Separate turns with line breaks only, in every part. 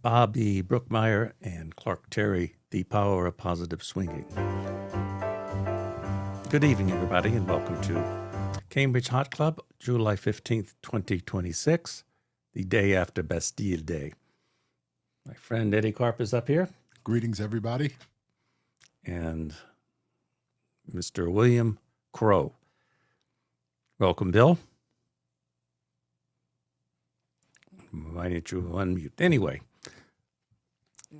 Bobby Brookmeyer and Clark Terry, The Power of Positive Swinging. Good evening, everybody, and welcome to Cambridge Hot Club, July 15th, 2026, the day after Bastille Day. My friend Eddie Karp is up here.
Greetings, everybody.
And Mr. William Crow. Welcome, Bill. Why didn't you unmute? Anyway,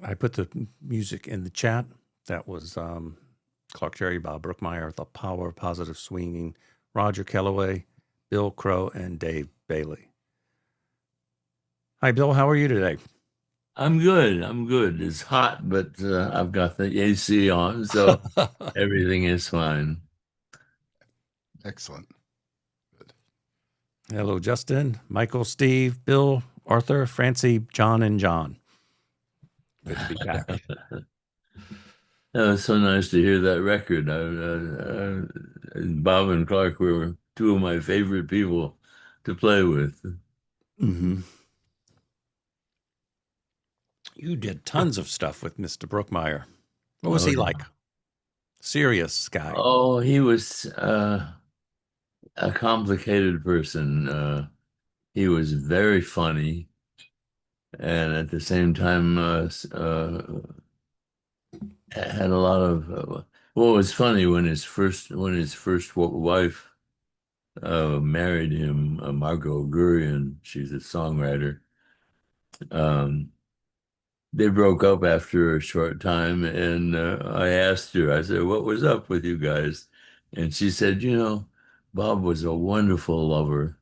I put the music in the chat. That was Clark Terry, Bob Brookmeyer, The Power of Positive Swinging, Roger Kellaway, Bill Crow, and Dave Bailey. Hi, Bill. How are you today?
I'm good. It's hot, but I've got the AC on, so everything is fine.
Excellent. Good.
Hello, Justin, Michael, Steve, Bill, Arthur, Francie, John, and John. Good to be back.
It's so nice to hear that record. Bob and Clark were two of my favorite people to play with.
Mm-hmm. You did tons of stuff with Mr. Brookmeyer. What was he like? Serious guy.
Oh, he was a complicated person. He was very funny, and at the same time had a lot of. What was funny when his first wife married him, Margot Gurian. She's a songwriter. They broke up after a short time, and I asked her, I said, "What was up with you guys?" And she said, Bob was a wonderful lover,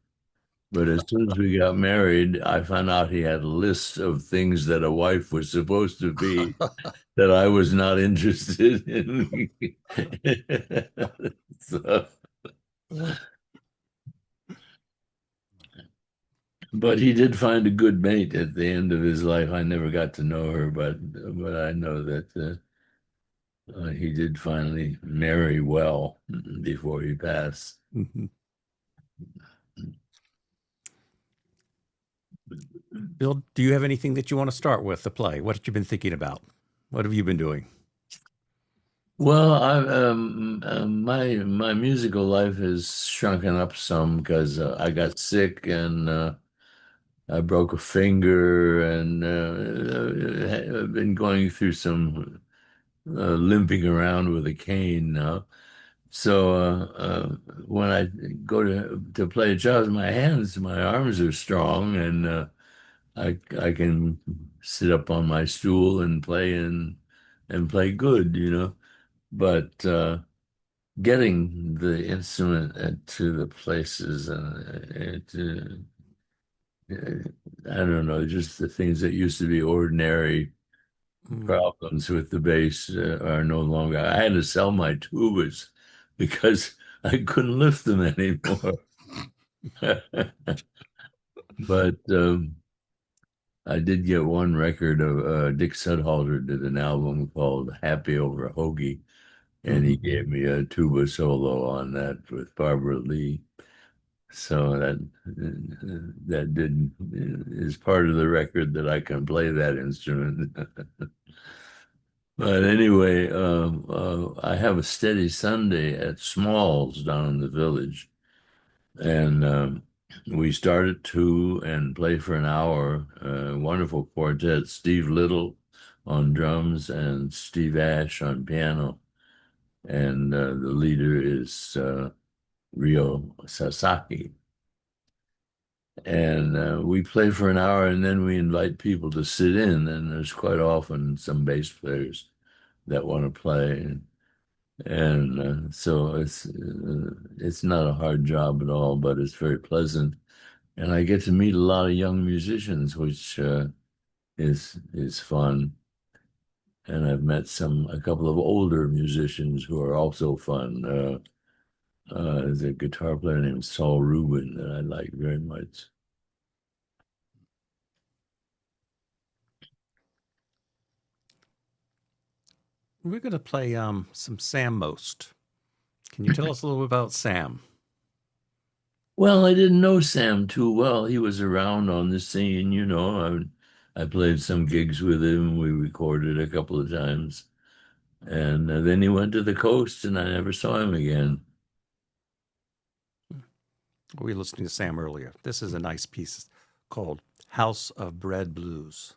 but as soon as we got married, I found out he had a list of things that a wife was supposed to be that I was not interested in." So, but he did find a good mate at the end of his life. I never got to know her, but I know that he did finally marry well before he passed.
Mm-hmm. Bill, do you have anything that you want to start with the play? What have you been thinking about? What have you been doing?
Well, my musical life has shrunken up some because I got sick and I broke a finger, and I've been going through some limping around with a cane now. So when I go to play jazz, my arms are strong, and I can sit up on my stool and play good. But getting the instrument to the places and I don't know, just the things that used to be ordinary problems with the bass are no longer. I had to sell my tubas because I couldn't lift them anymore. But I did get one record of Dick Sudhalter did an album called Happy Over Hoagie, and he gave me a tuba solo on that with Barbara Lee. So that is part of the record that I can play that instrument. But anyway, I have a steady Sunday at Smalls down in the village, and we start at 2 and play for an hour. Wonderful quartet: Steve Little on drums and Steve Ash on piano, and the leader is Ryo Sasaki. And we play for an hour, and then we invite people to sit in, and there's quite often some bass players that want to play. And so it's not a hard job at all, but it's very pleasant. And I get to meet a lot of young musicians, which is fun. And I've met a couple of older musicians who are also fun. There's a guitar player named Saul Rubin that I like very much.
We're going to play some Sam Most. Can you tell us a little bit about Sam?
Well, I didn't know Sam too well. He was around on the scene, I played some gigs with him. We recorded a couple of times. And then he went to the coast and I never saw him again.
We were listening to Sam earlier. This is a nice piece called House of Bread Blues.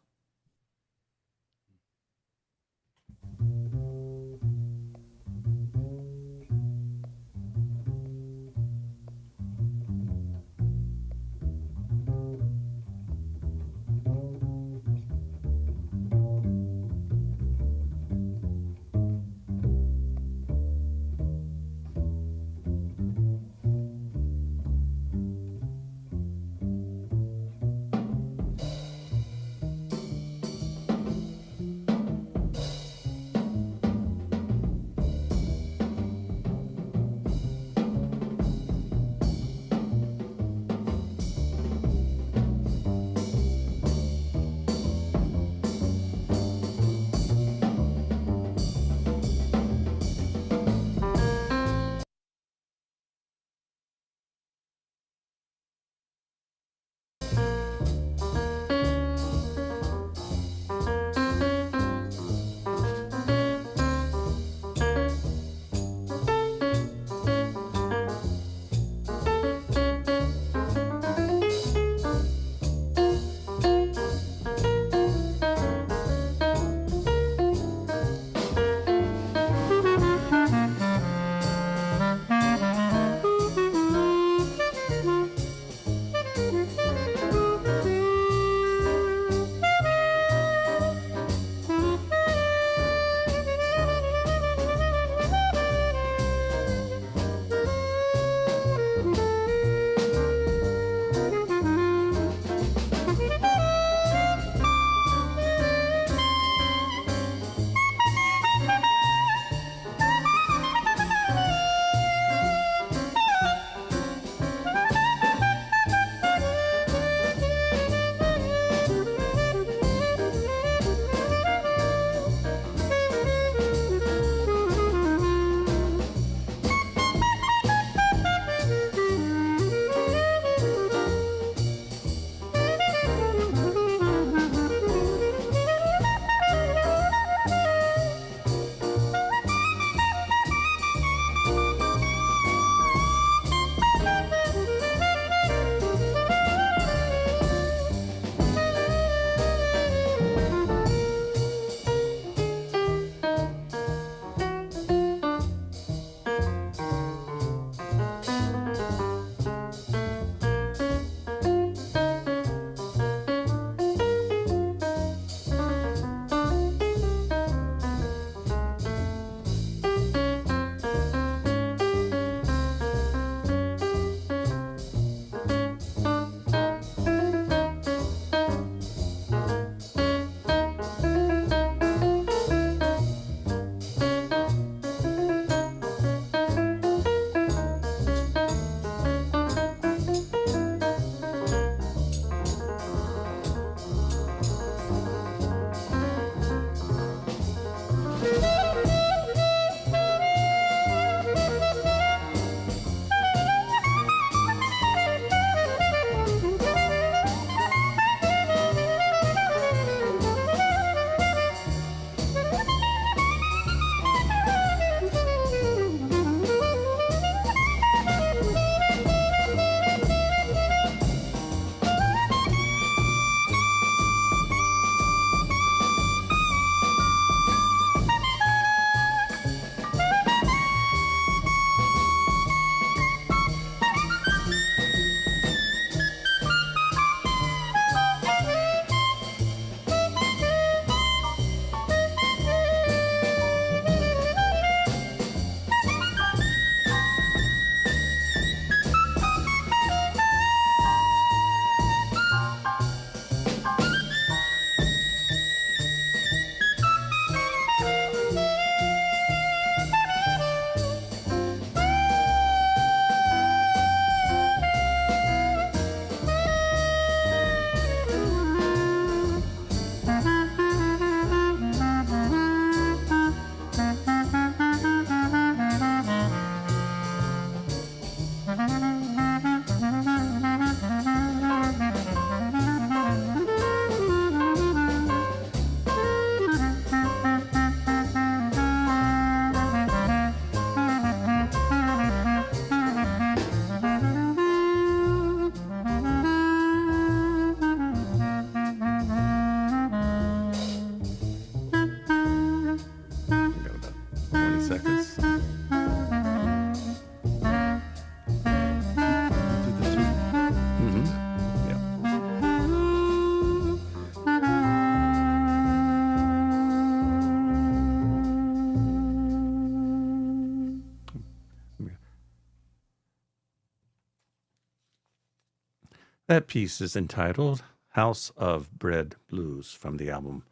That piece is entitled House of Bread Blues from the album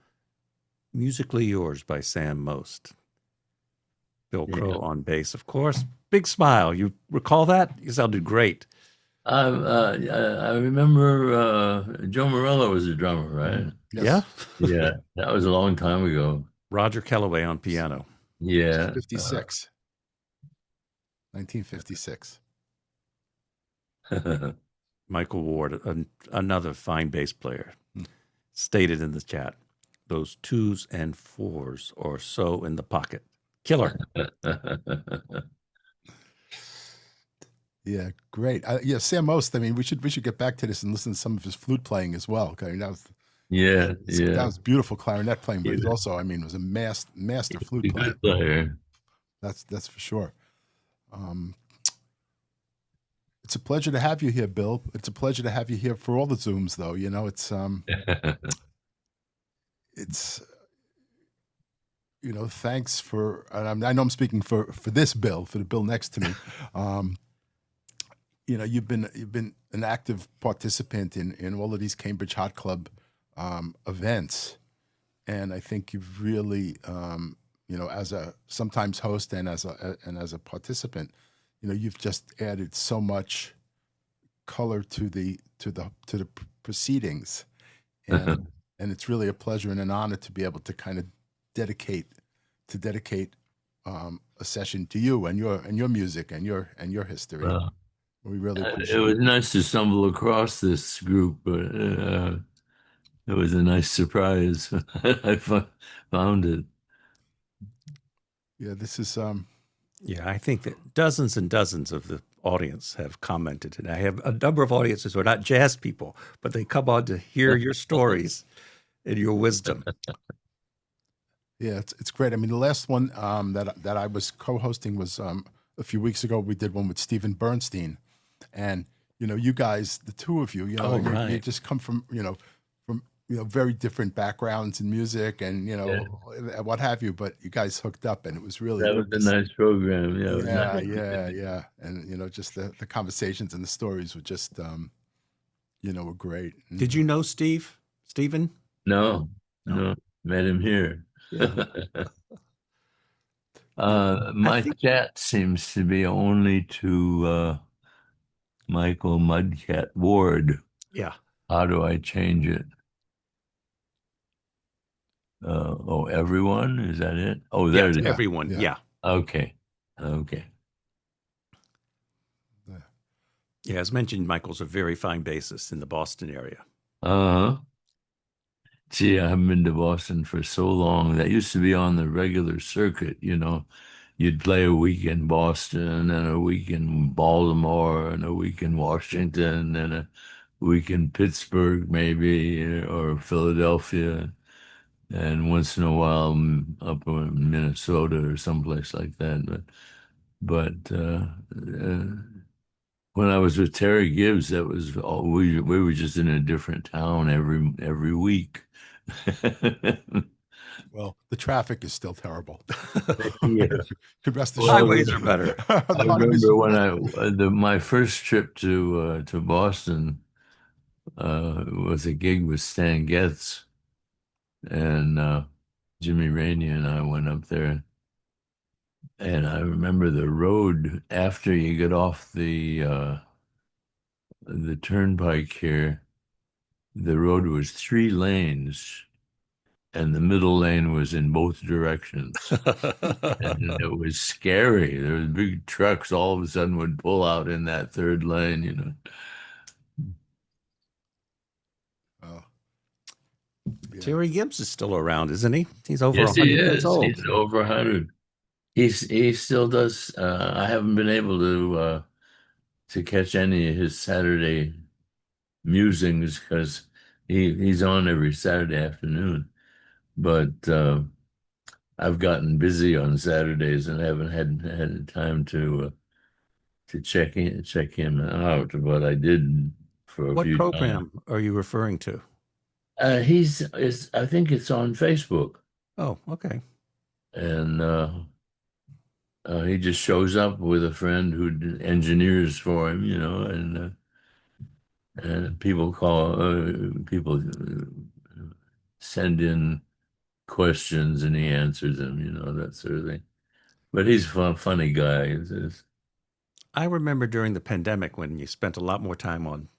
Musically Yours by Sam Most. Bill
Yeah.
Crow on bass, of course. Big smile. You recall that? You sounded great.
I remember Joe Morello was a drummer, right?
Yeah?
Yes.
Yeah, that was a long time ago.
Roger Kellaway on piano.
Yeah.
56. 1956.
Michael Ward, another fine bass player,
Hmm.
stated in the chat, those twos and fours or so in the pocket. Killer.
Yeah, great. Yeah, Sam Most. I mean, we should get back to this and listen to some of his flute playing as well. I mean,
Yeah,
that
yeah.
was beautiful clarinet playing, but
He
he's
was,
also, I mean, was a master
he
flute
was a
player.
good player.
That's for sure. Um, it's a pleasure to have you here, Bill. It's a pleasure to have you here for all the Zooms, though. You know, it's thanks for. And I know I'm speaking for this Bill, for the Bill next to me. Um, you've been an active participant in all of these Cambridge Hot Club events, and I think you've really, as a sometimes host and as a participant, you've just added so much color to the proceedings, and it's really a pleasure and an honor to be able to kind of dedicate a session to you and your music and your history.
Well,
We really
it
appreciate
was
it.
nice to stumble across this group, but it was a nice surprise. Found it.
Yeah, this is
Yeah, I think that dozens and dozens of the audience have commented. And I have a number of audiences who are not jazz people, but they come on to hear your stories and your wisdom.
yeah, it's great. I mean, the last one that I was co-hosting was a few weeks ago. We did one with Stephen Bernstein, and you guys, the two of you,
Oh,
you
right.
just come from very different backgrounds in music and
Yeah,
what have you. But you guys hooked up, and it was really
that was a nice program. Yeah, it was
yeah,
nice.
yeah, and just the conversations and the stories were just were great.
Did you know Stephen?
No,
No.
no, met him here.
Yeah. Yeah. I
My
think,
chat seems to be only to Michael Mudcat Ward.
yeah.
How do I change it? Oh, everyone? Is that it? Oh,
Yeah,
there
it's
it is.
Yeah,
everyone.
yeah,
Yeah.
Okay. Okay.
yeah.
Yeah. As mentioned, Michael's a very fine bassist in the Boston area.
Uh-huh. Gee, I haven't been to Boston for so long. That used to be on the regular circuit, you know. You'd play a week in Boston and a week in Baltimore and a week in Washington and a week in Pittsburgh, maybe, or Philadelphia, and once in a while up in Minnesota or someplace like that. But when I was with Terry Gibbs, that was all, we were just in a different town every week.
Well, the traffic is still terrible.
Yeah.
Could rest
Well,
assured.
Highways are better.
I
The highways
remember
are
when
better.
my first trip to Boston was a gig with Stan Getz, and Jimmy Rainey and I went up there, and I remember the road after you get off the turnpike here, the road was 3 lanes, and the middle lane was in both directions. And it was scary. There was big trucks all of a sudden would pull out in that third lane, you know.
Oh, yeah.
Terry Gibbs is still around, isn't he? He's over
Yes, he
100 years
is.
old.
He's over 100. He still does. I haven't been able to catch any of his Saturday musings because he's on every Saturday afternoon. But I've gotten busy on Saturdays and haven't had time to check him out. But I did for a
What
few times.
program are you referring to?
I think it's on Facebook,
Oh, okay.
and he just shows up with a friend who engineers for him, you know, and And people send in questions and he answers them, that sort of thing. But he's a funny guy.
I remember during the pandemic when you spent a lot more time on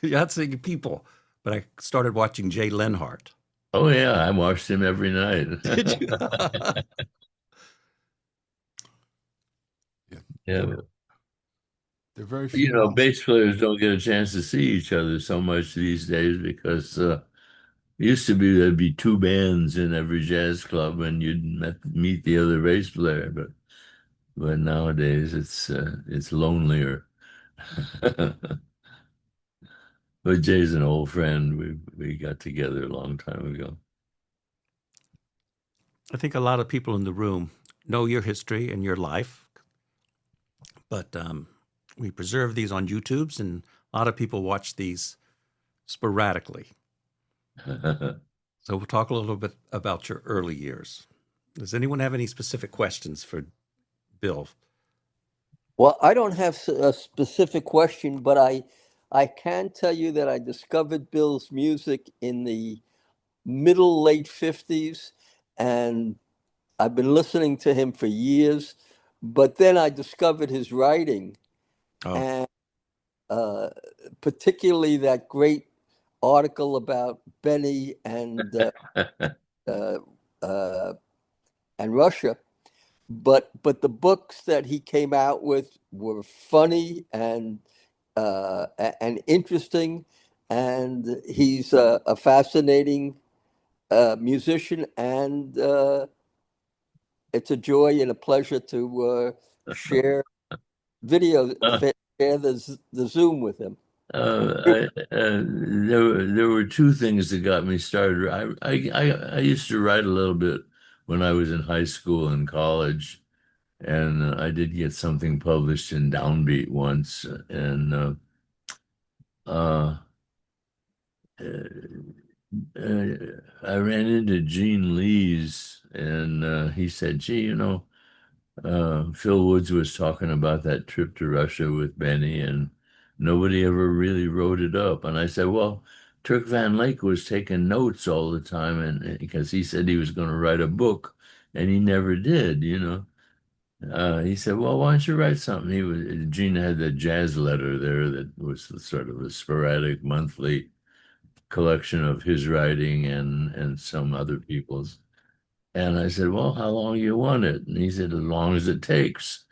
you're not seeing people, but I started watching Jay Lenhart.
Oh yeah, I watched him every night.
Did you?
Yeah,
Yeah,
there there are very few
bass players don't get a chance to see each other so much these days because it used to be there'd be two bands in every jazz club and you'd meet the other bass player, but nowadays it's lonelier. But Jay's an old friend. We got together a long time ago.
I think a lot of people in the room know your history and your life, but we preserve these on YouTube's, and a lot of people watch these sporadically. So we'll talk a little bit about your early years. Does anyone have any specific questions for Bill?
Well, I don't have a specific question, but I can tell you that I discovered Bill's music in the middle late 50s, and I've been listening to him for years. But then I discovered his writing,
Oh,
and uh, particularly that great article about Benny uh, uh, and Russia. But the books that he came out with were funny and interesting, and he's a fascinating musician, and it's a joy and a pleasure to share video, share the Zoom with him.
There were two things that got me started. I used to write a little bit when I was in high school and college, and I did get something published in Downbeat once, and uh, uh, I ran into Gene Lees, and he said, "Gee, Phil Woods was talking about that trip to Russia with Benny, and nobody ever really wrote it up." And I said, "Well, Turk Van Lake was taking notes all the time, and because he said he was going to write a book, and he never did." He said, "Well, why don't you write something?" Gene had the jazz letter there that was sort of a sporadic monthly collection of his writing and some other people's. And I said, "Well, how long you want it?" And he said, "As long as it takes."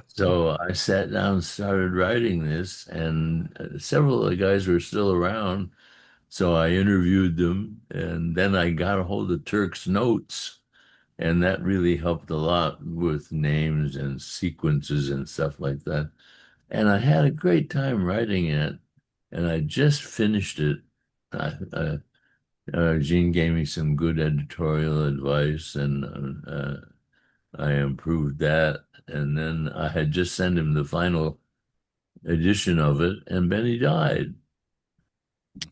So I sat down and started writing this, and several of the guys were still around. So I interviewed them, and then I got a hold of Turk's notes, and that really helped a lot with names and sequences and stuff like that. And I had a great time writing it, and I just finished it. Gene gave me some good editorial advice, and I improved that. And then I had just sent him the final edition of it, and Benny died.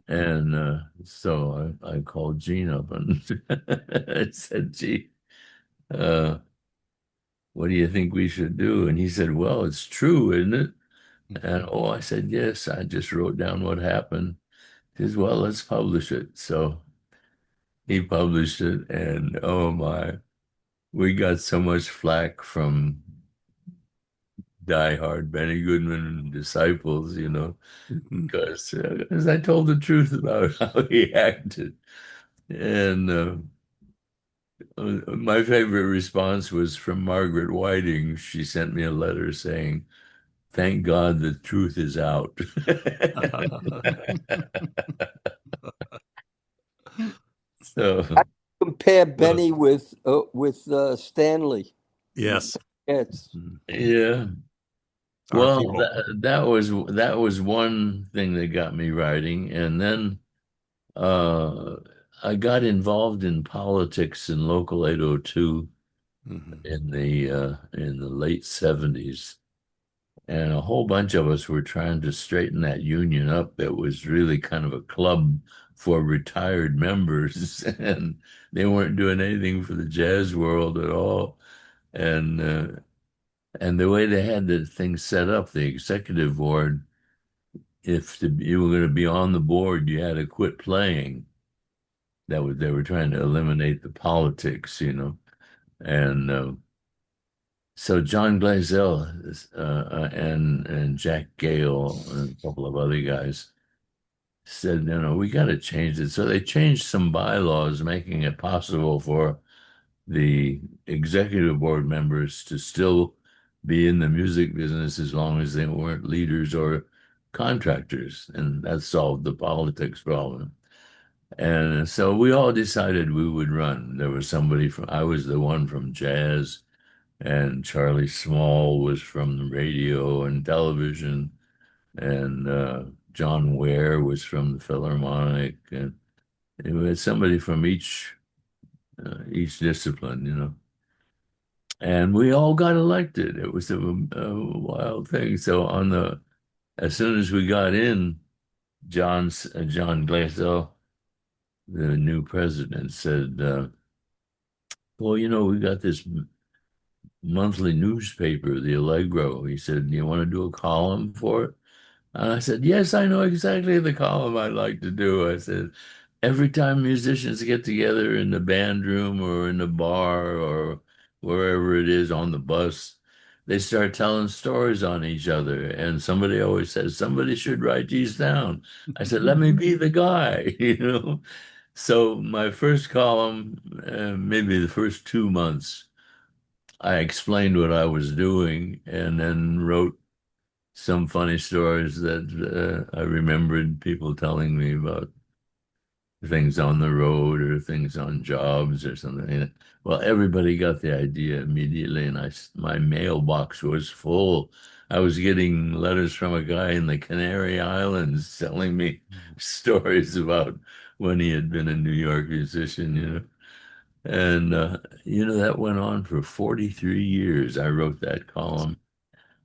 And so I called Gene up and I said, "Gee, uh, what do you think we should do?" And he said, "Well, it's true, isn't it?" And oh, I said, "Yes, I just wrote down what happened." He says, "Well, let's publish it." So he published it, and oh my, we got so much flack from diehard Benny Goodman disciples,
Mhm.
because I told the truth about how he acted. And my favorite response was from Margaret Whiting. She sent me a letter saying, "Thank God the truth is out."
I
So,
compare
Uh,
Benny with Stanley.
yes.
It's
Mhm.
yeah.
Our
Well,
people.
that was one thing that got me writing, and then uh, I got involved in politics in Local 802
Mhm.
in the late 70s, and a whole bunch of us were trying to straighten that union up. That was really kind of a club for retired members, and they weren't doing anything for the jazz world at all. And and the way they had the thing set up, the executive board you were going to be on the board, you had to quit playing. They were trying to eliminate the politics, and so John Glazell and Jack Gale and a couple of other guys said, we got to change it. So they changed some bylaws, making it possible for the executive board members to still be in the music business as long as they weren't leaders or contractors. And that solved the politics problem. And so we all decided we would run. There was I was the one from jazz, and Charlie Small was from radio and television, and John Ware was from the Philharmonic, and it was somebody from each discipline. And we all got elected. It was a wild thing. So as soon as we got in, John Glassell, the new president, said, "Well, we got this monthly newspaper, the Allegro." He said, "Do you want to do a column for it?" And I said, "Yes, I know exactly the column I'd like to do." I said, "Every time musicians get together in the band room or in the bar or wherever it is on the bus, they start telling stories on each other. And somebody always says, somebody should write these down." I said, "Let me be the guy," So my first column, maybe the first 2 months, I explained what I was doing and then wrote some funny stories that I remembered people telling me about things on the road or things on jobs or something. Well, everybody got the idea immediately, and my mailbox was full. I was getting letters from a guy in the Canary Islands telling me stories about when he had been a New York musician. And that went on for 43 years. I wrote that column.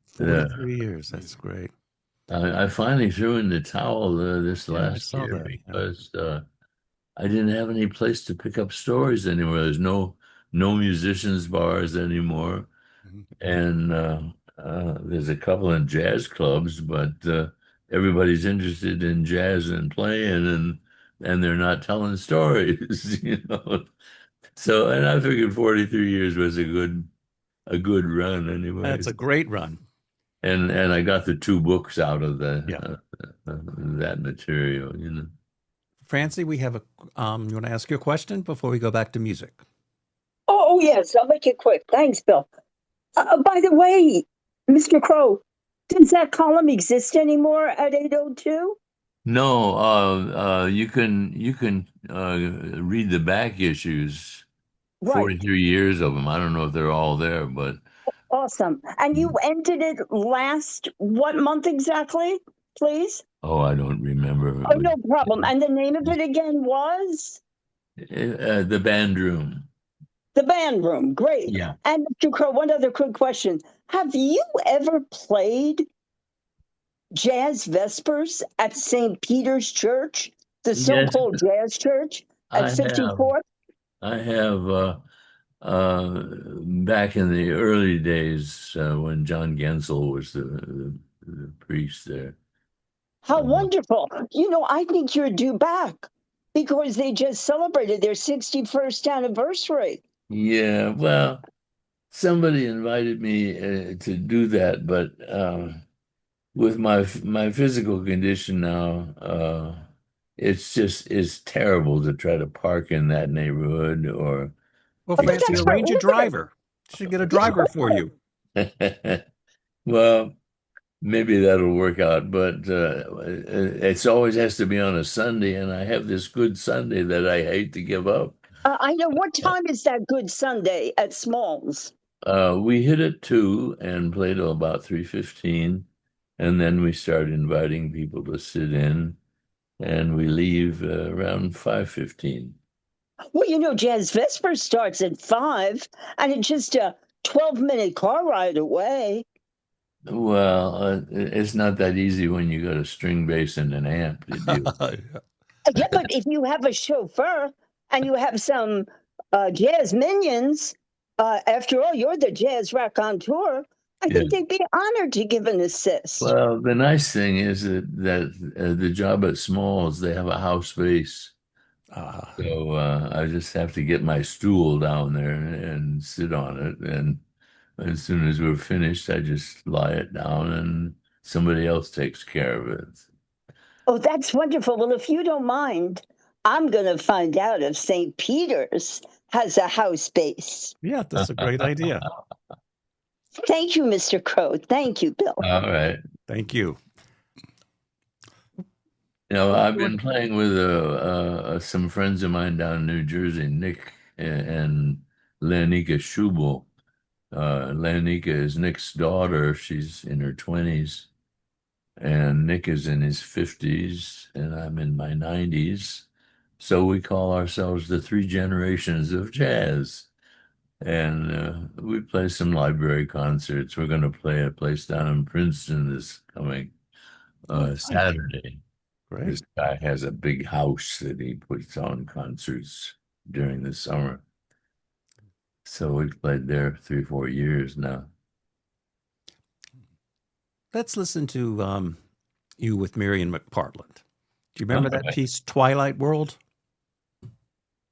43 years. That's great.
I finally threw in the towel this
Yeah, I
last
saw
year
that.
because I didn't have any place to pick up stories anymore. There's no musicians bars anymore, and there's a couple of jazz clubs, but everybody's interested in jazz and playing, and they're not telling stories. So, and I figured 43 years was a good run anyway.
That's a great run.
And I got the 2 books out of
Yeah.
that material.
Francie, we have you want to ask your question before we go back to music?
Oh, yes, I'll make it quick. Thanks, Bill. By the way, Mr. Crow, does that column exist anymore at 802?
No, you can read the back issues,
Right.
43 years of them. I don't know if they're all there, but
Awesome. And you ended it what month exactly, please?
I don't remember.
Oh, no problem. And the name of it again was?
The Band Room.
The Band Room. Great.
Yeah.
And Mr. Crow, one other quick question. Have you ever played Jazz Vespers at St. Peter's Church, the so-called Jazz Church at 54th?
I have back in the early days when John Gensel was the priest there.
How wonderful. I think you're due back because they just celebrated their 61st anniversary.
Yeah, well, somebody invited me to do that, but with my physical condition now, it's terrible to try to park in that neighborhood or.
Well, Francie, arrange a driver. Should get a driver for you.
Well, maybe that'll work out, but it always has to be on a Sunday, and I have this Good Sunday that I hate to give up.
I know. What time is that Good Sunday at Smalls?
We hit at 2 and played till about 3:15, and then we start inviting people to sit in, and we leave around 5:15.
Well, Jazz Vespers starts at 5, and it's just a 12-minute car ride away.
Well, it's not that easy when you got a string bass and an amp to do.
Yeah, but if you have a chauffeur and you have some jazz minions, after all, you're the jazz raconteur. I think they'd be honored to give an assist.
Well, the nice thing is that the job at Smalls, they have a house base. So I just have to get my stool down there and sit on it. And as soon as we're finished, I just lie it down and somebody else takes care of it.
Oh, that's wonderful. Well, if you don't mind, I'm going to find out if St. Peter's has a house base.
Yeah, that's a great idea.
Thank you, Mr. Crow. Thank you, Bill.
All right.
Thank you.
You know, I've been playing with some friends of mine down in New Jersey, Nick and Leonika Schubel. Leonika is Nick's daughter. She's in her 20s. And Nick is in his 50s, and I'm in my 90s. So we call ourselves the three generations of jazz. And we play some library concerts. We're going to play a place down in Princeton this coming Saturday.
Great.
This guy has a big house that he puts on concerts during the summer. So we've played there 3-4 years now.
Let's listen to You with Marion McPartland. Do you remember that
Okay.
piece, Twilight World?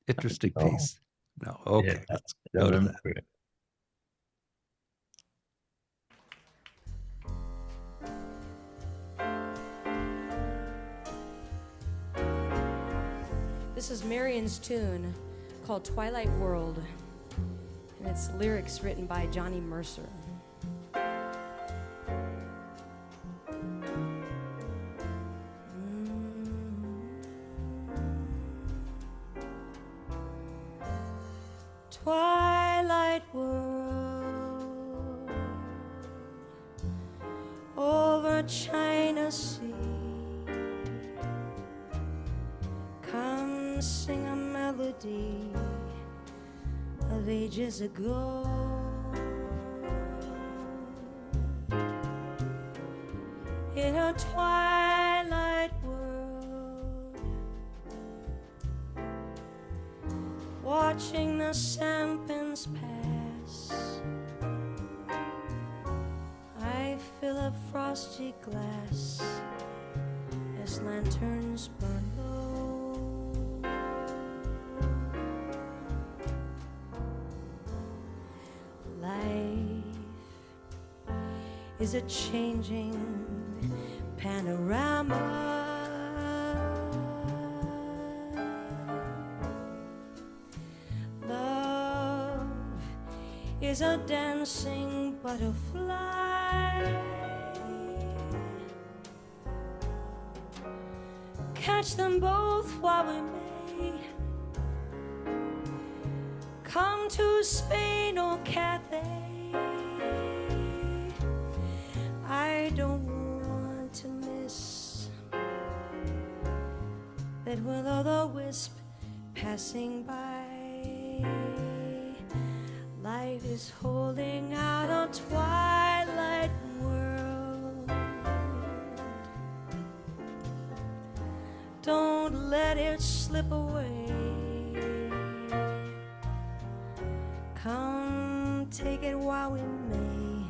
Interesting
No.
piece. No, okay,
Yeah,
let's
I
go to
remember
that.
it.
This is Marion's tune called Twilight World, and it's lyrics written by Johnny Mercer. Twilight world over China Sea, come sing a melody of ages ago. In a twilight world, watching the sampans pass, I fill a frosty glass as lanterns burn low. Life is a changing panorama. Love is a dancing butterfly. Catch them both while we may. Come to Spain or Cathay. I don't want to miss that will-o'-the-wisp passing by. Life is holding out a twilight world. Don't let it slip away. Come take it while we may,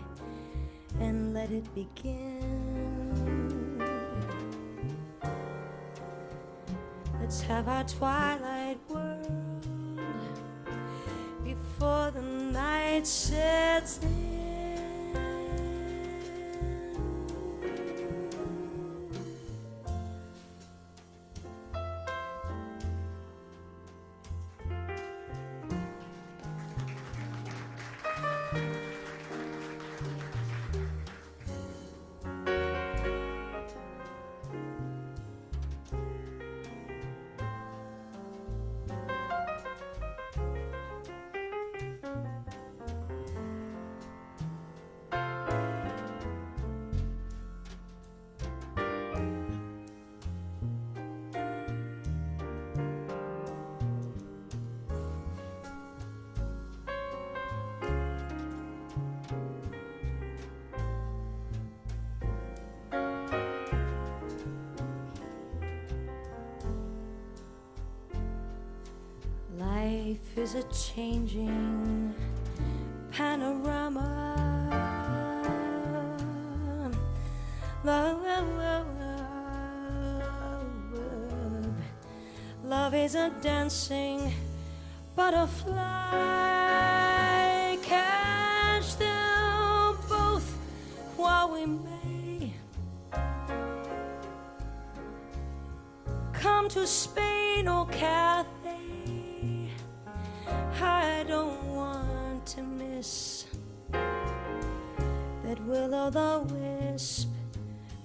and let it begin. Let's have our twilight world before the night sets in. Life is a changing panorama. Love is a dancing butterfly. Catch them both while we may. Come to Spain or Cathay. I don't want to miss that will-o'-the-wisp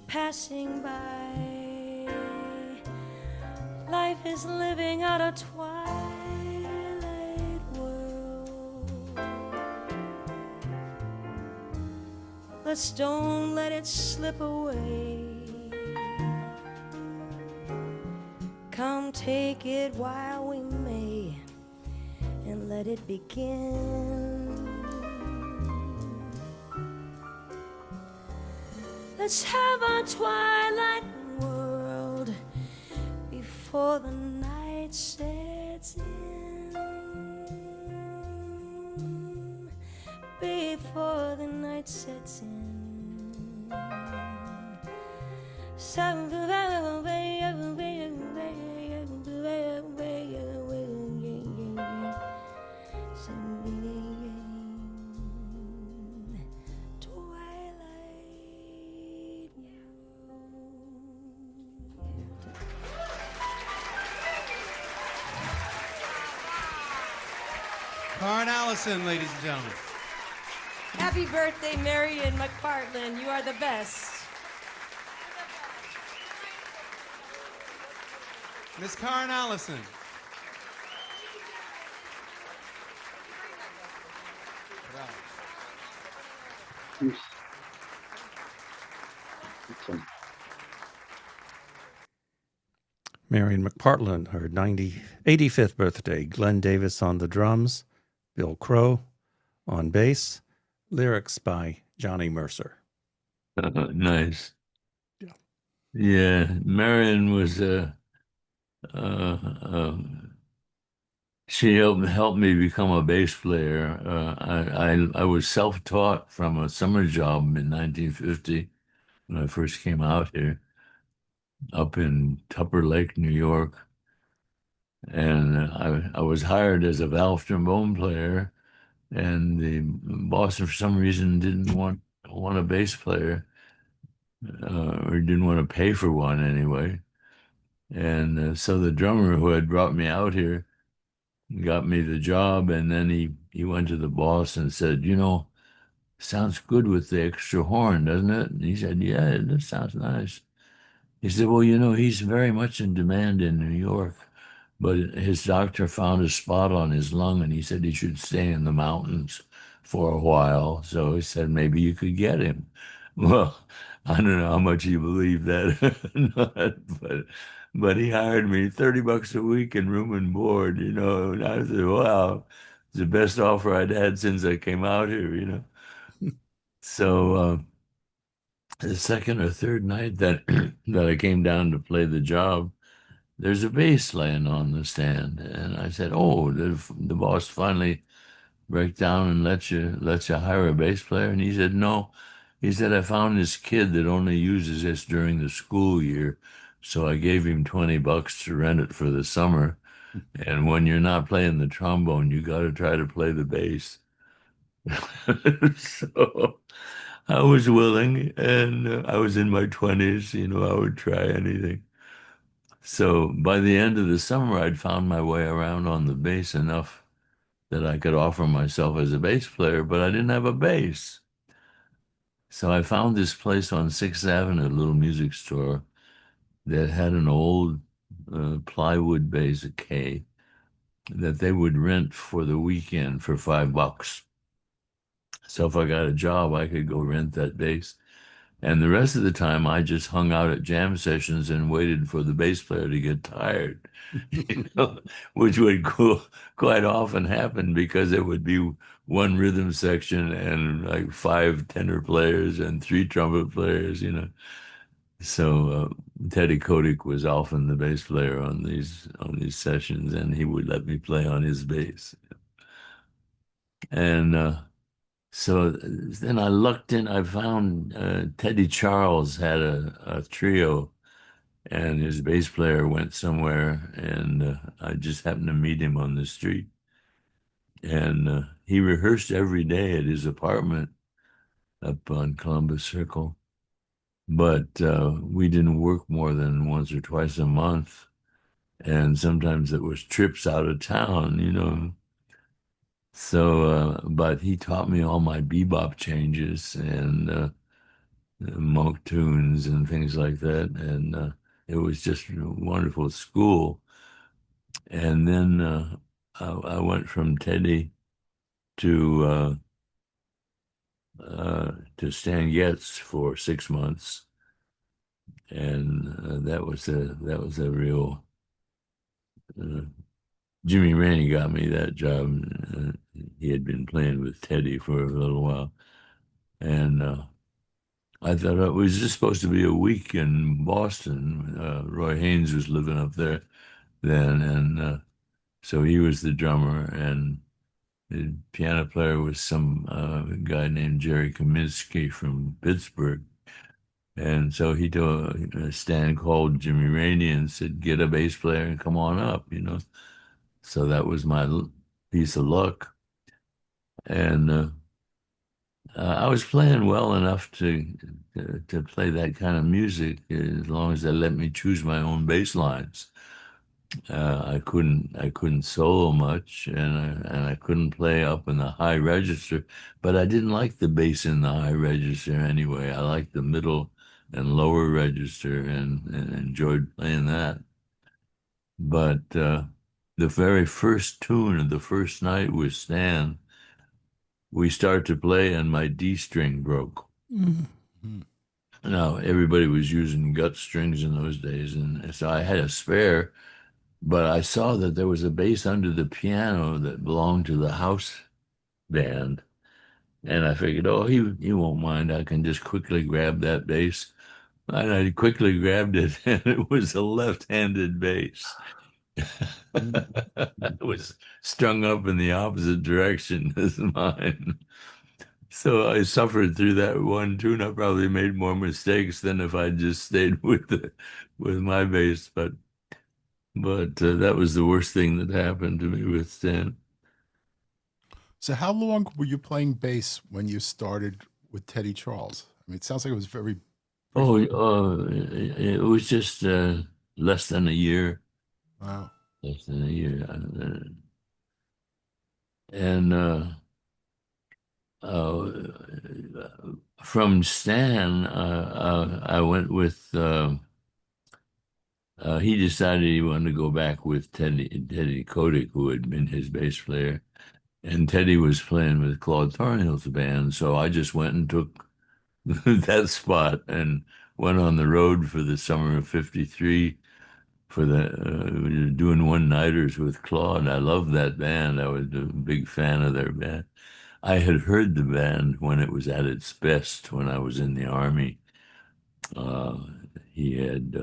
passing by. Life is living out a twilight world. Let's don't let it slip away. Come take it while we may, and let it begin. Let's have a twilight world before the night sets in. Before the night sets in.
Karen Allison, ladies and gentlemen.
Happy birthday, Marion McPartland. You are the best.
Miss Karen Allison.
Marion McPartland, her 85th birthday. Glenn Davis on the drums, Bill Crow on bass, lyrics by Johnny Mercer.
Nice.
Yeah.
Yeah, Marion was she helped me become a bass player. I was self-taught from a summer job in 1950 when I first came out here, up in Tupper Lake, New York, and I was hired as a valve trombone player, and the boss for some reason didn't want a bass player, or didn't want to pay for one anyway. And so the drummer who had brought me out here got me the job, and then he went to the boss and said, you know, sounds good with the extra horn, doesn't it? And he said, yeah, that sounds nice. He said, well, you know, he's very much in demand in New York, but his doctor found a spot on his lung, and he said he should stay in the mountains for a while. So he said, maybe you could get him. Well, I don't know how much you believe that or not, but he hired me $30 a week in room and board, you know, and I said, wow, it's the best offer I'd had since I came out here, you know. So the second or third night that that I came down to play the job, there's a bass laying on the stand, and I said, "Oh, the boss finally break down and let you hire a bass player?" And he said, "No." He said, "I found this kid that only uses this during the school year, so I gave him $20 to rent it for the summer. And when you're not playing the trombone, you got to try to play the bass." So I was willing, and I was in my 20s, you know, I would try anything. So by the end of the summer, I'd found my way around on the bass enough that I could offer myself as a bass player, but I didn't have a bass. So I found this place on 6th Avenue, a little music store that had an old plywood bass, a K, that they would rent for the weekend for $5. So if I got a job, I could go rent that bass. And the rest of the time, I just hung out at jam sessions and waited for the bass player to get tired, you know, which would quite often happen because it would be one rhythm section and like 5 tenor players and 3 trumpet players, you know. So Teddy Kotick was often the bass player on these sessions, and he would let me play on his bass. And So then I looked in, I found Teddy Charles had a trio, and his bass player went somewhere, and I just happened to meet him on the street. And he rehearsed every day at his apartment up on Columbus Circle. But we didn't work more than once or twice a month. And sometimes it was trips out of town, you know. So, but he taught me all my bebop changes and monk tunes and things like that. And it was just a wonderful school. And then I went from Teddy to Stan Getz for 6 months, and that was a real. Jimmy Raney got me that job. He had been playing with Teddy for a little while, and I thought it was just supposed to be a week in Boston. Roy Haynes was living up there then, and so he was the drummer, and the piano player was some guy named Jerry Kaminsky from Pittsburgh. And so he told Stan called Jimmy Rainey and said, "Get a bass player and come on up," you know. So that was my piece of luck, and I was playing well enough to play that kind of music as long as they let me choose my own bass lines. I couldn't solo much, and I couldn't play up in the high register, but I didn't like the bass in the high register anyway. I liked the middle and lower register, and enjoyed playing that. But the very first tune of the first night with Stan, we started to play, and my D string broke.
Mm.
Now everybody was using gut strings in those days, and so I had a spare. But I saw that there was a bass under the piano that belonged to the house band. And I figured, oh, he won't mind. I can just quickly grab that bass. And I quickly grabbed it, and it was a left-handed bass. It was strung up in the opposite direction as mine. So I suffered through that one tune. I probably made more mistakes than if I just stayed with my bass. But that was the worst thing that happened to me with Stan.
So how long were you playing bass when you started with Teddy Charles? I mean, it sounds like it was very.
Oh, it was just less than a year.
Wow.
Less than a year. And uh, from Stan, I went with. He decided he wanted to go back with Teddy Kotick, who had been his bass player, and Teddy was playing with Claude Thornhill's band. So I just went and took that spot and went on the road for the summer of '53 for the doing one-nighters with Claude. I loved that band. I was a big fan of their band. I had heard the band when it was at its best when I was in the Army. Uh, he had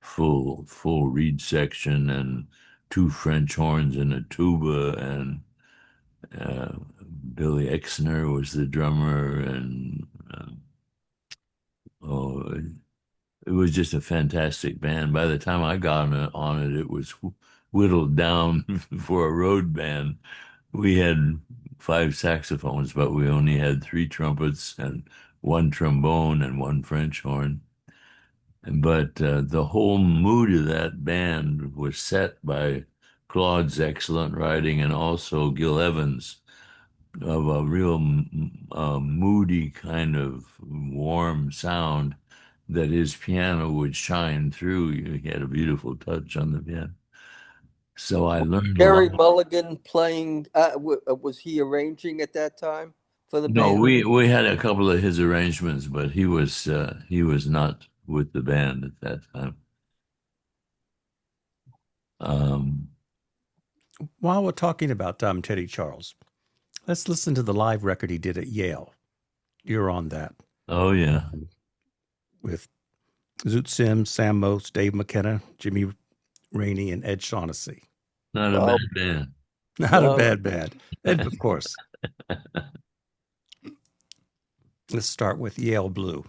full reed section and two French horns and a tuba, and uh, Billy Exner was the drummer, and oh, it was just a fantastic band. By the time I got on it, it was whittled down for a road band. We had five saxophones, but we only had three trumpets and one trombone and one French horn. But the whole mood of that band was set by Claude's excellent writing and also Gil Evans, of a real moody kind of warm sound that his piano would shine through. He had a beautiful touch on the piano. So I learned a
Jerry
lot.
Mulligan playing, was he arranging at that time for the
No,
band?
we had a couple of his arrangements, but he was not with the band at that time. Um,
While we're talking about Teddy Charles, let's listen to the live record he did at Yale. You're on that.
oh yeah,
With Zoot Sims, Sam Motes, Dave McKenna, Jimmy Rainey, and Ed Shaughnessy.
not a
Oh,
bad band.
Not a
no.
bad band. Ed, of course. Let's start with Yale Blue.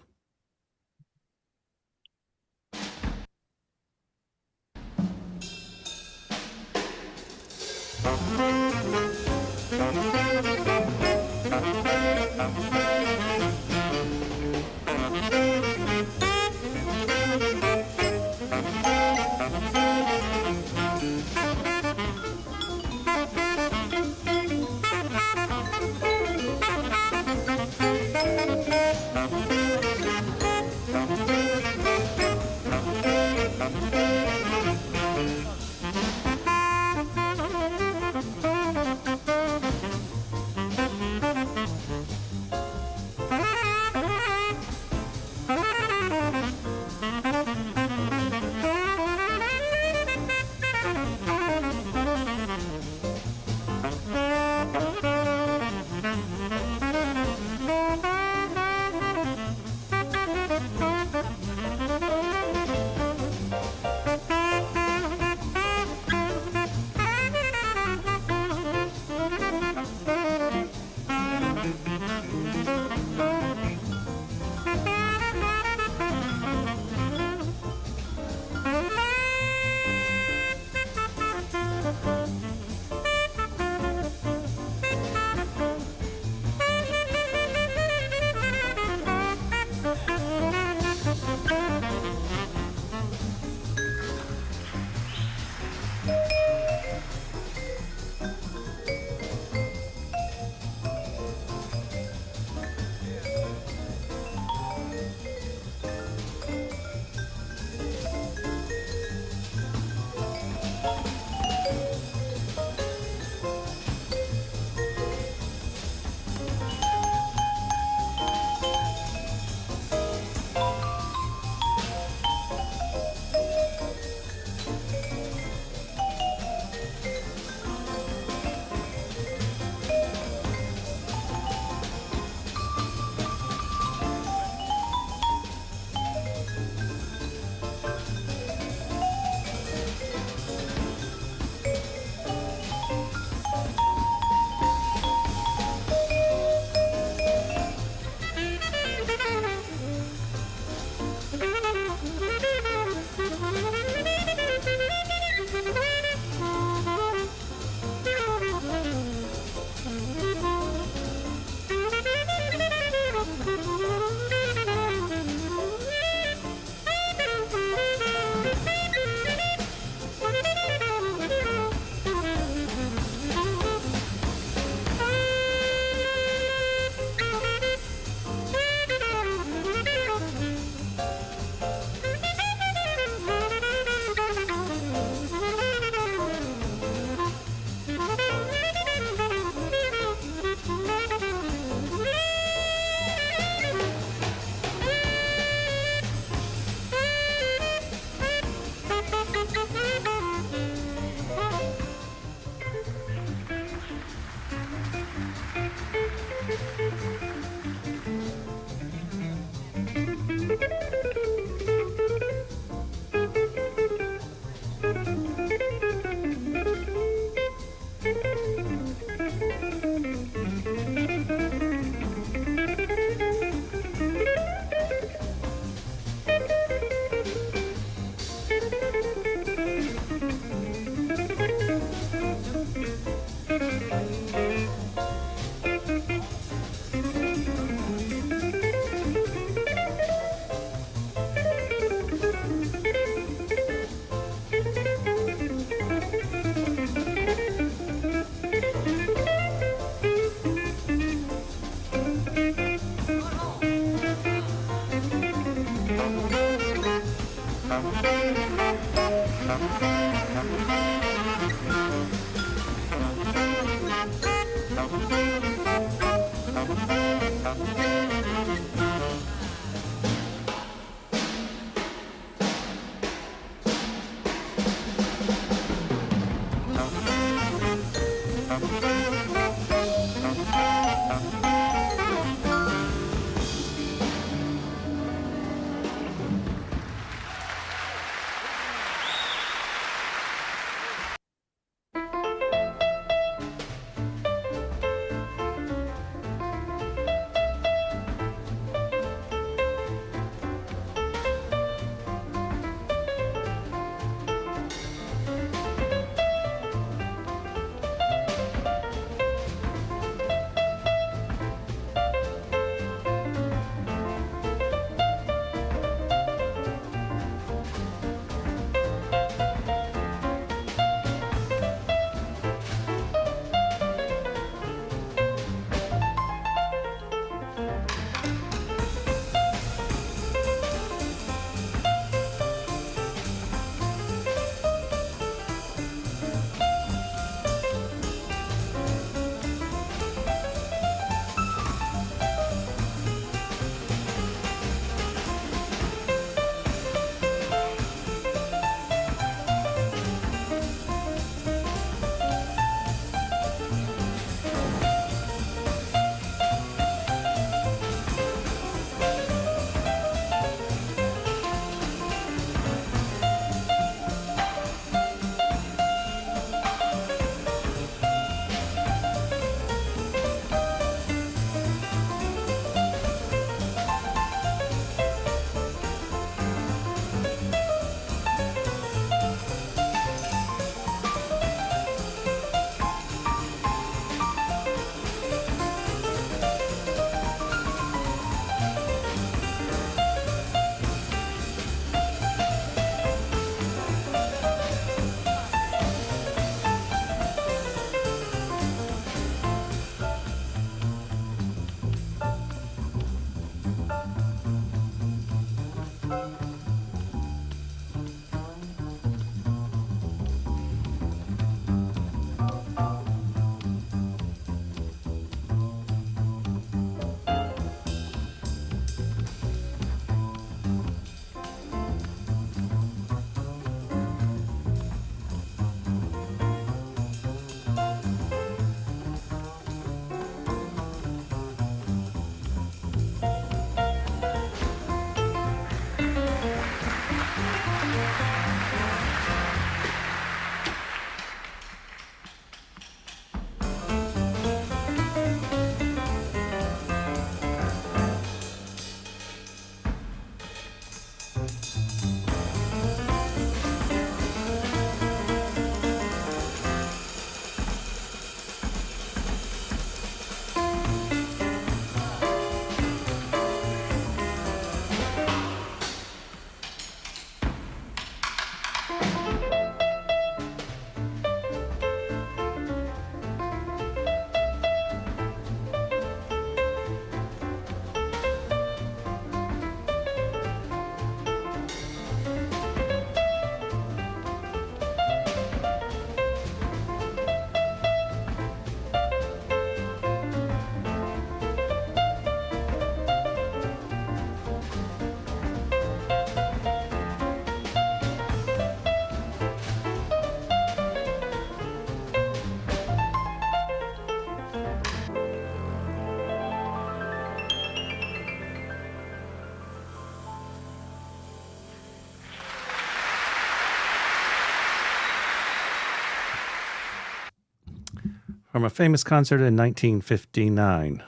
From a famous concert in 1959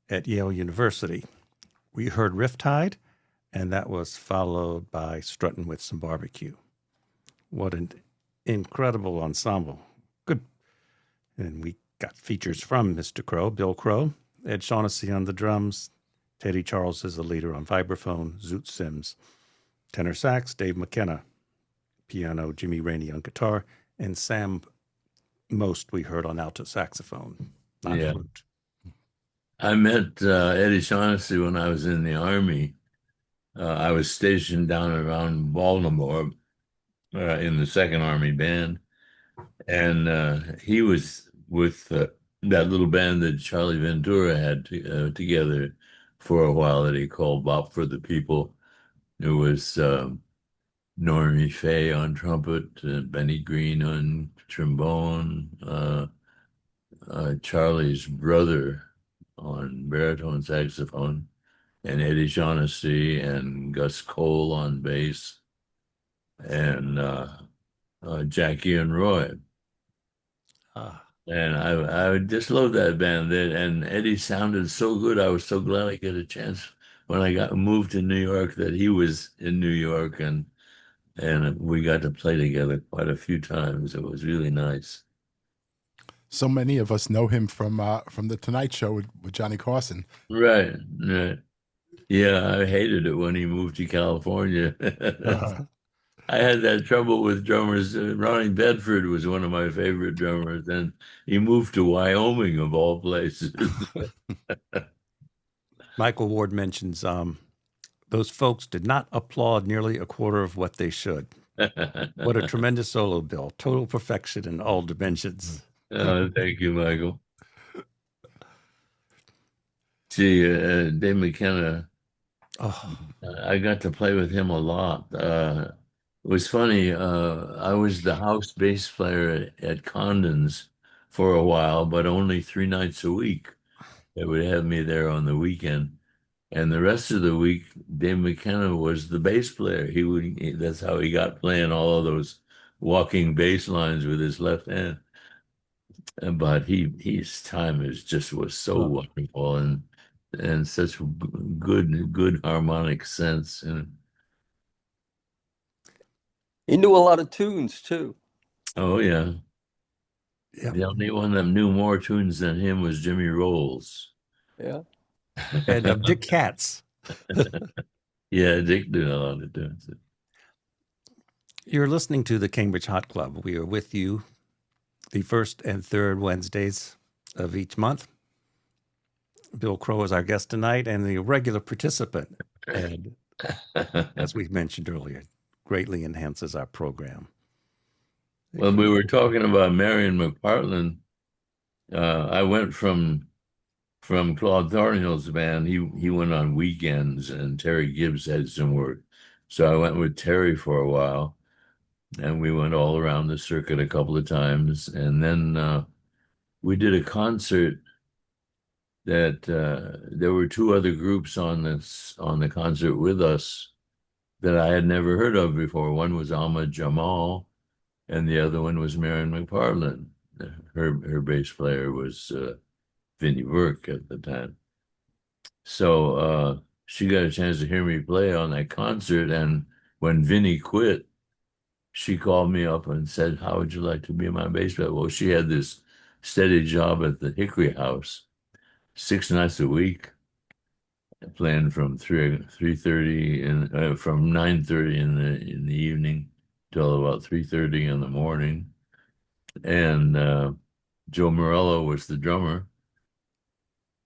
at Yale University. We heard Riptide, and that was followed by Strutting with Some Barbecue. What an incredible ensemble. Good. And we got features from Mr. Crow, Bill Crow, Ed Shaughnessy on the drums, Teddy Charles is the leader on vibraphone, Zoot Sims, tenor sax, Dave McKenna, piano, Jimmy Rainey on guitar, and Sam Most we heard on alto saxophone, not flute.
I met Eddie Shaughnessy when I was in the Army. I was stationed down around Baltimore in the Second Army Band, and he was with that little band that Charlie Ventura had together for a while that he called Bop for the People. There was Normie Fay on trumpet, Benny Green on trombone, Charlie's brother on baritone saxophone, and Eddie Shaughnessy and Gus Cole on bass, and Jackie and Roy. And I just love that band. And Eddie sounded so good. I was so glad I got a chance when I got moved to New York that he was in New York, and we got to play together quite a few times. It was really nice.
So many of us know him from the Tonight Show with Johnny Carson.
Right. Yeah, I hated it when he moved to California. I had that trouble with drummers. Ronnie Bedford was one of my favorite drummers, and he moved to Wyoming, of all places.
Michael Ward mentions those folks did not applaud nearly a quarter of what they should. What a tremendous solo, Bill. Total perfection in all dimensions.
Thank you, Michael. See, Dave McKenna, I got to play with him a lot. It was funny. I was the house bass player at Condon's for a while, but only 3 nights a week. They would have me there on the weekend. And the rest of the week, Dave McKenna was the bass player. That's how he got playing all of those walking bass lines with his left hand. But his time was so wonderful and such good harmonic sense. And
he knew a lot of tunes too.
Oh yeah. The only one that knew more tunes than him was Jimmy Rolls.
Yeah.
And Dick Katz.
Yeah, Dick knew a lot of tunes.
You're listening to the Cambridge Hot Club. We are with you the first and third Wednesdays of each month. Bill Crow is our guest tonight and the regular participant. And as we mentioned earlier, greatly enhances our program.
Well, we were talking about Marion McPartland. I went from Claude Thornhill's band. He went on weekends, and Terry Gibbs had some work. So I went with Terry for a while, and we went all around the circuit a couple of times. And then we did a concert that there were 2 other groups on the concert with us that I had never heard of before. One was Ahmad Jamal, and the other one was Marion McPartland. Her bass player was Vinnie Burke at the time. So she got a chance to hear me play on that concert, and when Vinnie quit, she called me up and said, "How would you like to be my bass player?" Well, she had this steady job at the Hickory House, 6 nights a week, playing from 3:30 and from 9:30 in the evening till about 3:30 in the morning. And Joe Morello was the drummer.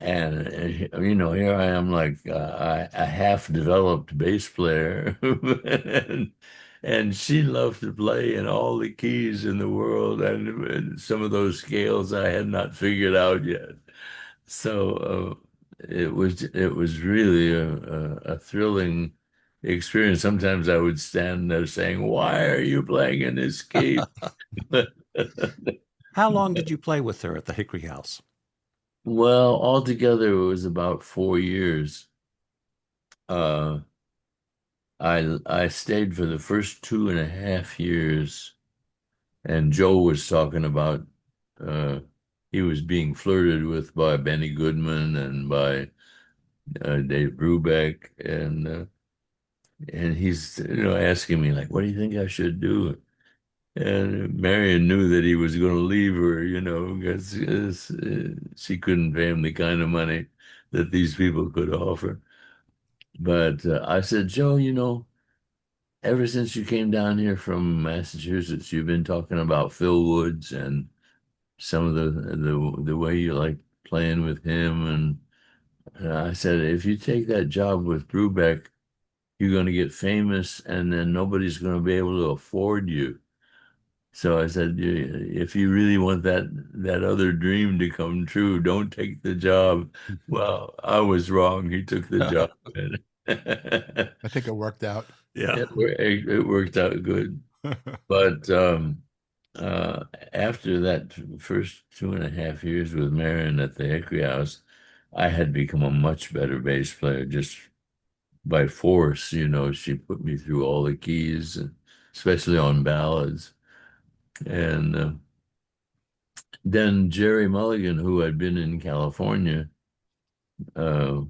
And here I am, like a half-developed bass player, and she loved to play in all the keys in the world, and some of those scales I had not figured out yet. So it was really a thrilling experience. Sometimes I would stand there saying, "Why are you playing in this key?"
How long did you play with her at the Hickory House?
Well, altogether, it was about 4 years. I stayed for the first 2.5 years, and Joe was talking about he was being flirted with by Benny Goodman and by Dave Brubeck, and he's asking me like, "What do you think I should do?" And Marion knew that he was going to leave her, because she couldn't pay him the kind of money that these people could offer. But I said, Joe, ever since you came down here from Massachusetts, you've been talking about Phil Woods and some of the way you like playing with him. And I said, if you take that job with Brubeck, you're going to get famous, and then nobody's going to be able to afford you. So I said, if you really want that other dream to come true, don't take the job. Well, I was wrong. He took the job.
I think it worked out.
Yeah.
It worked out good. But uh, after that first 2.5 years with Marion at the Hickory House, I had become a much better bass player just by force. She put me through all the keys, especially on ballads. And then Jerry Mulligan, who had been in California uh,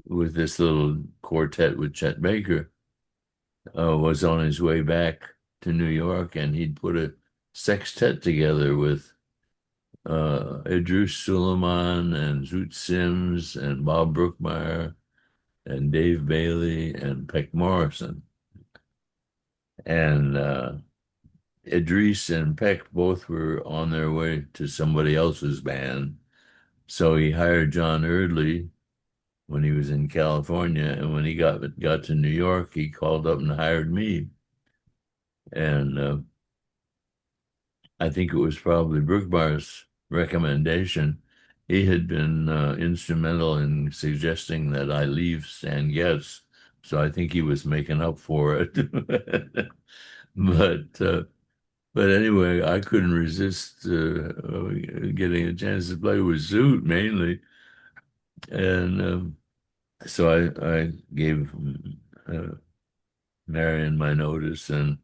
with this little quartet with Chet Baker, was on his way back to New York, and he'd put a sextet together with Idris Suleiman and Zoot Sims and Bob Brookmeyer and Dave Bailey and Peck Morrison. And Idris and Peck both were on their way to somebody else's band. So he hired John Erdley when he was in California. And when he got to New York, he called up and hired me. And I think it was probably Brookmeyer's recommendation. He had been instrumental in suggesting that I leave Stan Getz. So I think he was making up for it. But but anyway, I couldn't resist getting a chance to play with Zoot mainly, and so I gave uh, Marion my notice and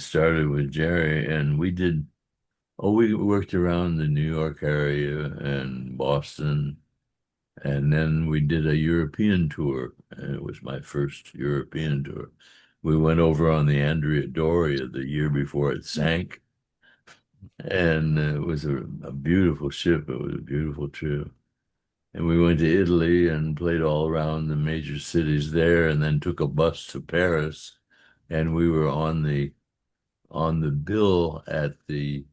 started with Jerry, and we did. Oh, we worked around the New York area and Boston, and then we did a European tour, and it was my first European tour. We went over on the Andrea Doria the year before it sank, and it was a beautiful ship. It was a beautiful trip. And we went to Italy and played all around the major cities there, and then took a bus to Paris, and we were on the bill at the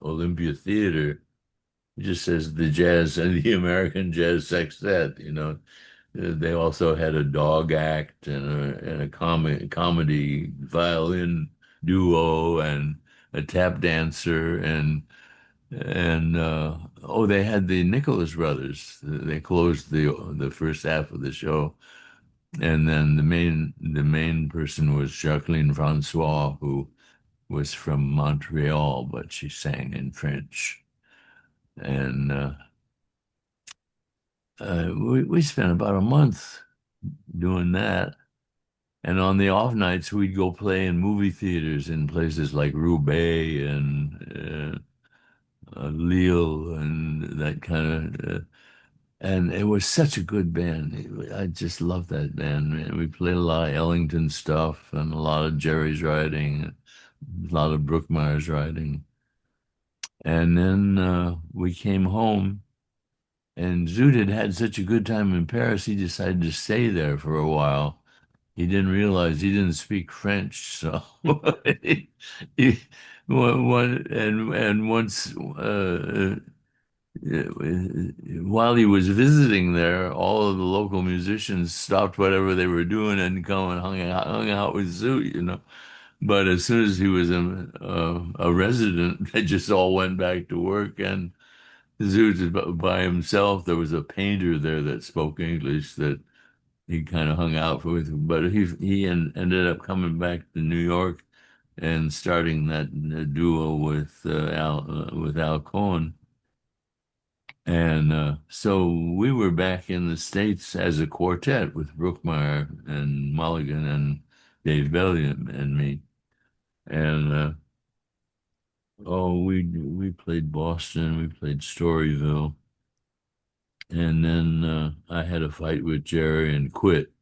Olympia Theater. It just says the jazz and the American Jazz Sextet. They also had a dog act and a comedy violin duo and a tap dancer and oh, they had the Nicholas brothers. They closed the first half of the show, and then the main person was Jacqueline Francois, who was from Montreal, but she sang in French, and we spent about a month doing that. And on the off nights, we'd go play in movie theaters in places like Roubaix and Lille and that kind of. And it was such a good band. I just love that band, man. We played a lot of Ellington stuff and a lot of Jerry's writing, a lot of Brookmeyer's writing. And then we came home, and Zoot had such a good time in Paris, he decided to stay there for a while. He didn't realize he didn't speak French, so he and once while he was visiting there, all of the local musicians stopped whatever they were doing and come and hung out with Zoot. But as soon as he was a resident, they just all went back to work, and Zoot was by himself. There was a painter there that spoke English that he kind of hung out with, but ended up coming back to New York and starting that duo with Al Cohn. And so we were back in the States as a quartet with Brookmeyer and Mulligan and Dave Bellion and me. And Oh, we played Boston, we played Storyville, and then I had a fight with Jerry and quit.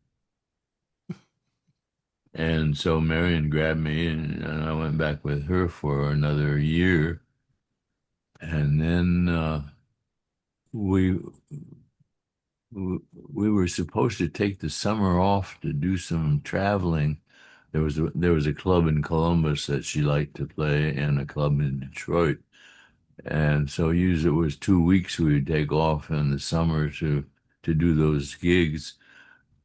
And so Marion grabbed me, and I went back with her for another year. And then we we were supposed to take the summer off to do some traveling. There was a club in Columbus that she liked to play, and a club in Detroit. And so usually it was 2 weeks we would take off in the summer to do those gigs.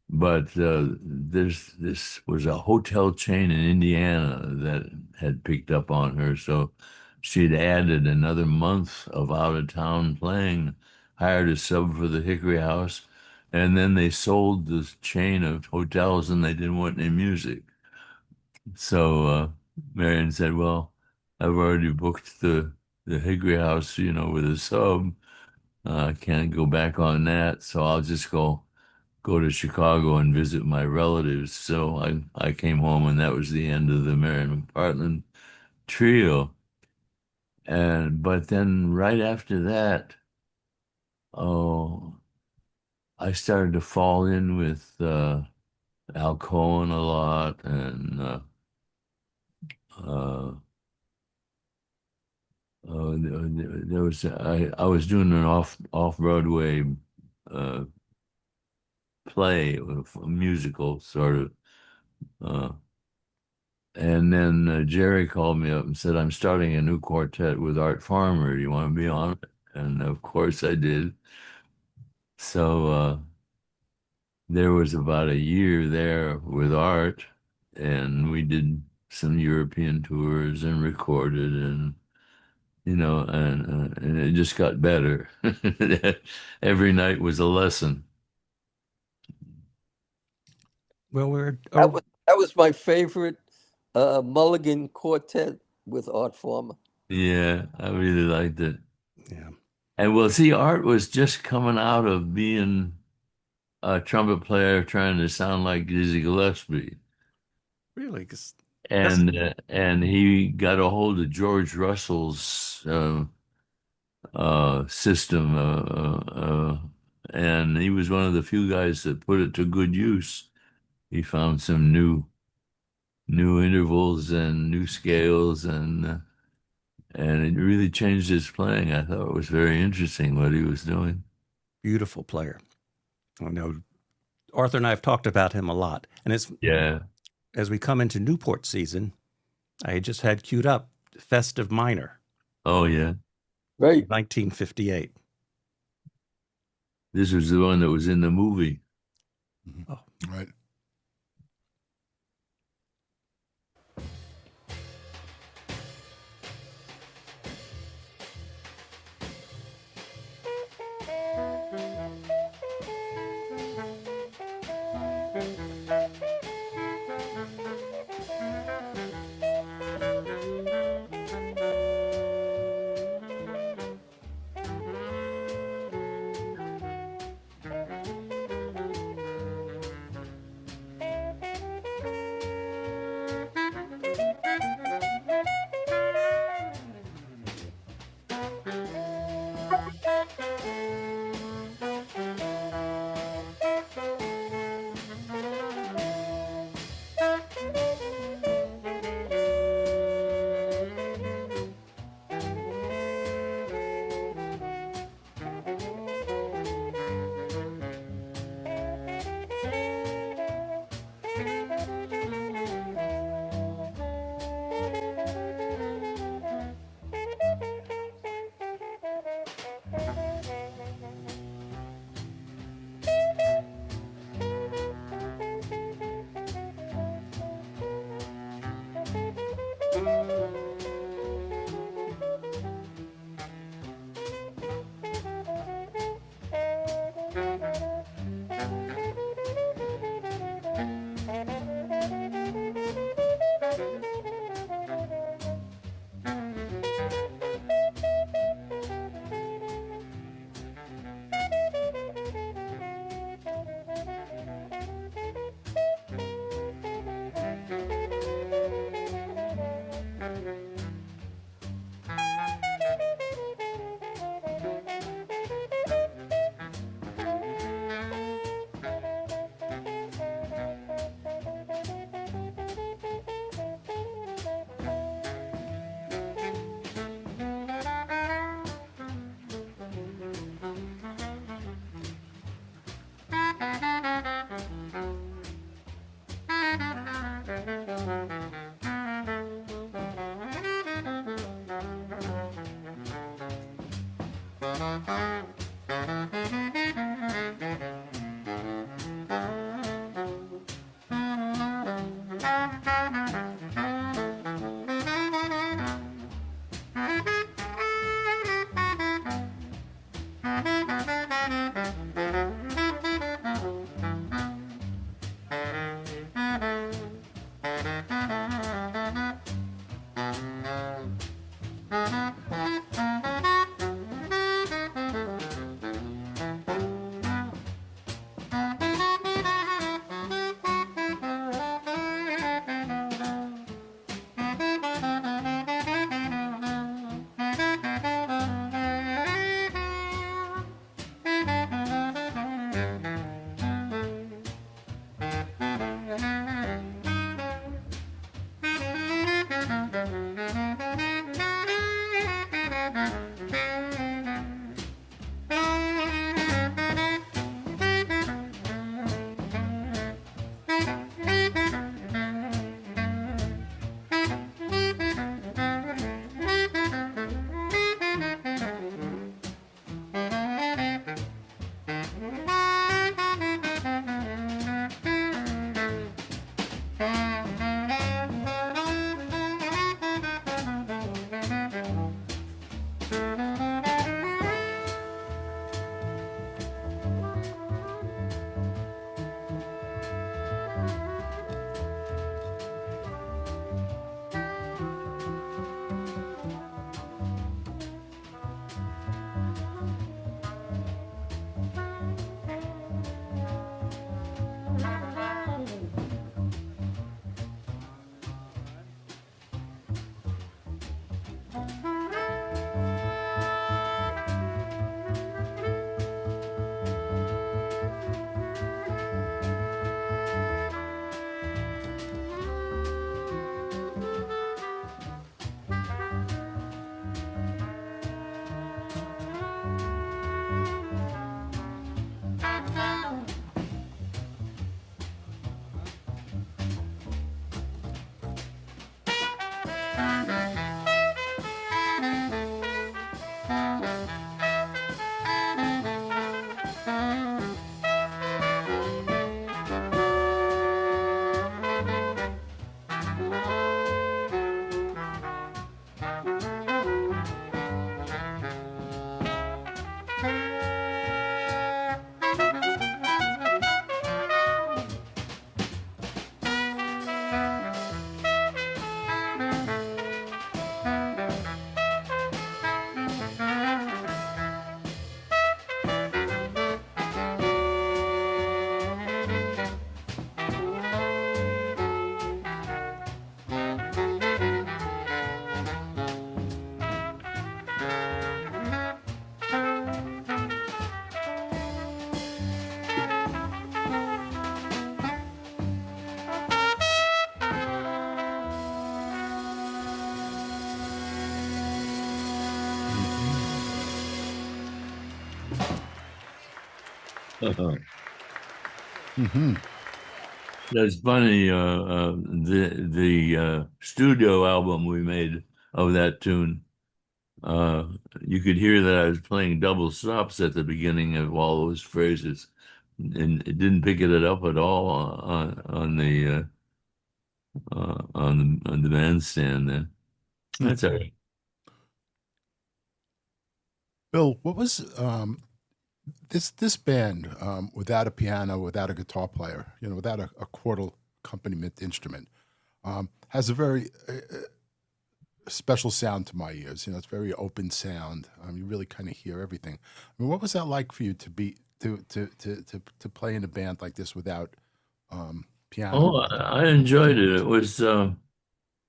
But this was a hotel chain in Indiana that had picked up on her, so she'd added another month of out of town playing, hired a sub for the Hickory House, and then they sold this chain of hotels and they didn't want any music. So Marion said, "Well, I've already booked the Hickory House, with a sub. I can't go back on that, so I'll just go to Chicago and visit my relatives." So I came home, and that was the end of the Marion McPartland trio. But then right after that, oh, I started to fall in with Al Cohen a lot, and uh, there was I was doing an off Broadway uh, play, a musical sort of. Uh, And then Jerry called me up and said, "I'm starting a new quartet with Art Farmer. Do you want to be on it?" And of course I did. So there was about a year there with Art, and we did some European tours and recorded, and it just got better. Every night was a lesson.
Well, we're
That was my favorite Mulligan quartet with Art Farmer.
Yeah, I really liked it.
yeah,
And well, see, Art was just coming out of being a trumpet player trying to sound like Dizzy Gillespie,
really, because that's
and he got a hold of George Russell's system, and he was one of the few guys that put it to good use. He found some new intervals and new scales, and it really changed his playing. I thought it was very interesting what he was doing.
beautiful player. I know Arthur and I have talked about him a lot, and
Yeah.
as we come into Newport season, I just had queued up Festive Minor,
Oh, yeah.
Right.
1958.
This was the one that was in the movie.
Oh,
Right. Mm-hmm.
That's funny. The studio album we made of that tune, you could hear that I was playing double stops at the beginning of all those phrases, and it didn't pick it up at all on the bandstand. Then that's all right.
Bill, what was this band without a piano, without a guitar player, without a chordal accompaniment instrument, has a very special sound to my ears. It's very open sound. You really kind of hear everything. I mean, what was that like for you to be to play in a band like this without piano?
Oh, I enjoyed it. It was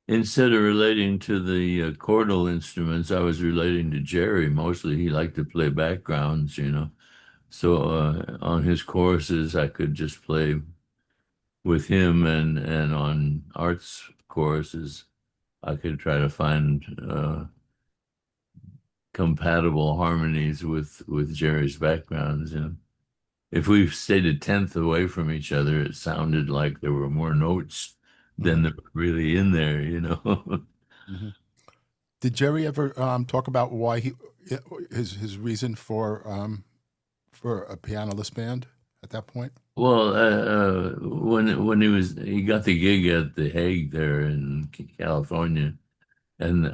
instead of relating to the chordal instruments, I was relating to Jerry mostly. He liked to play backgrounds, So on his choruses, I could just play with him, and on Art's choruses, I could try to find compatible harmonies with Jerry's backgrounds. If we stayed a tenth away from each other, it sounded like there were more notes than there were really in there.
Mm-hmm. Did Jerry ever talk about why Yeah, his reason for a pianoless band at that point?
Well, when he got the gig at the Hague there in California, and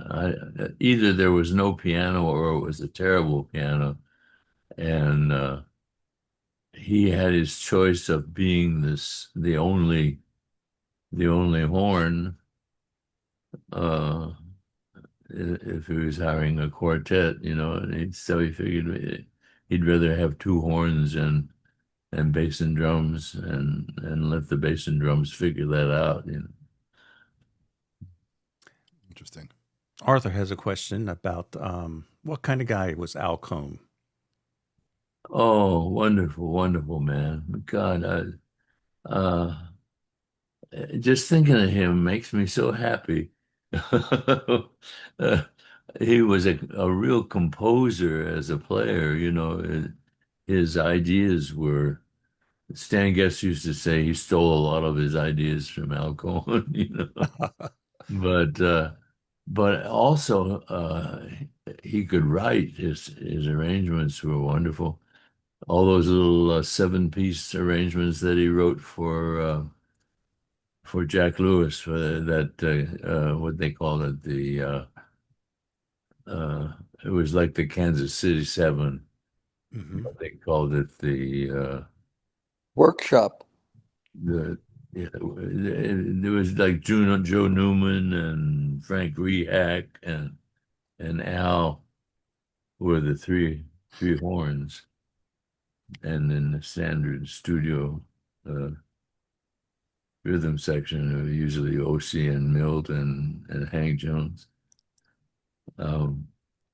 either there was no piano or it was a terrible piano, and he had his choice of being the only horn, uh, if he was hiring a quartet, and so he figured he'd rather have two horns and bass and drums and let the bass and drums figure that out.
Interesting.
Arthur has a question about what kind of guy was Al Cohn?
Oh, wonderful, wonderful man. God, just thinking of him makes me so happy. Uh, he was a real composer as a player. His ideas were, Stan Getz used to say he stole a lot of his ideas from Al Cohn. But also he could write. His arrangements were wonderful. All those little seven-piece arrangements that he wrote for Jack Lewis, for that what they call it, uh, it was like the Kansas City Seven.
Mm-hmm.
They called it
Workshop.
the yeah, there was like Joe Newman and Frank Rehak and Al were the three horns, and then the standard studio uh, rhythm section are usually O.C. and Milt and Hank Jones. Um,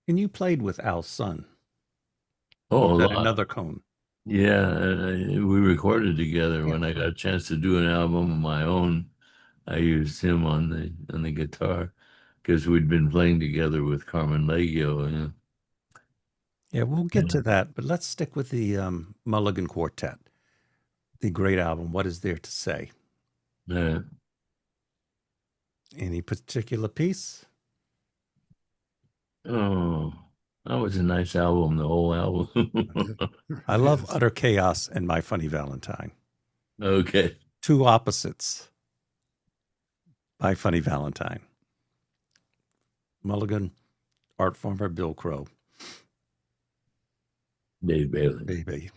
And you played with Al's son.
oh,
Or
a
was that
lot.
another Cohn?
Yeah, we recorded together.
Yeah.
When I got a chance to do an album of my own, I used him on the guitar because we'd been playing together with Carmen Legio.
Yeah, we'll get to that, but let's stick with the Mulligan Quartet, the great album. What is there to say?
Yeah.
Any particular piece?
Oh, that was a nice album, the whole album.
I love Utter Chaos and My Funny Valentine.
Okay.
Two opposites. My Funny Valentine. Mulligan, art farmer Bill Crow.
Dave Bailey.
Baby.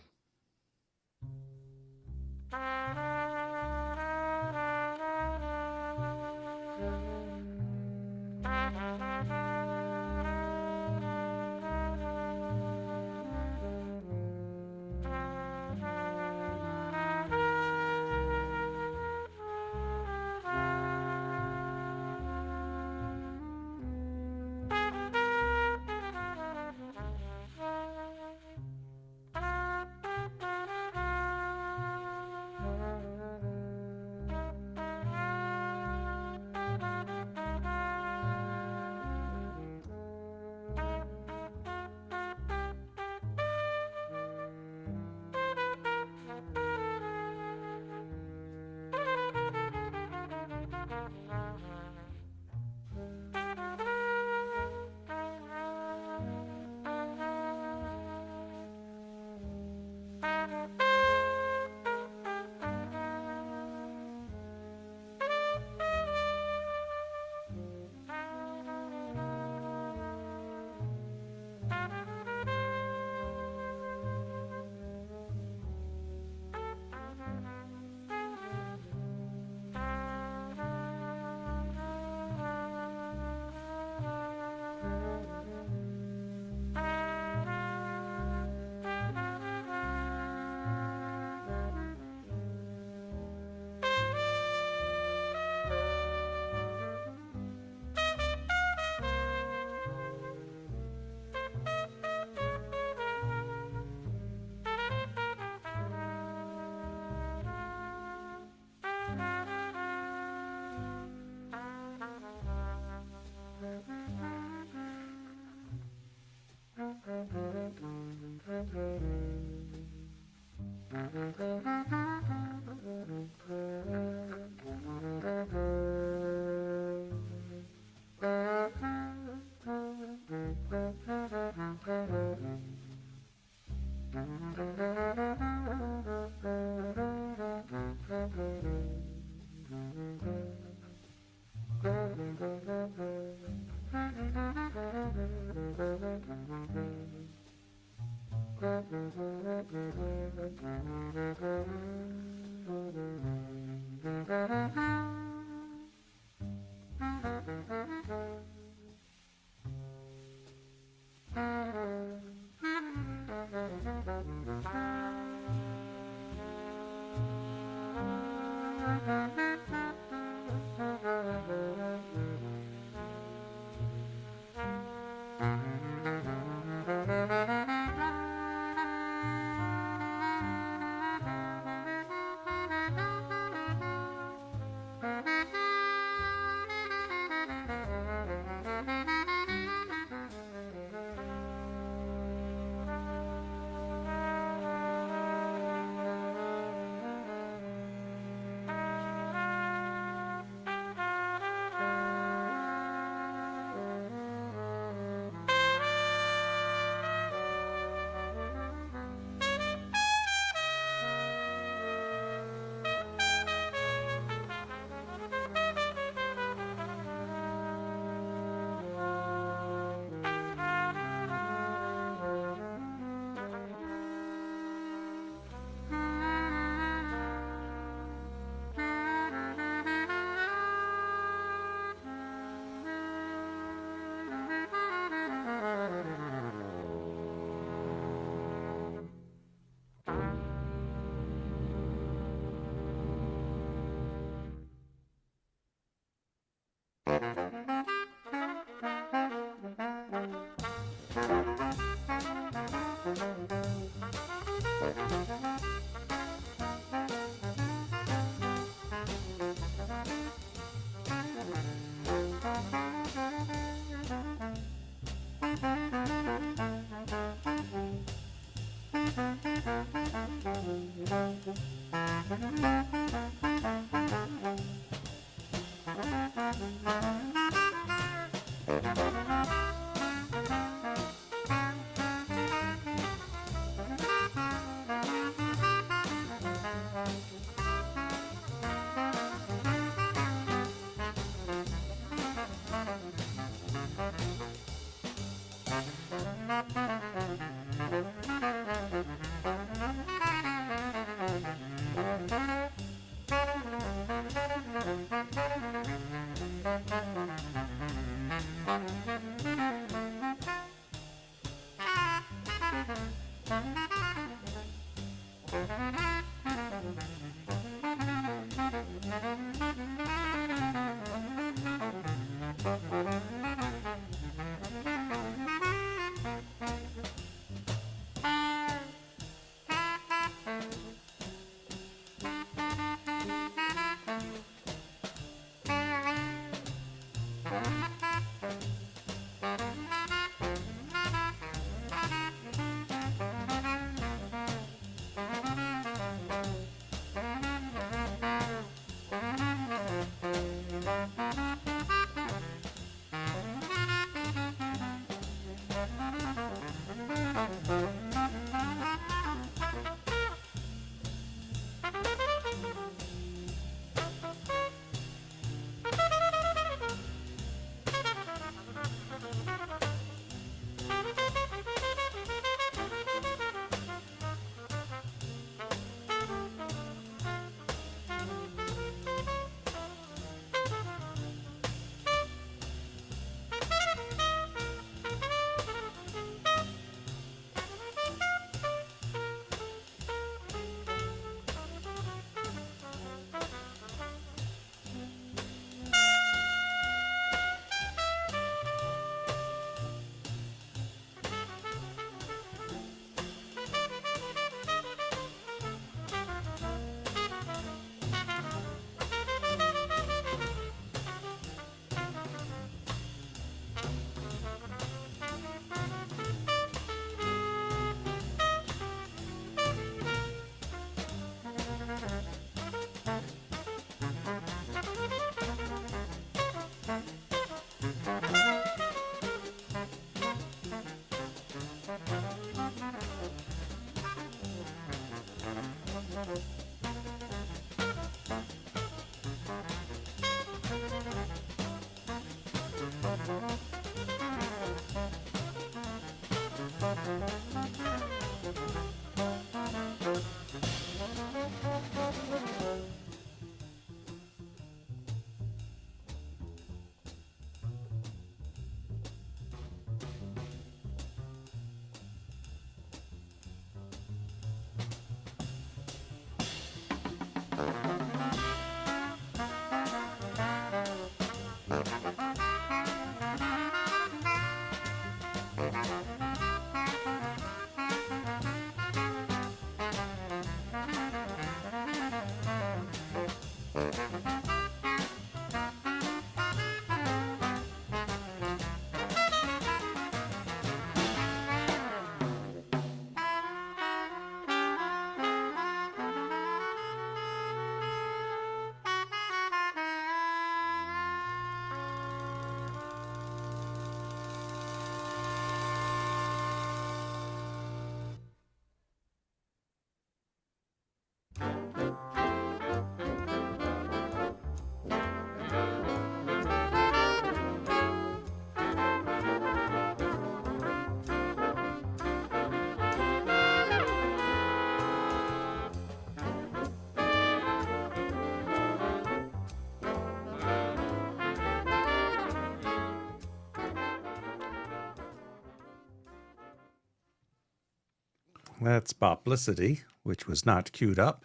That's Boplicity, which was not queued up,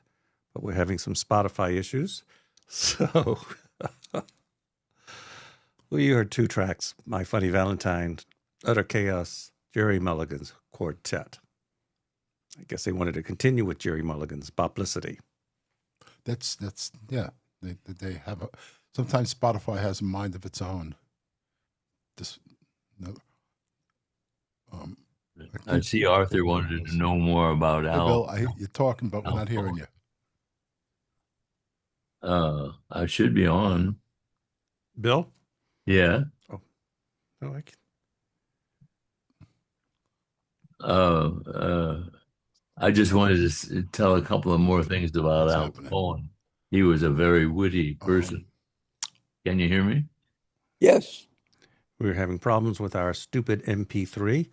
but we're having some Spotify issues. So well, you heard two tracks, My Funny Valentine, Utter Chaos, Jerry Mulligan's Quartet. I guess they wanted to continue with Jerry Mulligan's Boplicity.
That's yeah. They have sometimes Spotify has a mind of its own. Just no.
I see Arthur wanted to know more about
Hey,
Al.
Bill, you're talking, but we're not hearing you.
I should be on.
Bill?
Yeah.
Oh, no, I can.
I just wanted to tell a couple of more things about
What's
Al
happening?
Cohen. He was a very witty person. Can you hear me?
Yes.
We were having problems with our stupid MP3.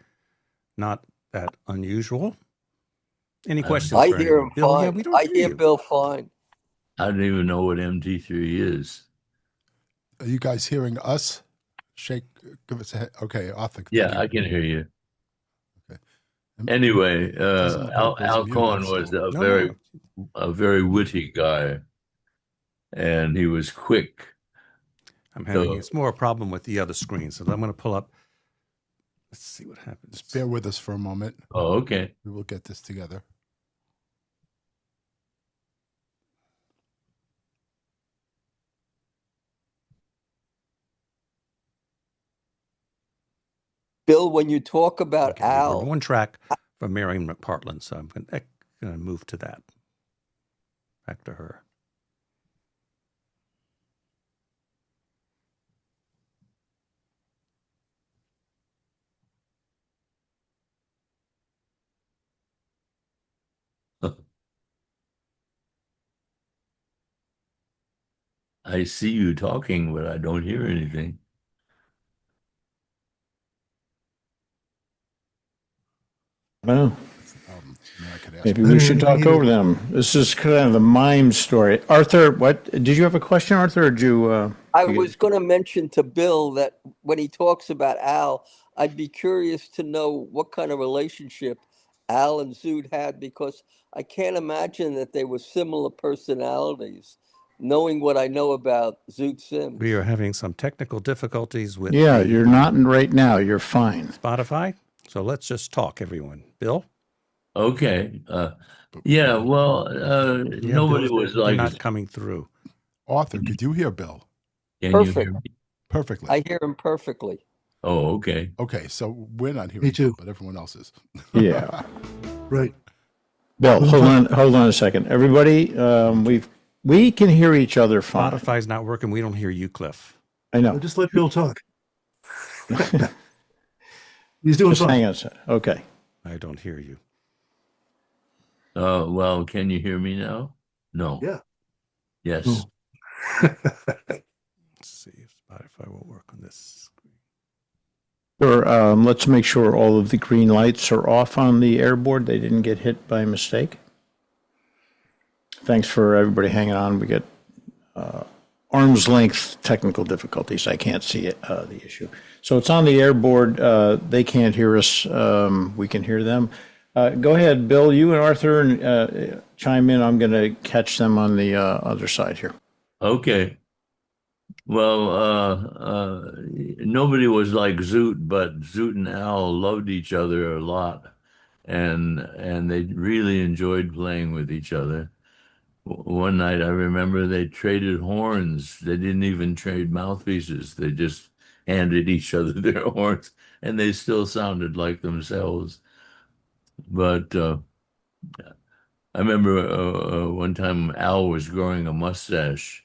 Not that unusual. Any questions
I
for
hear
anyone?
him
Bill,
fine.
yeah, we don't hear
hear
you.
Bill fine.
I don't even know what MT3 is.
Are you guys hearing us? Shake, give us a head. Okay, Arthur.
Yeah, I can hear you.
Okay.
Anyway,
Doesn't look like Bill's
Al
muted,
Cohen was
so-
a very witty guy, and he was quick.
I'm having it's more a problem with the other screen, so I'm going to pull up. Let's see what happens.
Just bear with us for a moment.
Oh, okay.
We will get this together.
Bill, when you talk about
Okay, we heard
Al,
one track from Marion McPartland, so I'm going to move to that. Back to her.
I see you talking, but I don't hear anything.
Well,
I
maybe we should talk over them. This is kind of the mime story. Arthur, what did you have a question, Arthur? Or did you?
I was going to mention to Bill that when he talks about Al, I'd be curious to know what kind of relationship Al and Zoot had, because I can't imagine that they were similar personalities, knowing what I know about Zoot Sims.
We are having some technical difficulties with
you're not in right now. You're fine.
Spotify. So let's just talk, everyone. Bill?
Okay. Yeah, well, nobody was like...
not coming through.
Arthur, could you hear Bill?
Can
Perfect.
you hear me?
Perfectly.
I hear him perfectly.
Oh, okay.
Okay, so we're not hearing
Me too.
Bill, but everyone else is.
Yeah.
Right.
Bill, hold on a second. Everybody, we can hear each other fine.
Spotify's not working. We don't hear you, Cliff.
I know.
Just let Bill talk. He's doing
Just
fine.
hang on a second. Okay.
I don't hear you.
Well, can you hear me now? No.
Yeah.
Yes.
Let's see if Spotify will work on this screen.
Sure. Let's make sure all of the green lights are off on the airboard. They didn't get hit by mistake. Thanks for everybody hanging on. We get arm's length technical difficulties. I can't see it, the issue. So it's on the airboard. They can't hear us. We can hear them. Go ahead, Bill. You and Arthur chime in. I'm going to catch them on the other side here.
Okay. Well, nobody was like Zoot, but Zoot and Al loved each other a lot, and they really enjoyed playing with each other. One night, I remember they traded horns. They didn't even trade mouthpieces. They just handed each other their horns, and they still sounded like themselves. But I remember one time Al was growing a mustache,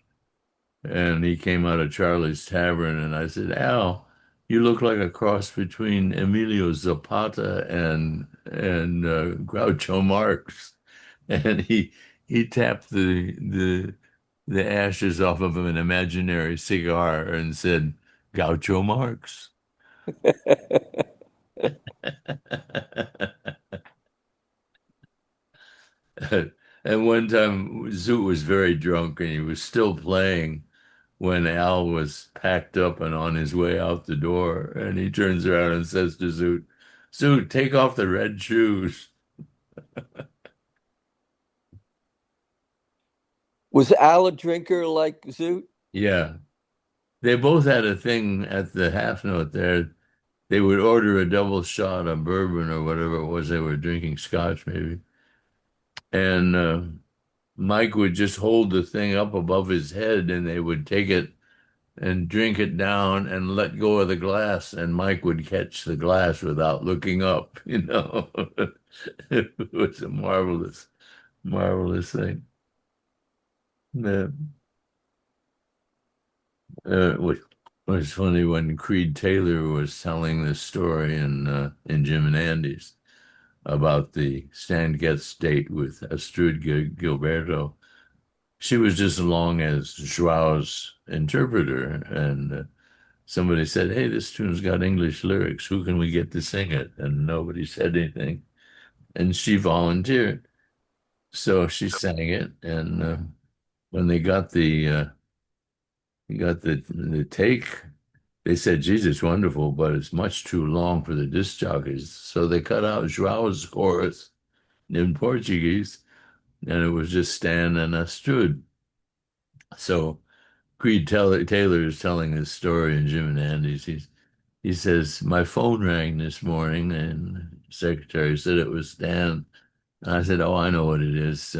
and he came out of Charlie's Tavern, and I said, Al, you look like a cross between Emilio Zapata and Groucho Marx. And he tapped the ashes off of an imaginary cigar and said, Groucho Marx. And one time, Zoot was very drunk and he was still playing when Al was packed up and on his way out the door. And he turns around and says to Zoot, Zoot, take off the red shoes.
Was Al a drinker like Zoot?
Yeah. They both had a thing at the half note there. They would order a double shot of bourbon or whatever it was they were drinking, scotch maybe. And Mike would just hold the thing up above his head and they would take it and drink it down and let go of the glass, and Mike would catch the glass without looking up, you know. It was a marvelous, marvelous thing. Yeah. It was funny when Creed Taylor was telling this story in Jim and Andy's about the Stan Getz date with Astrud Gilberto. She was just along as Joao's interpreter, and somebody said, "Hey, this tune's got English lyrics. Who can we get to sing it?" And nobody said anything. And she volunteered. So she sang it. And when they got the take, they said, "Geez, it's wonderful, but it's much too long for the disc jockeys." So they cut out Joao's chorus in Portuguese, and it was just Stan and Astrud. So Taylor is telling this story in Jim and Andy's. He says, my phone rang this morning and the secretary said it was Stan. And I said, oh, I know what it is.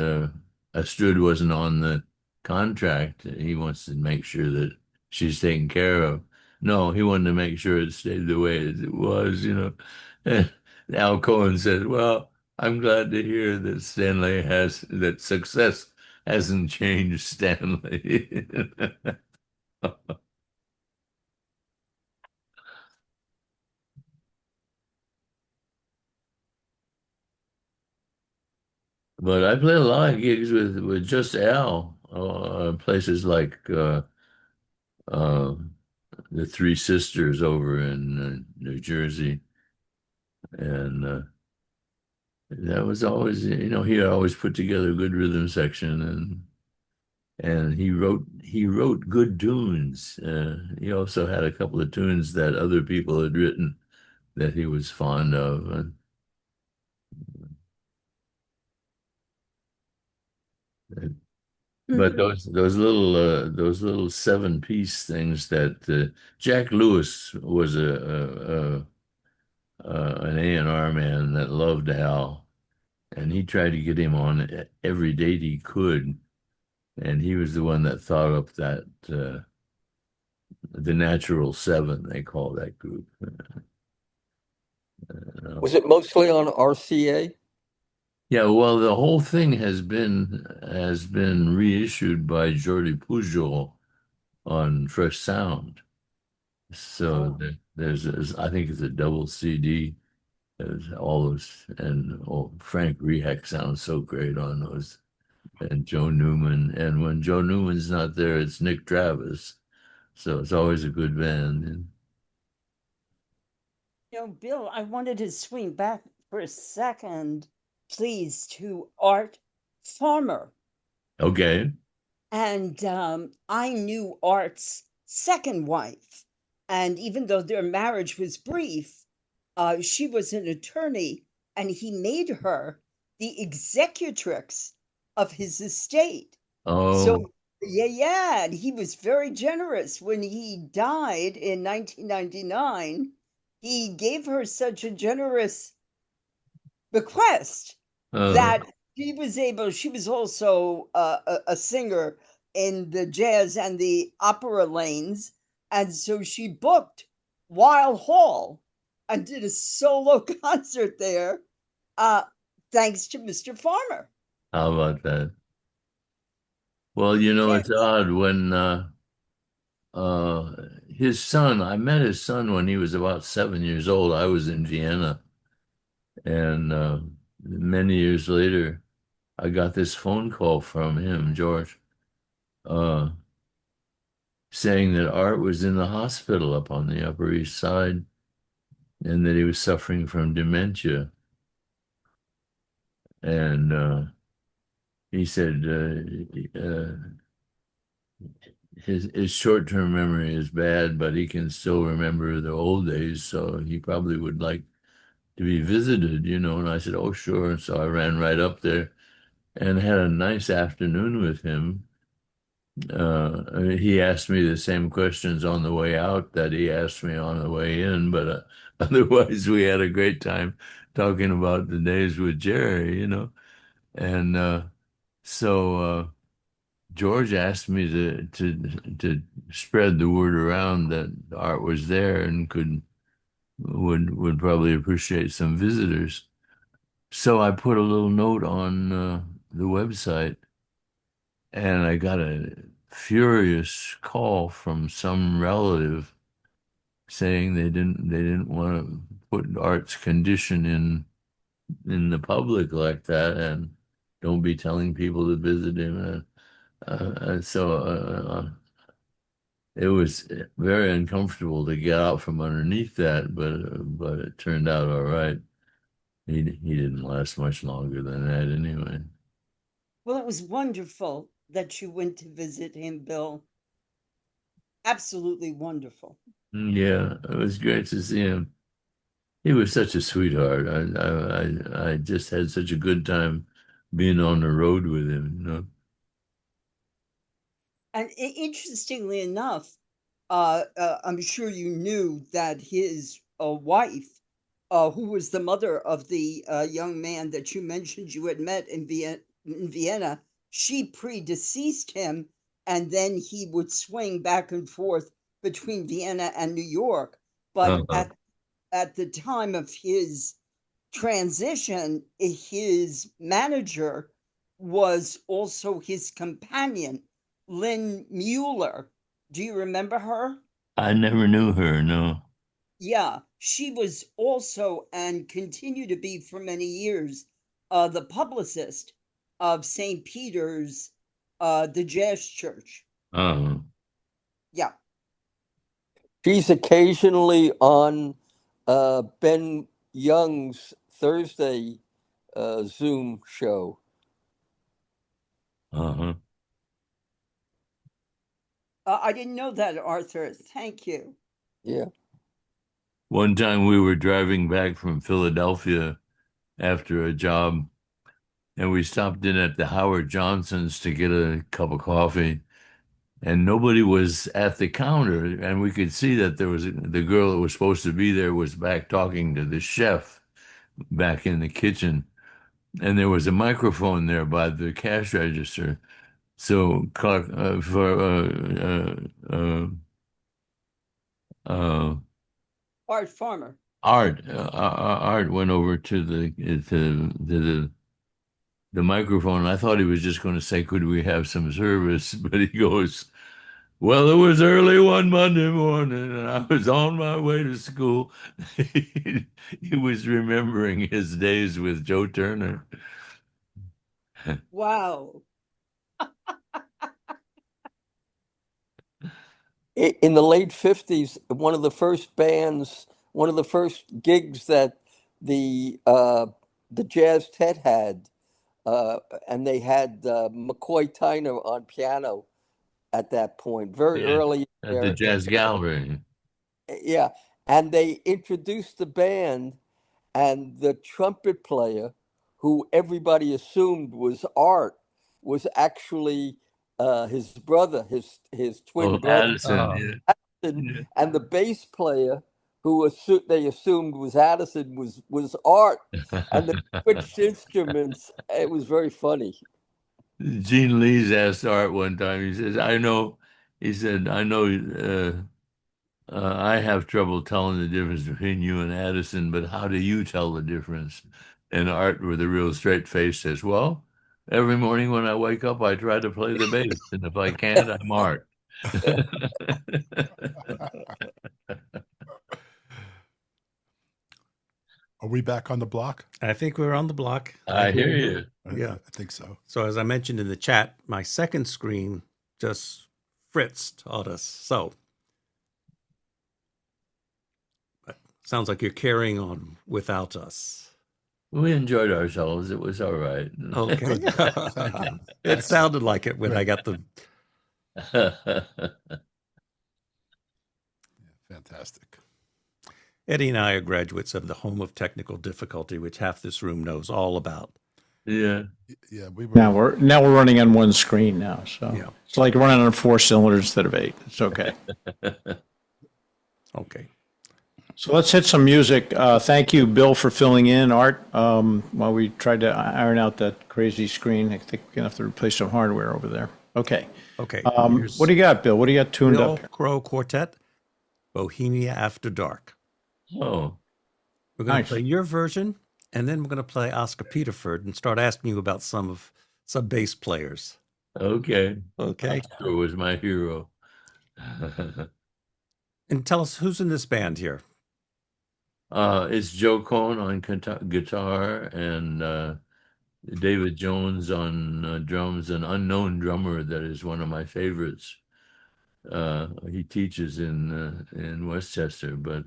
Astrud wasn't on the contract. He wants to make sure that she's taken care of. No, he wanted to make sure it stayed the way it was, you know. And Al Cohen said, well, I'm glad to hear that success hasn't changed Stanley. But I played a lot of gigs with just Al, places like uh, the Three Sisters over in New Jersey, and that was always, you know, he always put together a good rhythm section, and he wrote good tunes. He also had a couple of tunes that other people had written that he was fond of, but those little 7-piece things that Jack Lewis was an A&R man that loved Al, and he tried to get him on every date he could, and he was the one that thought up that the Natural Seven, they call that group.
Was it mostly on RCA?
Yeah, well, the whole thing has been reissued by Jordi Pujol on Fresh Sound. So there's I think it's a double CD. There's all those, and Frank Rehak sounds so great on those, and Joe Newman. And when Joe Newman's not there, it's Nick Travis. So it's always a good band.
Bill, I wanted to swing back for a second, please, to Art Farmer.
Okay.
And I knew Art's second wife. And even though their marriage was brief, she was an attorney, and he made her the executrix of his estate.
Oh,
So, yeah, and he was very generous. When he died in 1999, he gave her such a generous bequest
uh,
that she was also a singer in the jazz and the opera lanes. And so she booked Weil Hall and did a solo concert there, uh, thanks to Mr. Farmer.
how about that? Well, you know,
Yes.
it's odd when uh, his son, I met his son when he was about 7 years old. I was in Vienna. And many years later, I got this phone call from him, George, uh, saying that Art was in the hospital up on the Upper East Side and that he was suffering from dementia. And he said his short-term memory is bad, but he can still remember the old days, so he probably would like to be visited, you know. And I said, oh, sure. And so I ran right up there and had a nice afternoon with him. He asked me the same questions on the way out that he asked me on the way in, but otherwise we had a great time talking about the days with Jerry, you know. And so George asked me to spread the word around that Art was there and would probably appreciate some visitors. So I put a little note on the website, and I got a furious call from some relative saying they didn't want to put Art's condition in the public like that, and don't be telling people to visit him. So it was very uncomfortable to get out from underneath that, but it turned out all right. He didn't last much longer than that anyway.
Well, it was wonderful that you went to visit him, Bill. Absolutely wonderful.
Yeah, it was great to see him. He was such a sweetheart. I just had such a good time being on the road with him, you know.
And interestingly enough, I'm sure you knew that his wife, who was the mother of the young man that you mentioned you had met in Vienna, she predeceased him, and then he would swing back and forth between Vienna and New York. But
Uh-huh.
at the time of his transition, his manager was also his companion, Lynn Mueller. Do you remember her?
I never knew her, no.
Yeah, she was also and continued to be for many years the publicist of St. Peter's, the Jazz Church.
Uh-huh.
Yeah.
She's occasionally on Ben Young's Thursday Zoom show.
Uh-huh.
I didn't know that, Arthur. Thank you.
Yeah.
One time we were driving back from Philadelphia after a job, and we stopped in at the Howard Johnson's to get a cup of coffee, and nobody was at the counter, and we could see that there was the girl that was supposed to be there was back talking to the chef back in the kitchen, and there was a microphone there by the cash register. So Clark for uh,
Art Farmer.
Art went over to the microphone. I thought he was just going to say, "Could we have some service?" But he goes, "Well, it was early one Monday morning, and I was on my way to school." He was remembering his days with Joe Turner.
Wow.
In the late 50s, one of the first bands one of the first gigs that the Jazz Tet had, and they had McCoy Tyner on piano at that point, very
Yeah,
early
at the
there.
Jazz Gallery.
Yeah, and they introduced the band, and the trumpet player, who everybody assumed was Art, was actually his brother, his twin
Oh,
brother.
Addison.
Oh,
Yeah.
And,
Yeah.
and the bass player, who they assumed was Addison, was Art, and they switched instruments. It was very funny.
Gene Lees asked Art one time, he says, he said, I know I have trouble telling the difference between you and Addison, but how do you tell the difference? And Art, with a real straight face, says, well, every morning when I wake up, I try to play the bass, and if I can't, I'm Art.
Are we back on the block?
I think we're on the block.
I hear you.
Yeah.
I think so.
So as I mentioned in the chat, my second screen just fritzed on us. So but sounds like you're carrying on without us.
We enjoyed ourselves. It was all right.
Okay.
Good. Thank you.
It sounded like it when I got the
Fantastic.
Eddie and I are graduates of the Home of Technical Difficulty, which half this room knows all about.
Yeah.
Yeah, we were.
Now we're running on one screen now, so
Yeah.
it's like running on 4 cylinders instead of 8. It's okay.
Okay.
So let's hit some music. Thank you, Bill, for filling in, Art, while we tried to iron out that crazy screen. I think we're going to have to replace some hardware over there. Okay.
Okay.
What do you got, Bill? What do you got tuned
Bill
up here?
Crow Quartet, Bohemia After Dark.
Oh,
We're going
Nice.
to play your version, and then we're going to play Oscar Peterford and start asking you about some bass players.
okay.
Okay.
Oscar was my hero.
And tell us who's in this band here.
It's Joe Cohn on guitar and David Jones on drums, an unknown drummer that is one of my favorites. He teaches in Westchester, but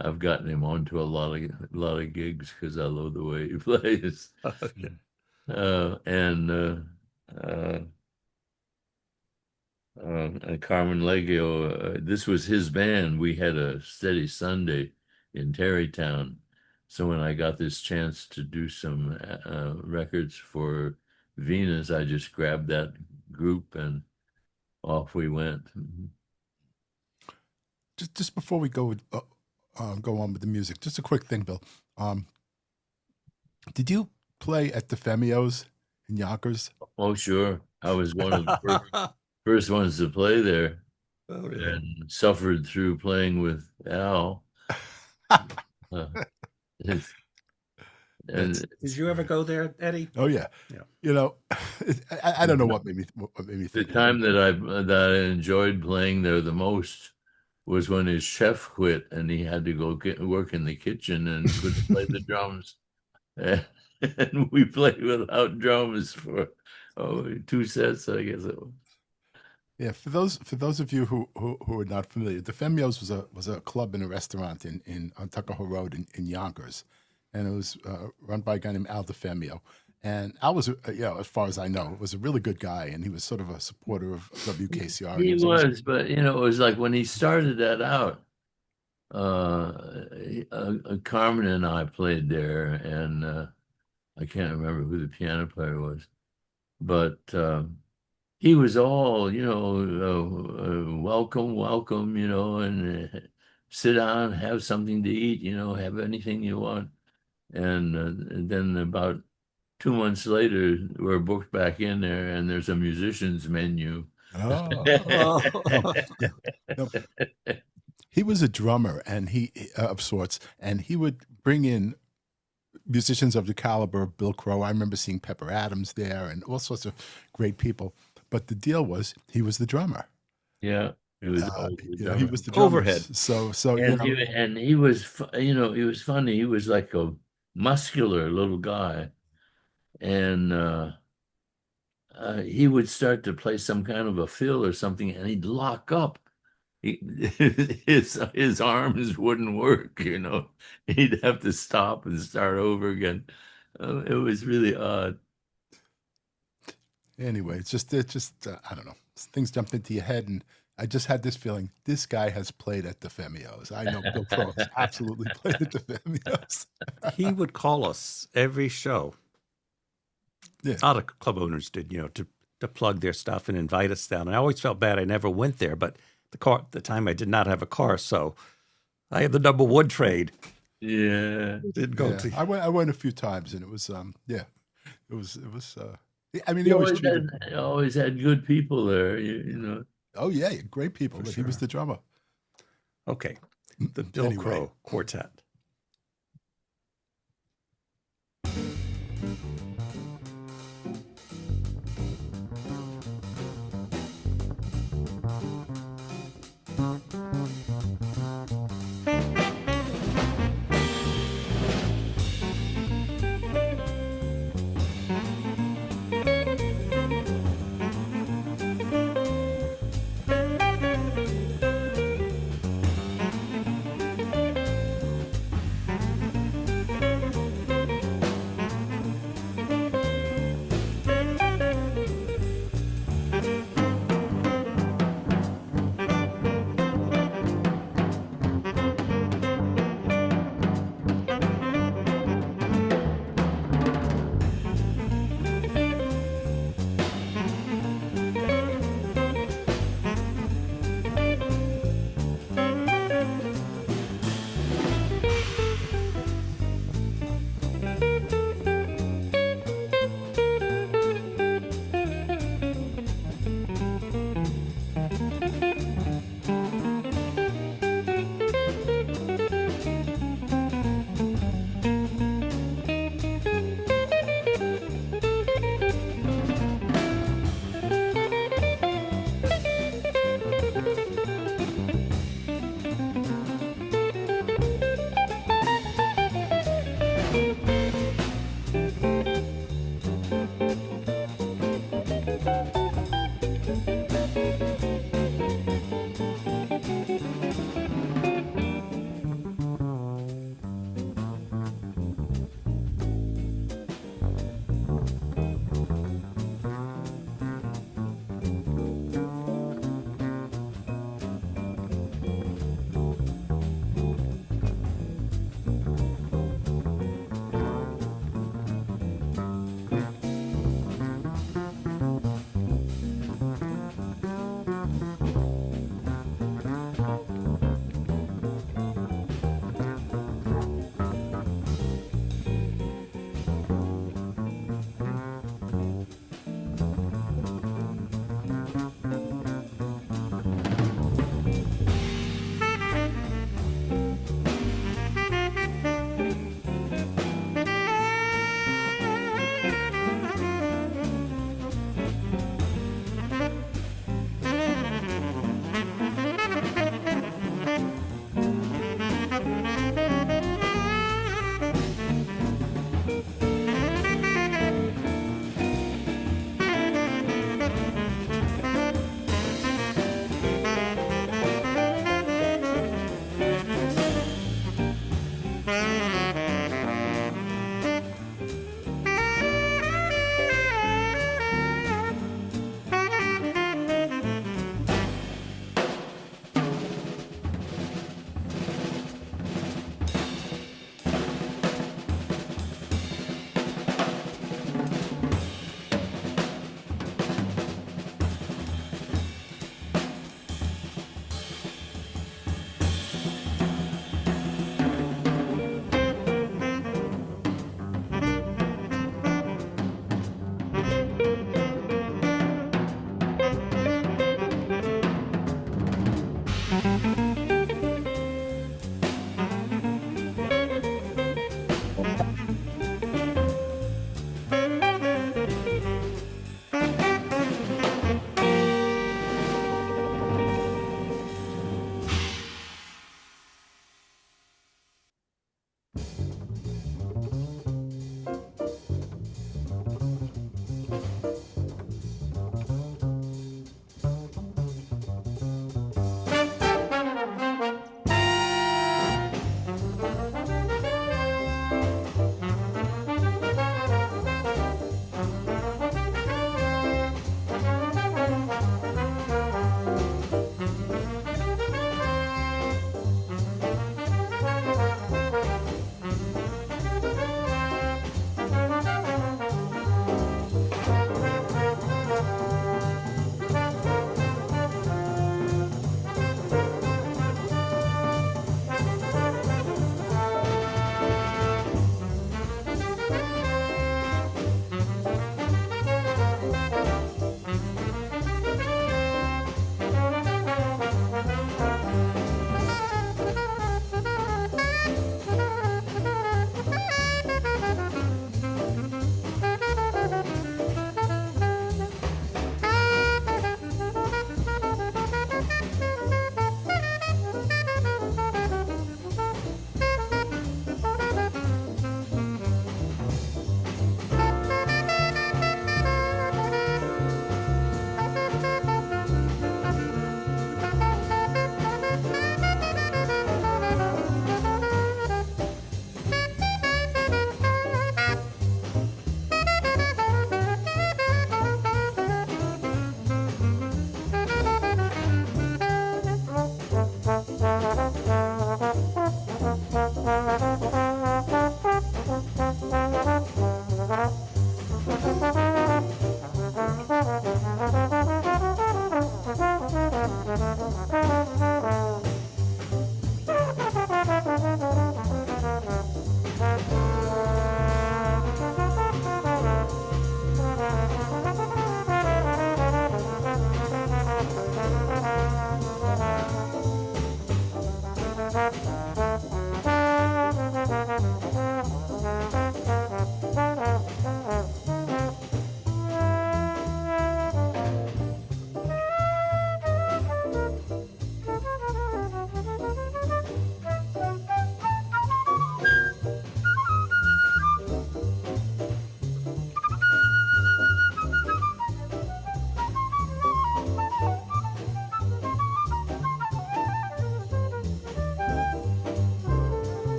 I've gotten him onto a lot of gigs because I love the way he plays.
Okay.
And Carmen Legio, this was his band. We had a steady Sunday in Tarrytown. So when I got this chance to do some records for Venus, I just grabbed that group and off we went.
Just before we go on with the music, just a quick thing, Bill. Did you play at the Femios in Yonkers?
Oh, sure. I was one of the first ones to play there.
Oh, yeah.
And suffered through playing with Al. Did
you ever go there, Eddie?
Oh yeah.
Yeah.
You know, I don't know what made me
the
think.
time that I enjoyed playing there the most was when his chef quit and he had to go work in the kitchen and couldn't play the drums, and we played without drums for 2 sets, I guess it was.
Yeah, for those of you who are not familiar, the Femios was a club and a restaurant on Tuckahoe Road in Yonkers, and it was run by a guy named Al DeFemio. And Al was, as far as I know, was a really good guy, and he was sort of a supporter of WKCR.
He was, but it was like when he started that out, Carmen and I played there, and I can't remember who the piano player was, but he was all, welcome, and sit down, have something to eat, have anything you want. And then about 2 months later, we're booked back in there, and there's a musician's menu.
No. He was a drummer, and he of sorts, and he would bring in musicians of the caliber of Bill Crow. I remember seeing Pepper Adams there, and all sorts of great people. But the deal was, he was the drummer.
Yeah, he was
he was the drummer.
Overhead.
So
and he was, he was funny. He was like a muscular little guy, and he would start to play some kind of a fill or something, and he'd lock up he, his arms wouldn't work, you know. He'd have to stop and start over again. It was really odd.
Anyway, it's just I don't know. Things jump into your head, and I just had this feeling. This guy has played at the Femios. I know Bill Cross absolutely played at the Femios.
He would call us every show.
Yeah.
A lot of club owners did, to plug their stuff and invite us down. And I always felt bad I never went there, but the time I did not have a car, so I had the number one trade.
Yeah.
Didn't go to.
I went a few times, and it was it was I mean, he
always had good people there, you know.
Oh yeah, great people, but he was the drummer.
Okay, the Bill Crow Quartet.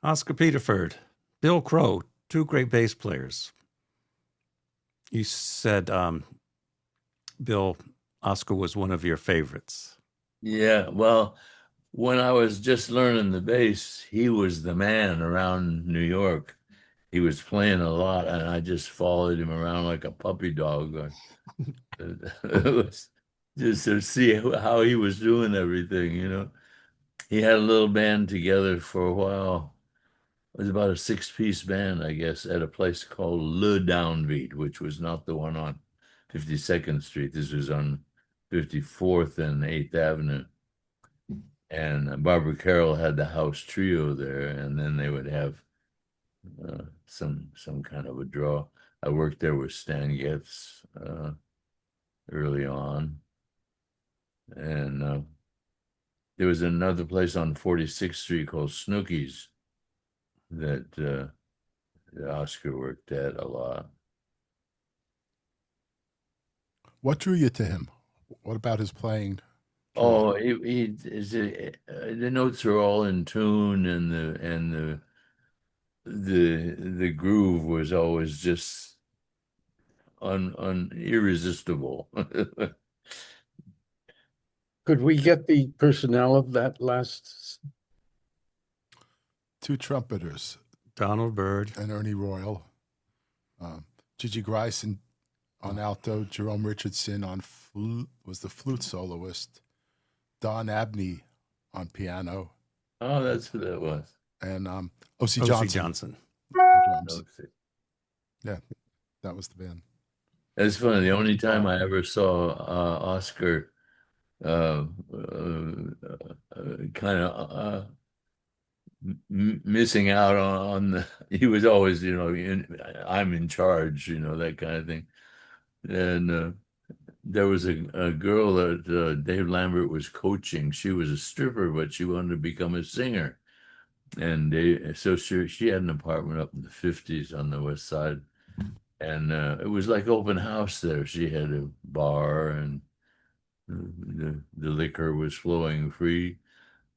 Oscar Peterford, Bill Crow, two great bass players. You said, Bill, Oscar was one of your favorites.
Yeah, well, when I was just learning the bass, he was the man around New York. He was playing a lot, and I just followed him around like a puppy dog. It was just to see how he was doing everything, you know. He had a little band together for a while. It was about a six-piece band, I guess, at a place called Le Downbeat, which was not the one on 52nd Street. This was on 54th and 8th Avenue. And Barbara Carroll had the house trio there, and then they would have some kind of a draw. I worked there with Stan Getz early on, and there was another place on 46th Street called Snooki's that Oscar worked at a lot.
What drew you to him? What about his playing
Oh, he is it, the notes are all in tune, and the groove was always just un irresistible.
Could we get the personnel of that last?
Two trumpeters,
Donald Byrd.
and Ernie Royal. Gigi Grice on alto, Jerome Richardson on flute, was the flute soloist. Don Abney on piano,
Oh, that's who that was.
and O.C.
O.C.
Johnson.
Johnson.
on drums.
Okay.
Yeah, that was the band.
It's funny. The only time I ever saw Oscar kind of missing out on the, he was always, I'm in charge, that kind of thing. And there was a girl that Dave Lambert was coaching. She was a stripper, but she wanted to become a singer. And so she had an apartment up in the 50s on the west side. And it was like open house there. She had a bar, and the liquor was flowing free.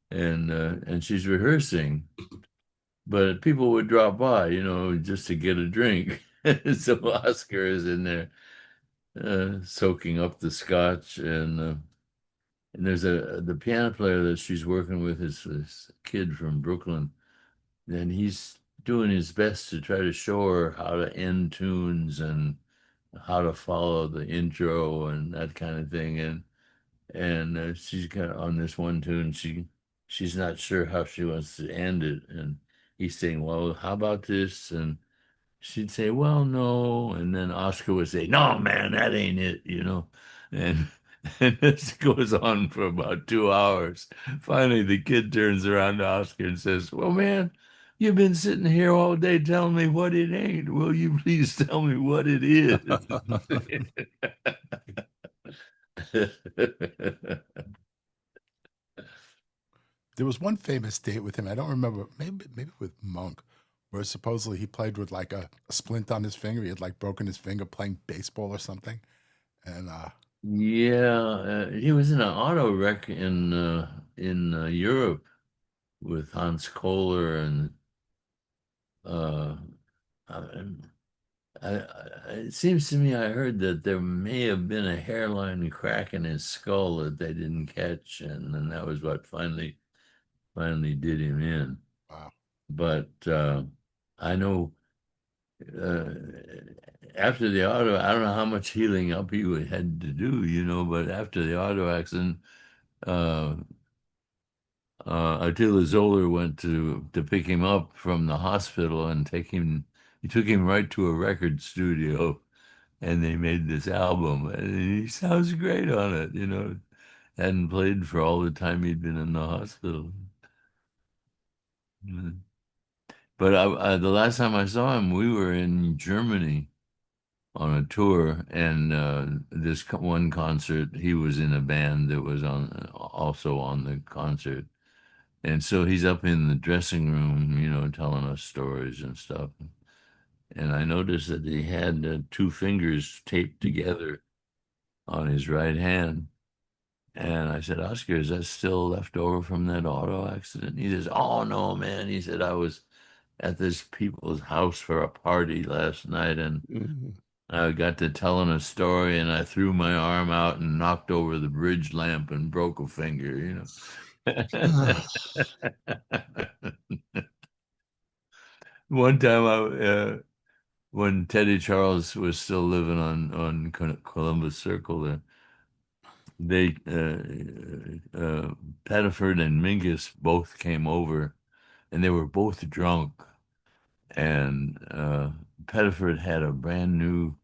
And she's rehearsing, but people would drop by, just to get a drink. So Oscar is in there soaking up the scotch, and there's the piano player that she's working with is this kid from Brooklyn, and he's doing his best to try to show her how to end tunes and how to follow the intro and that kind of thing. And she's got on this one tune, she's not sure how she wants to end it, and he's saying, well, how about this? And she'd say, well, no. And then Oscar would say, no, man, that ain't it. And and this goes on for about 2 hours. Finally, the kid turns around to Oscar and says, well, man, you've been sitting here all day telling me what it ain't. Will you please tell me what it is?
There was one famous date with him. I don't remember. Maybe with Monk, where supposedly he played with like a splint on his finger. He had like broken his finger playing baseball or something. And
Yeah, he was in an auto wreck in Europe with Hans Kohler, and uh, it seems to me I heard that there may have been a hairline crack in his skull that they didn't catch, and then that was what finally did him in.
wow.
But I know after the auto, I don't know how much healing up he had to do, but after the auto accident, Attila Zoller went to pick him up from the hospital and he took him right to a record studio, and they made this album, and he sounds great on it. Hadn't played for all the time he'd been in the hospital. But the last time I saw him, we were in Germany on a tour, and this one concert, he was in a band that was also on the concert. And so he's up in the dressing room, telling us stories and stuff. And I noticed that he had two fingers taped together on his right hand. And I said, Oscar, is that still left over from that auto accident? He says, oh, no, man. He said, I was at this people's house for a party last night, and I got to telling a story, and I threw my arm out and knocked over the bridge lamp and broke a finger. One time, when Teddy Charles was still living on Columbus Circle, Pettiford and Mingus both came over, and they were both drunk. And Pettiford had a brand new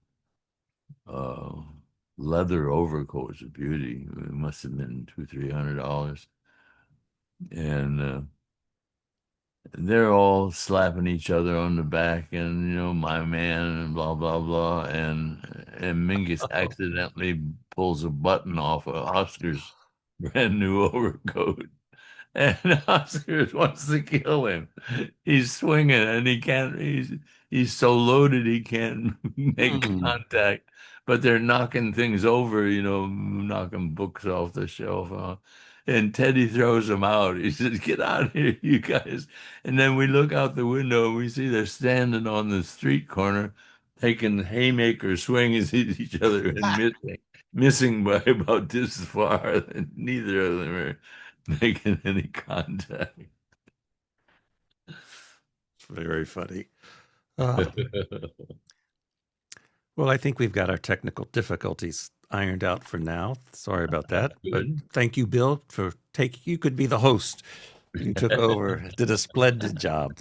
leather overcoat. It was a beauty. It must have been $200-300, and they're all slapping each other on the back, and my man, and blah blah blah, and Mingus accidentally pulls a button off of Oscar's brand new overcoat, and Oscar wants to kill him. He's swinging and he can't. He's so loaded he can't make contact. But they're knocking things over, knocking books off the shelf. And Teddy throws him out. He says, "Get out of here, you guys!" And then we look out the window and we see they're standing on the street corner, taking haymaker swings at each other and missing by about this far. And neither of them are making any contact.
It's very funny. Well, I think we've got our technical difficulties ironed out for now. Sorry about that. But thank you, Bill, for taking. You could be the host. You took over, did a splendid job.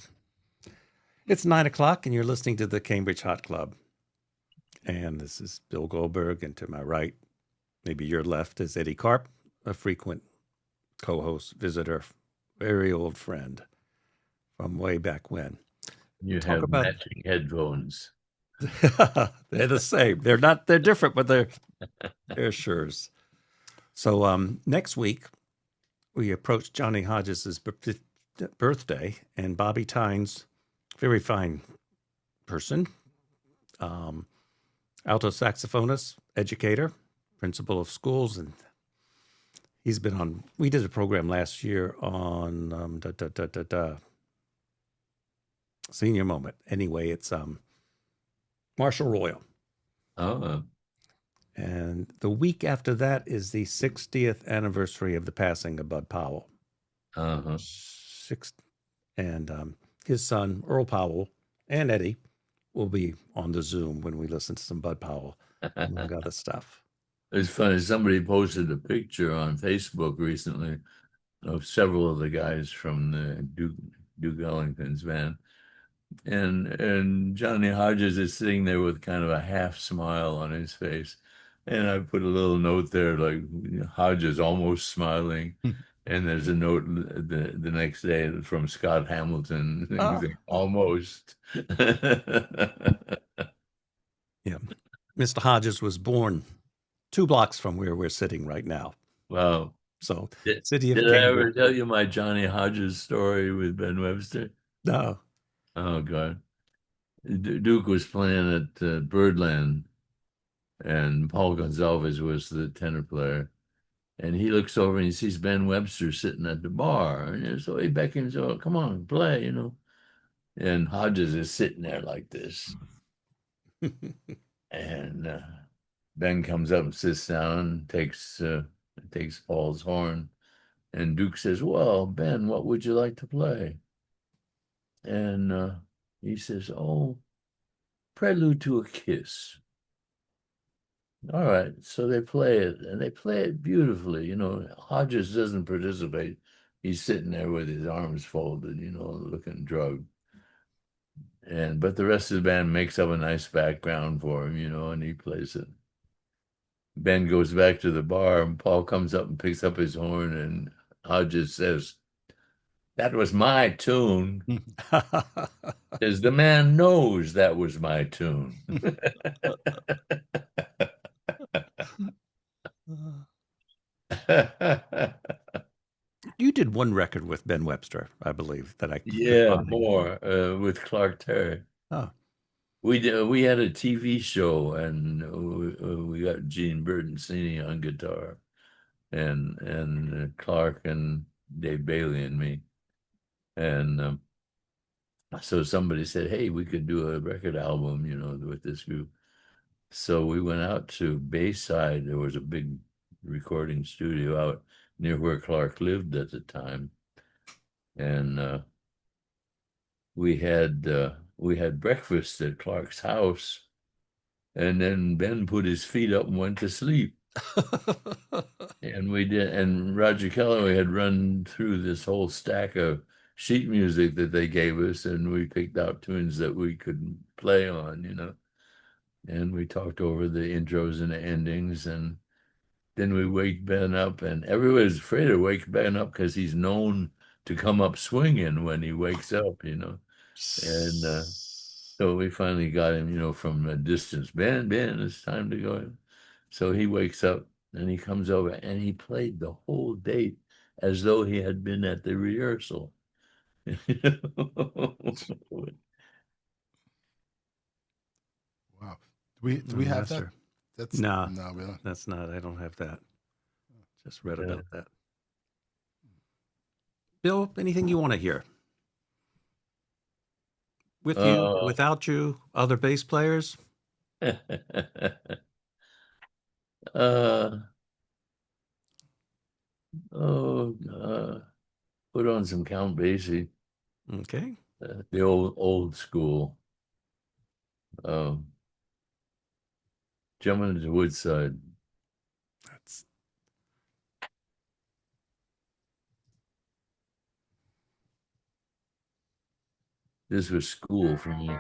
It's 9:00 and you're listening to the Cambridge Hot Club. And this is Bill Goldberg. And to my right, maybe your left, is Eddie Karp, a frequent co-host, visitor, very old friend from way back when.
You have matching headphones.
They're the same. They're different, but they're sures. So next week we approach Johnny Hodges' birthday, and Bobby Tynes, very fine person, alto saxophonist, educator, principal of schools, and he's been on. We did a program last year on Senior Moment. Anyway, it's Marshall Royal.
Oh.
And the week after that is the 60th anniversary of the passing of Bud Powell.
Uh-huh.
And his son, Earl Powell, and Eddie will be on the Zoom when we listen to some Bud Powell, among other stuff.
It's funny. Somebody posted a picture on Facebook recently of several of the guys from the Duke Ellington's band. And Johnny Hodges is sitting there with kind of a half smile on his face. And I put a little note there, like Hodges almost smiling. And there's a note the next day from Scott Hamilton, almost.
Yeah. Mr. Hodges was born 2 blocks from where we're sitting right now.
Wow.
So,
did
city of
I
Cambridge.
ever tell you my Johnny Hodges story with Ben Webster?
No.
Oh, God. Duke was playing at Birdland, and Paul Gonsalves was the tenor player. And he looks over and he sees Ben Webster sitting at the bar. And so he beckons, "Oh, come on, play, And Hodges is sitting there like this. And Ben comes up and sits down, takes Paul's horn. And Duke says, "Well, Ben, what would you like to play?" And he says, "Oh, Prelude to a Kiss." All right, so they play it, and they play it beautifully. Hodges doesn't participate. He's sitting there with his arms folded, looking drugged. But the rest of the band makes up a nice background for him, and he plays it. Ben goes back to the bar, and Paul comes up and picks up his horn, and Hodges says, "That was my tune." Because the man knows that was my tune.
You did one record with Ben Webster, I believe, that I
more with Clark Terry.
Oh.
We had a TV show, and we got Gene Bertoncini on guitar, and Clark and Dave Bailey and me, and so somebody said, "Hey, we could do a record album, with this group." So we went out to Bayside. There was a big recording studio out near where Clark lived at the time, and we had breakfast at Clark's house, and then Ben put his feet up and went to sleep. And we did, and Roger Calloway had run through this whole stack of sheet music that they gave us, and we picked out tunes that we could play on, and we talked over the intros and the endings, and then we wake Ben up, and everybody's afraid to wake Ben up because he's known to come up swinging when he wakes up, and so we finally got him, from a distance. Ben, it's time to go. So he wakes up and he comes over and he played the whole date. as though he had been at the rehearsal.
Wow. Do we have that?
Master.
That's
No,
no, we don't.
that's not. I don't have that. Just read
Yeah.
about that. Bill, anything you want to hear? With you, without you, other bass players?
Put on some Count Basie,
Okay.
the old school. Jumping into Woodside.
That's
This was school for me.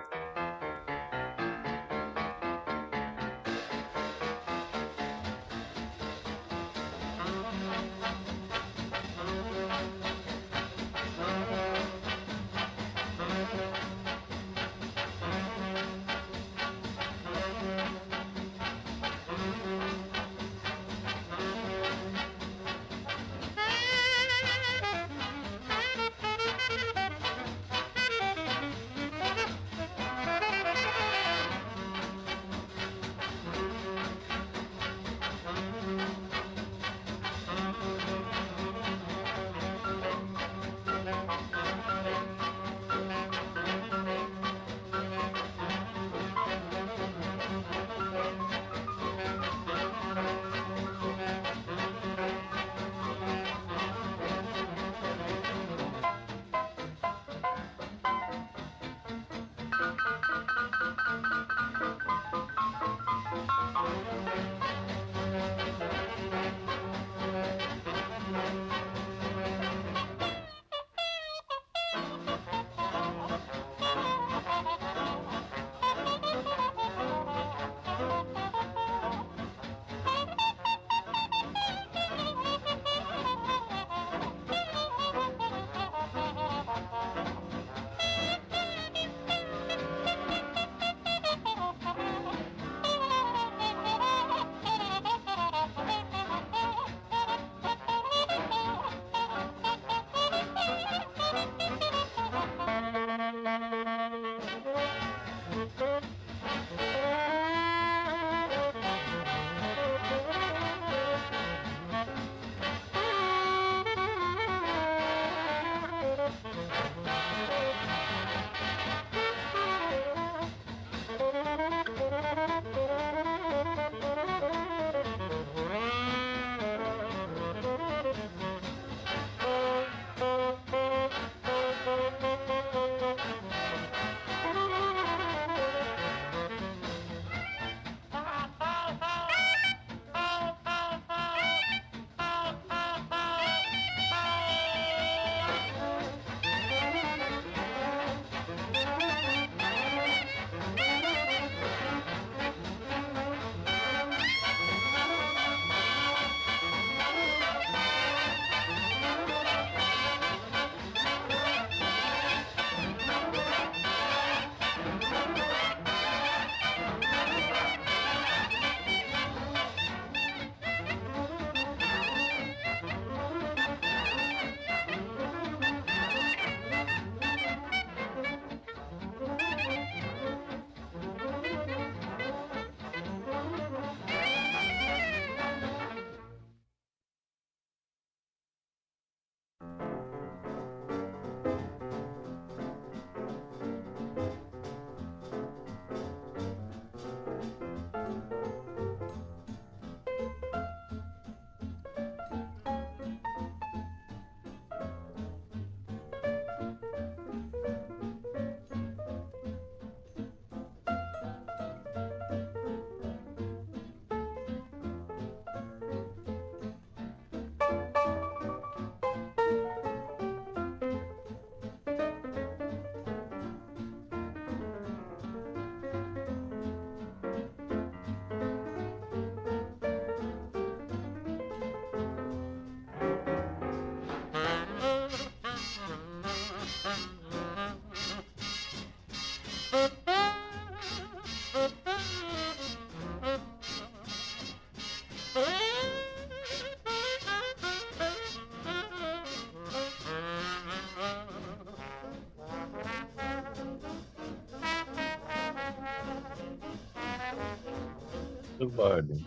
The party.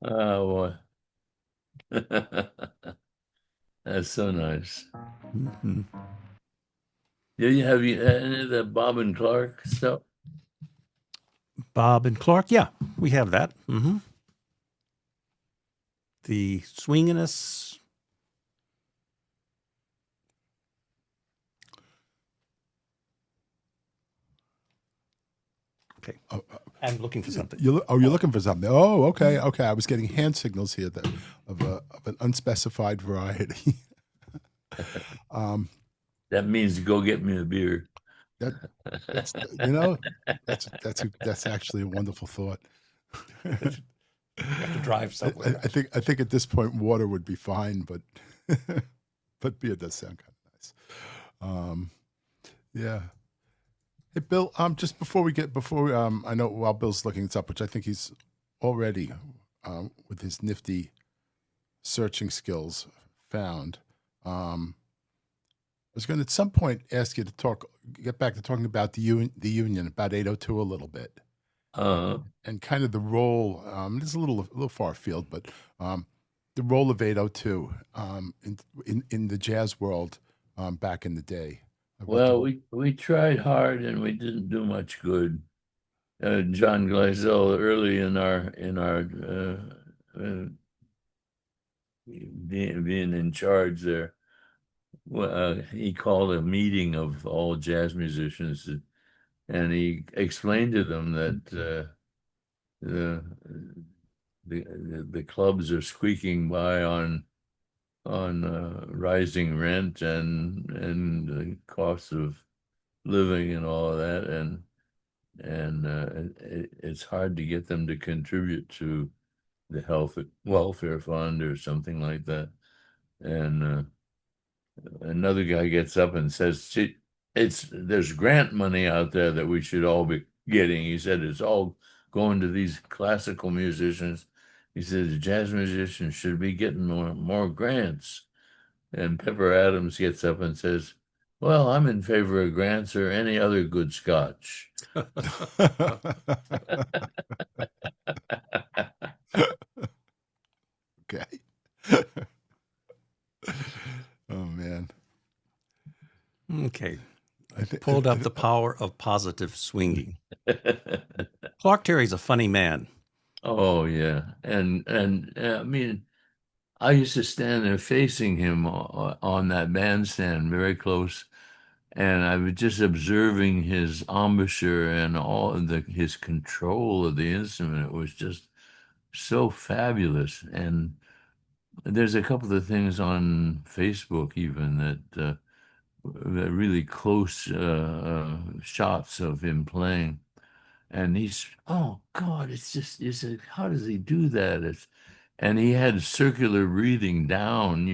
Oh boy. That's so nice.
Mm-hmm.
Yeah, have you any of that Bob and Clark stuff?
Bob and Clark, yeah, we have that. Mm-hmm. The swinginess. Okay. I'm looking for something.
You're looking for something. Oh, okay, okay. I was getting hand signals here that of an unspecified variety.
That means go get me a beer.
That's that's actually a wonderful thought.
You have to drive somewhere.
I think at this point water would be fine, but but beer does sound kind of nice. Yeah. Hey Bill, just before I know while Bill's looking this up, which I think he's already with his nifty searching skills found. I was going to at some point ask you to get back to talking about the union, about 802 a little bit. And kind of the role, this is a little far afield, but the role of 802 in the jazz world back in the day.
Well, we tried hard and we didn't do much good. John Gleisel, early in our being in charge there, he called a meeting of all jazz musicians, and he explained to them that the clubs are squeaking by on rising rent and the cost of living and all of that, and it's hard to get them to contribute to the health welfare fund or something like that. And another guy gets up and says, there's grant money out there that we should all be getting. He said it's all going to these classical musicians. He said the jazz musicians should be getting more grants. And Pepper Adams gets up and says, well, I'm in favor of grants or any other good scotch.
Okay. Oh man.
Okay. I pulled up the power of positive swinging. Clark Terry's a funny man.
Oh yeah, and I mean, I used to stand there facing him on that bandstand, very close, and I was just observing his embouchure and all his control of the instrument. It was just so fabulous. And there's a couple of things on Facebook even that really close shots of him playing. And he's, oh God, how does he do that? And he had circular breathing down,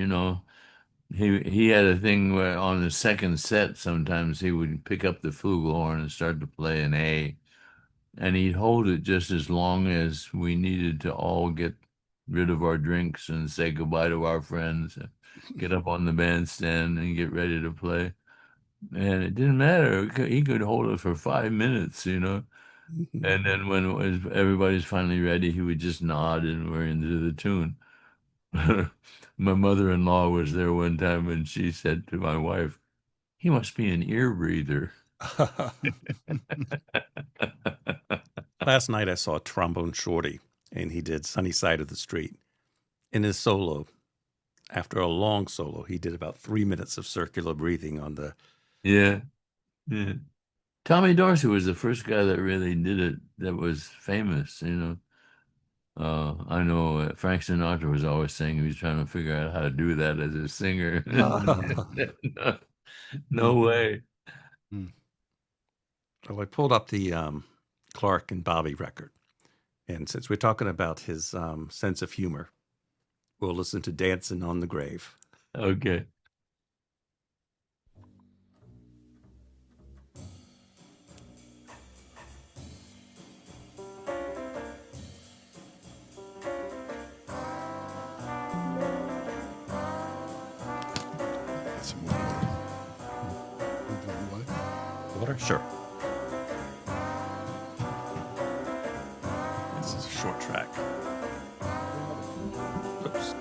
He had a thing where on the second set, sometimes he would pick up the flugelhorn and start to play an A, and he'd hold it just as long as we needed to all get rid of our drinks and say goodbye to our friends, and get up on the bandstand and get ready to play. And it didn't matter. He could hold it for 5 minutes. And then when everybody's finally ready, he would just nod and we're into the tune. My mother-in-law was there one time and she said to my wife, he must be an ear breather.
Last night I saw Trombone Shorty, and he did Sunny Side of the Street. In his solo, after a long solo, he did about 3 minutes of circular breathing on the...
Yeah. Tommy Dorsey was the first guy that really did it, that was famous, I know Frank Sinatra was always saying he was trying to figure out how to do that as a singer. No way.
Well, I pulled up the Clark and Bobby record. And since we're talking about his sense of humor, we'll listen to Dancing on the Grave.
Okay.
Some more water.
Water? Sure. This is a short track. Oops.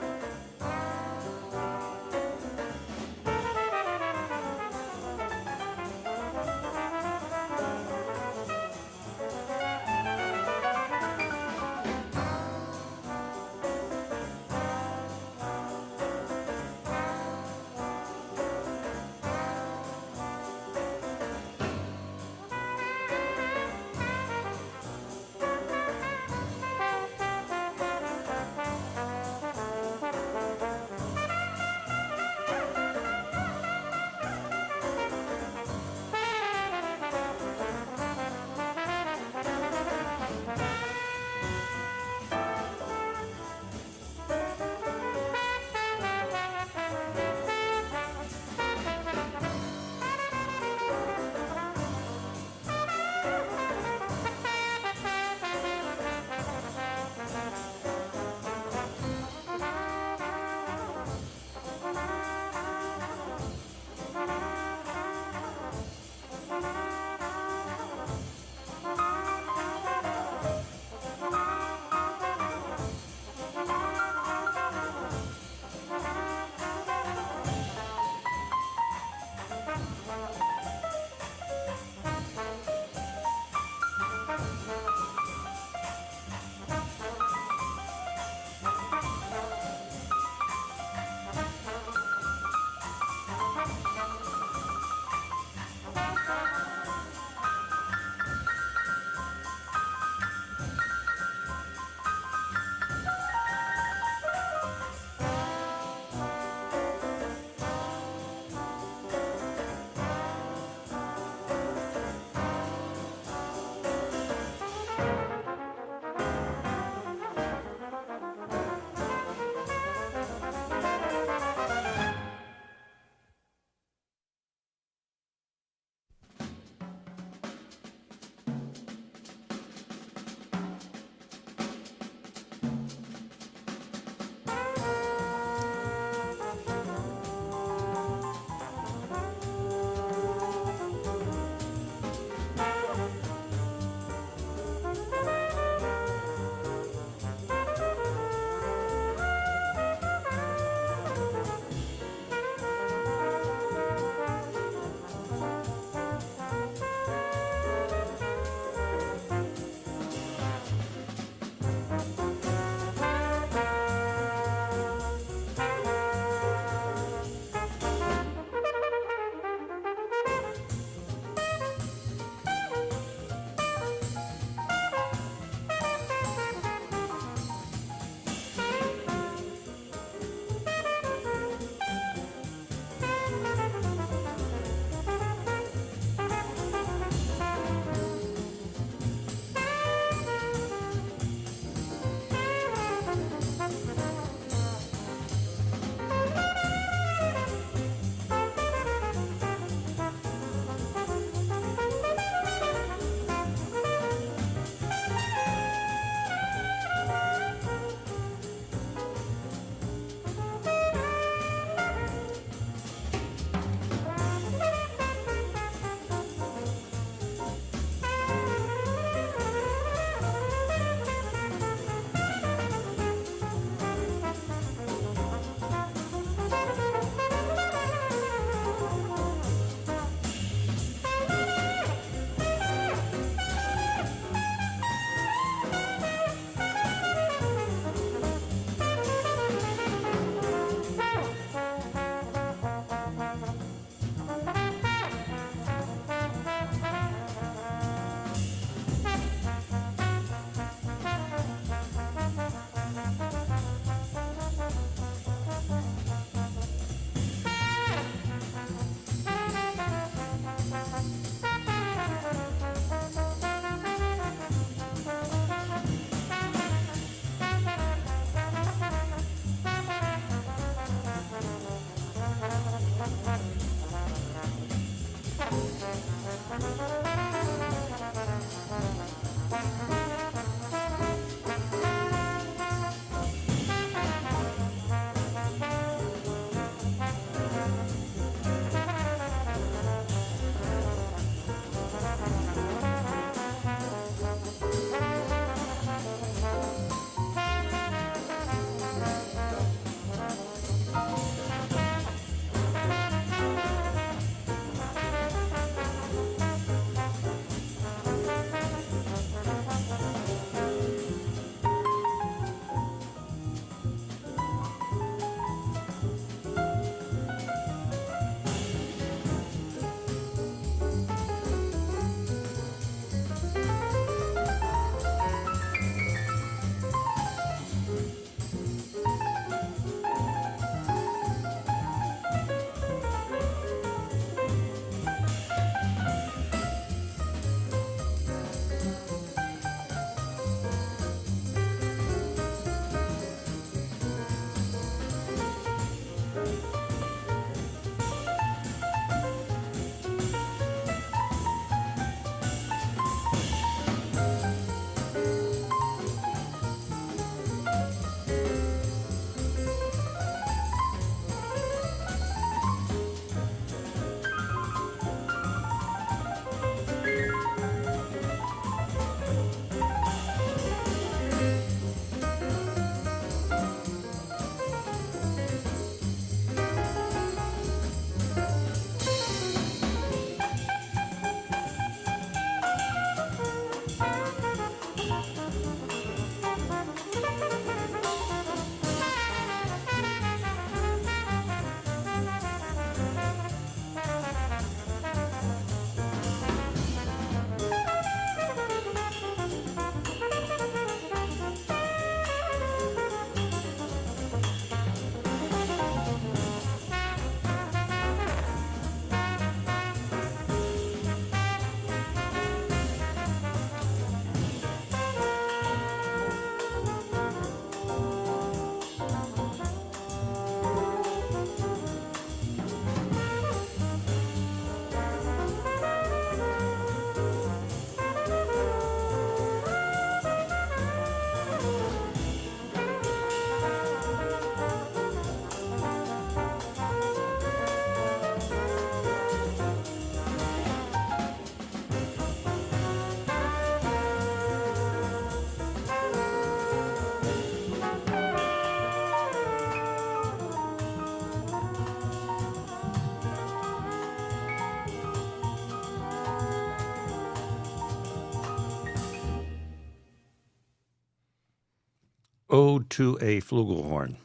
Ode to a Flugelhorn.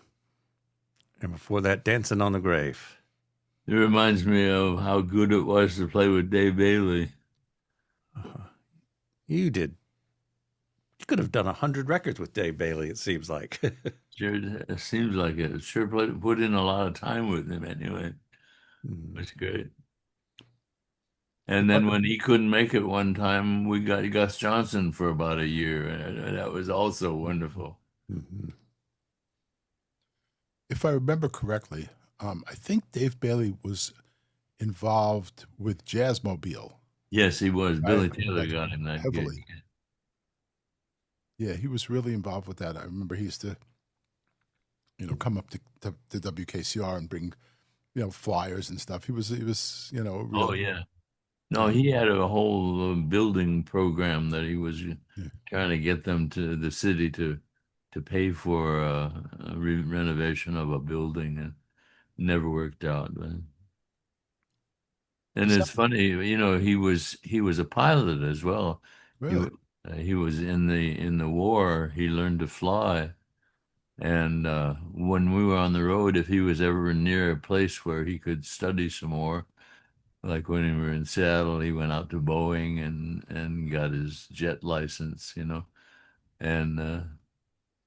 And before that, Dancing on the Grave.
It reminds me of how good it was to play with Dave Bailey.
You did. You could have done 100 records with Dave Bailey, it seems like.
Sure, it seems like it. Sure put in a lot of time with him anyway. That's great. And then when he couldn't make it one time, we got Gus Johnson for about a year, and that was also wonderful.
Mm-hmm.
If I remember correctly, I think Dave Bailey was involved with Jazzmobile.
Yes, he was. Billy
I
Taylor got him that
heavily.
gig.
Yeah, he was really involved with that. I remember he used to, come up to WKCR and bring, flyers and stuff. He was, real,
Oh yeah. No, he had a whole building program that he was trying to get them to the city to pay for a renovation of a building, and never worked out. But, and it's funny, he was a pilot as well.
Really?
He was in the war. He learned to fly, and when we were on the road, if he was ever near a place where he could study some more. Like when we were in Seattle, he went out to Boeing and got his jet license, And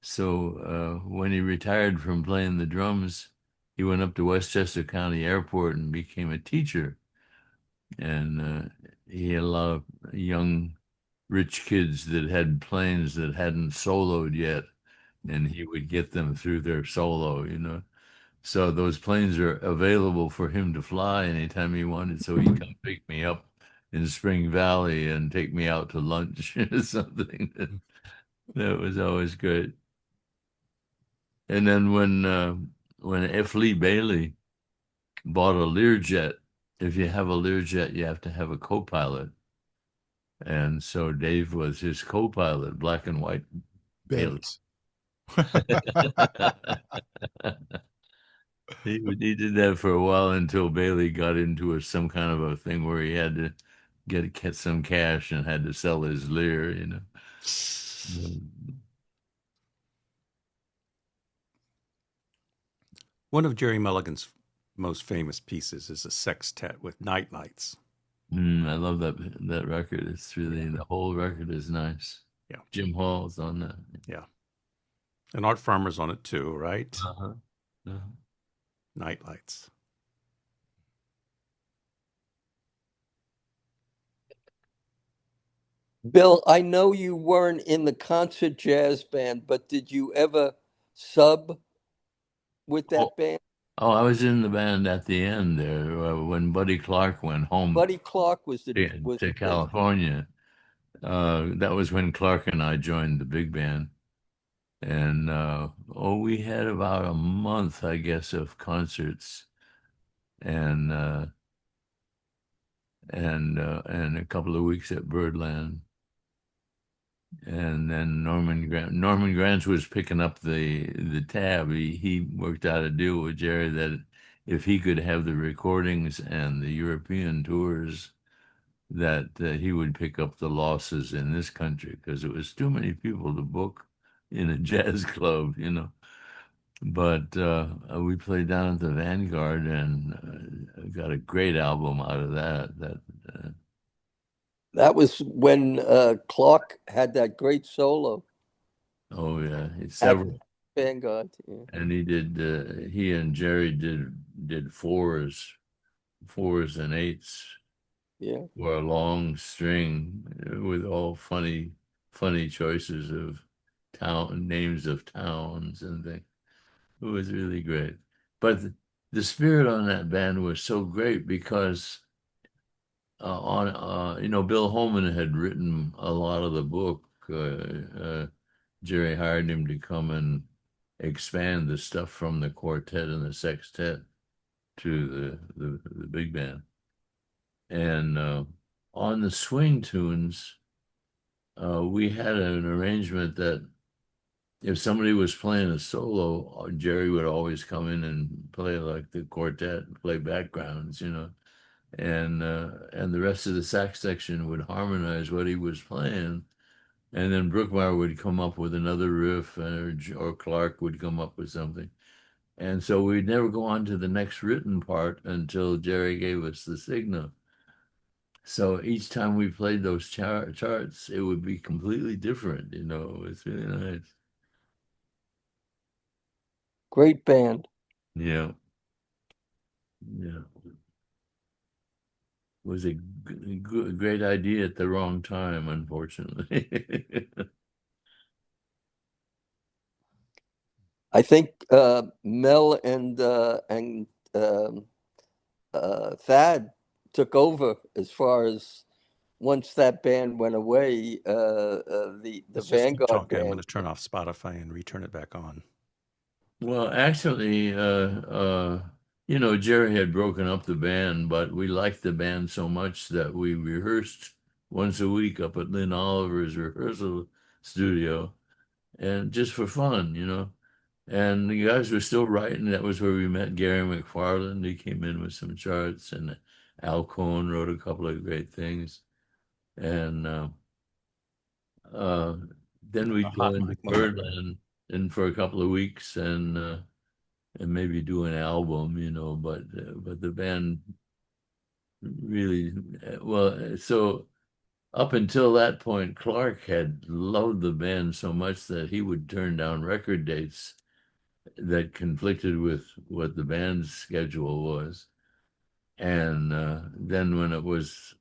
so when he retired from playing the drums, he went up to Westchester County Airport and became a teacher. And he had a lot of young, rich kids that had planes that hadn't soloed yet, and he would get them through their solo. So those planes are available for him to fly anytime he wanted. So he'd come pick me up in Spring Valley and take me out to lunch or something. That was always good. And then when F. Lee Bailey bought a Learjet, if you have a Learjet, you have to have a co-pilot. And so Dave was his co-pilot, black and white Bailey. He did that for a while until Bailey got into some kind of a thing where he had to get some cash and had to sell his Lear.
One of Jerry Mulligan's most famous pieces is a sextet with night lights.
I love that record. It's really, the whole record is nice.
Yeah.
Jim Hall's on that.
Yeah. And Art Farmer's on it too, right?
Uh-huh.
Night lights.
Bill, I know you weren't in the concert jazz band, but did you ever sub with that band?
Oh, I was in the band at the end there when Buddy Clark went home.
Buddy Clark was
to California. That was when Clark and I joined the big band. And we had about a month, I guess, of concerts, and a couple of weeks at Birdland. And then Norman Granz was picking up the tab. He worked out a deal with Jerry that if he could have the recordings and the European tours, that he would pick up the losses in this country, because it was too many people to book in a jazz club, But we played down at the Vanguard and got a great album out of that.
That was when Clark had that great solo.
Oh yeah, it's several.
Vanguard. Yeah.
And he and Jerry did fours and eights.
Yeah.
For a long string with all funny choices of names of towns and things. It was really great. But the spirit on that band was so great because Bill Holman had written a lot of the book. Jerry hired him to come and expand the stuff from the quartet and the sextet to the big band. And on the swing tunes, we had an arrangement that if somebody was playing a solo, Jerry would always come in and play like the quartet, play backgrounds, and the rest of the sax section would harmonize what he was playing, And then Brookmeyer would come up with another riff, or Clark would come up with something. And so we'd never go on to the next written part until Jerry gave us the signal. So each time we played those charts, it would be completely different. It's really nice.
Great band.
Yeah. Yeah. Was a great idea at the wrong time, unfortunately.
I think Mel and Thad took over as far as once that band went away. The
Let's just keep
Vanguard
talking. I'm going
band.
to turn off Spotify and return it back on.
Well, actually, Jerry had broken up the band, but we liked the band so much that we rehearsed once a week up at Lynn Oliver's rehearsal studio, and just for fun. And the guys were still writing. That was where we met Gary McFarland. He came in with some charts, and Al Cohn wrote a couple of great things. And then we'd go
hot
into
mic moment.
Birdland and for a couple of weeks and maybe do an album, but the band really, well, so up until that point, Clark had loved the band so much that he would turn down record dates that conflicted with what the band's schedule was. And then when it was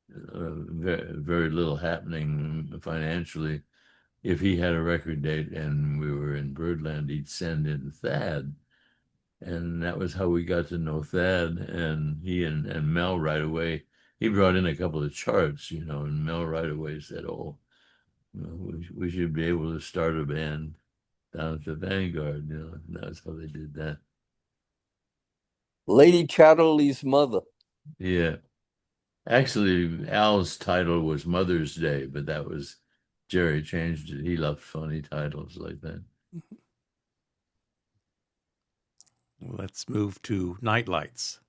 very, very little happening financially, if he had a record date and we were in Birdland, he'd send in Thad. And that was how we got to know Thad. And he and Mel right away, he brought in a couple of charts, and Mel right away said, oh, we should be able to start a band down at the Vanguard. And that's how they did that.
Lady Chatterley's mother.
Yeah. Actually, Al's title was Mother's Day, but that was Jerry changed it. He loved funny titles like that.
Let's move to Night Lights.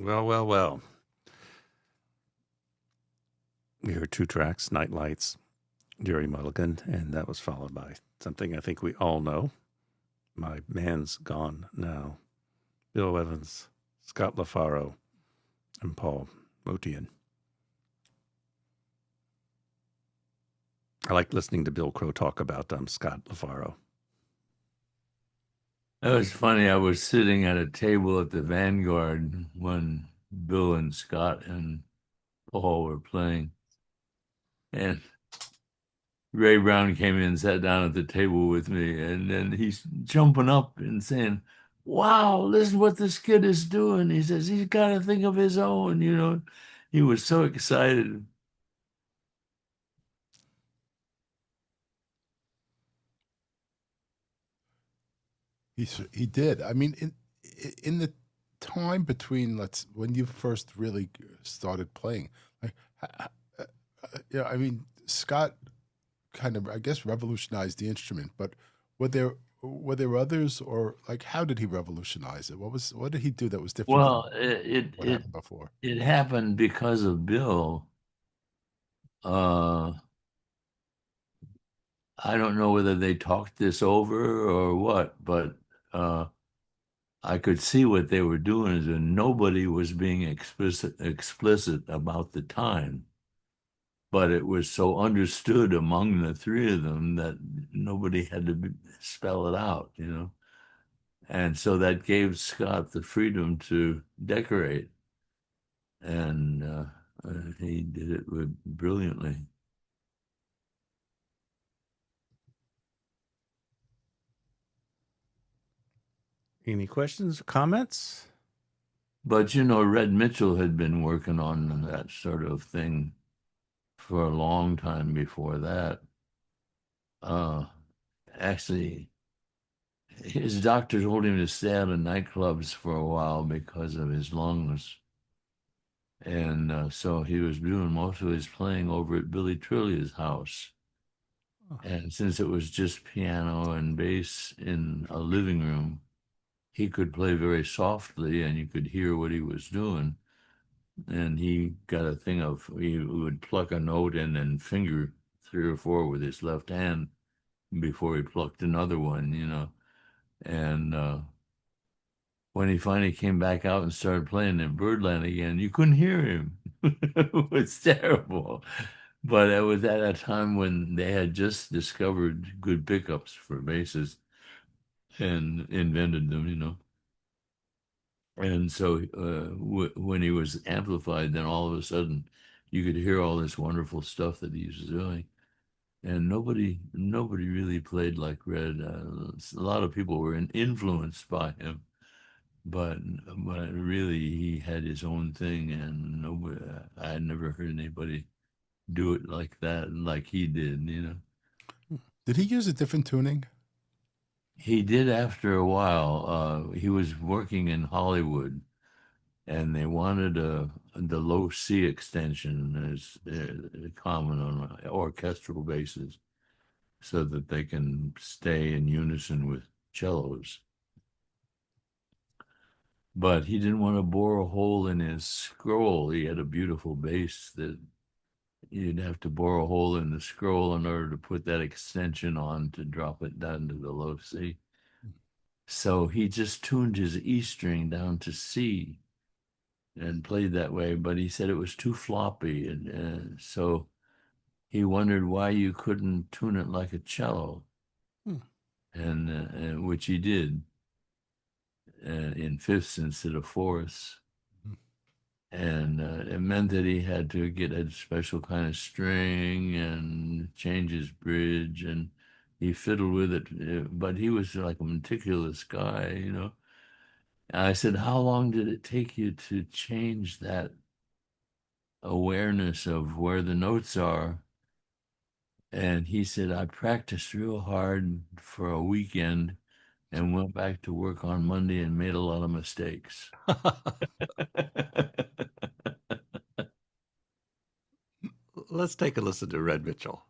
Well, well, well. We heard two tracks, Night Lights, Jerry Mulligan, and that was followed by something I think we all know, My Man's Gone Now, Bill Evans, Scott LaFaro, and Paul Motian. I like listening to Bill Crow talk about Scott LaFaro.
That was funny. I was sitting at a table at the Vanguard when Bill and Scott and Paul were playing. And Ray Brown came in and sat down at the table with me. And then he's jumping up and saying, "Wow, listen what this kid is doing." He says, "He's got a thing of his own," you know. He was so excited.
He did. I mean, in the time between when you first really started playing, like, yeah, I mean, Scott kind of, I guess, revolutionized the instrument. But were there others, or like, how did he revolutionize it? What did he do that was different
Well,
than what happened before?
it happened because of Bill. I don't know whether they talked this over or what, but I could see what they were doing is that nobody was being explicit about the time. But it was so understood among the three of them that nobody had to spell it out, you know. And so that gave Scott the freedom to decorate. And he did it brilliantly.
Any questions or comments?
But, you know, Red Mitchell had been working on that sort of thing for a long time before that. Actually, his doctor told him to stay out of nightclubs for a while because of his lungs. And so he was doing most of his playing over at Billy Trillia's house. And since it was just piano and bass in a living room, he could play very softly and you could hear what he was doing. And he got a thing of, he would pluck a note in and finger 3 or 4 with his left hand before he plucked another one, you know. And when he finally came back out and started playing in Birdland again, you couldn't hear him. It was terrible. But it was at a time when they had just discovered good pickups for basses and invented them, you know. And so when he was amplified, then all of a sudden you could hear all this wonderful stuff that he was doing. And nobody really played like Red. A lot of people were influenced by him, but really he had his own thing, and nobody, I had never heard anybody do it like that, like he did, you know.
Did he use a different tuning?
He did after a while. He was working in Hollywood, and they wanted the low C extension as common on orchestral basses, so that they can stay in unison with cellos. But he didn't want to bore a hole in his scroll. He had a beautiful bass that you'd have to bore a hole in the scroll in order to put that extension on to drop it down to the low C. So he just tuned his E string down to C and played that way, but he said it was too floppy. And so he wondered why you couldn't tune it like a cello, and which he did in fifths instead of fourths. And it meant that he had to get a special kind of string and change his bridge, and he fiddled with it. But he was like a meticulous guy, you know. And I said, "How long did it take you to change that awareness of where the notes are?" And he said, "I practiced real hard for a weekend and went back to work on Monday and made a lot of mistakes."
Let's take a listen to Red Mitchell.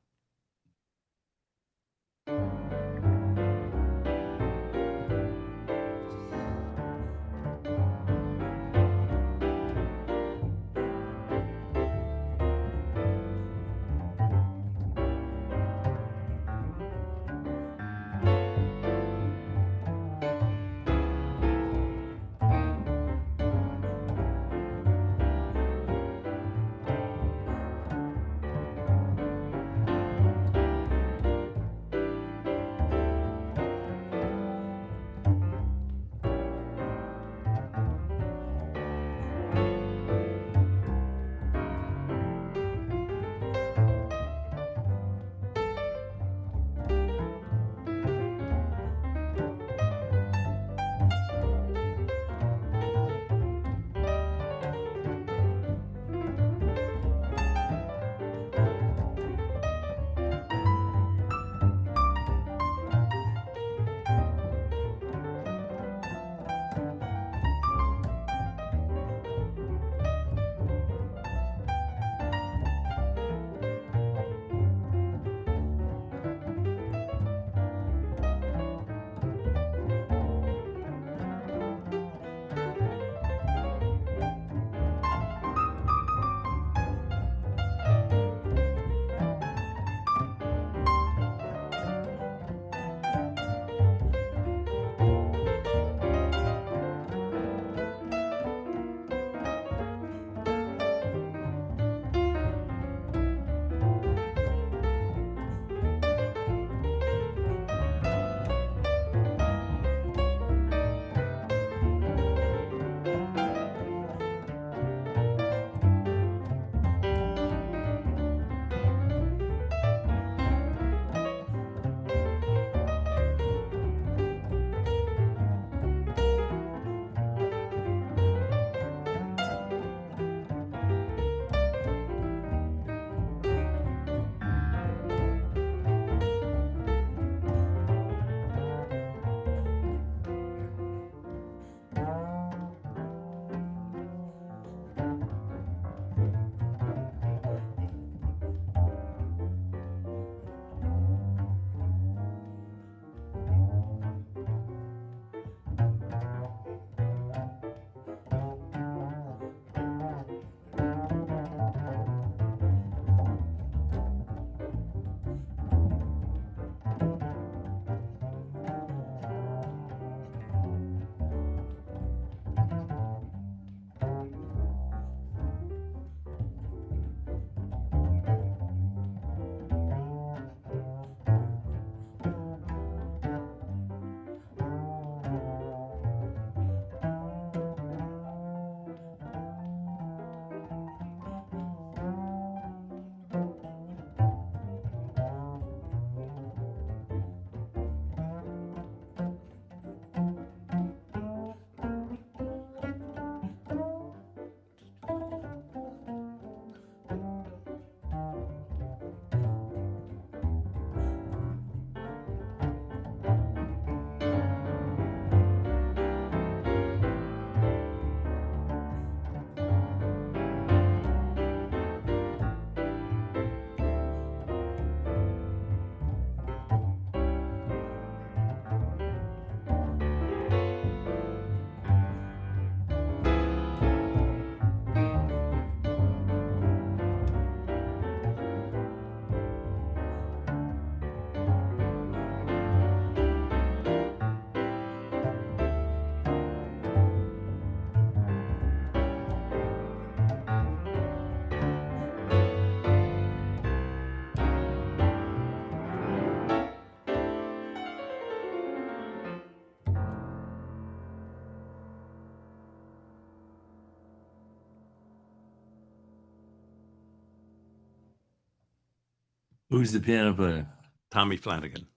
Who's the piano player?
Tommy Flanagan.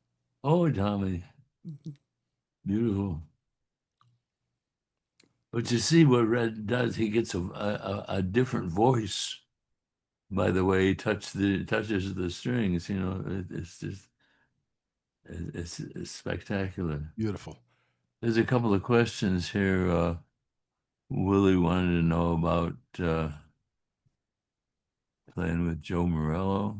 Oh, Tommy. Beautiful. But you see what Red does, he gets a different voice by the way he touches the strings, you know. It's just it's spectacular.
Beautiful.
There's a couple of questions here. Willie wanted to know about playing with Joe Morello.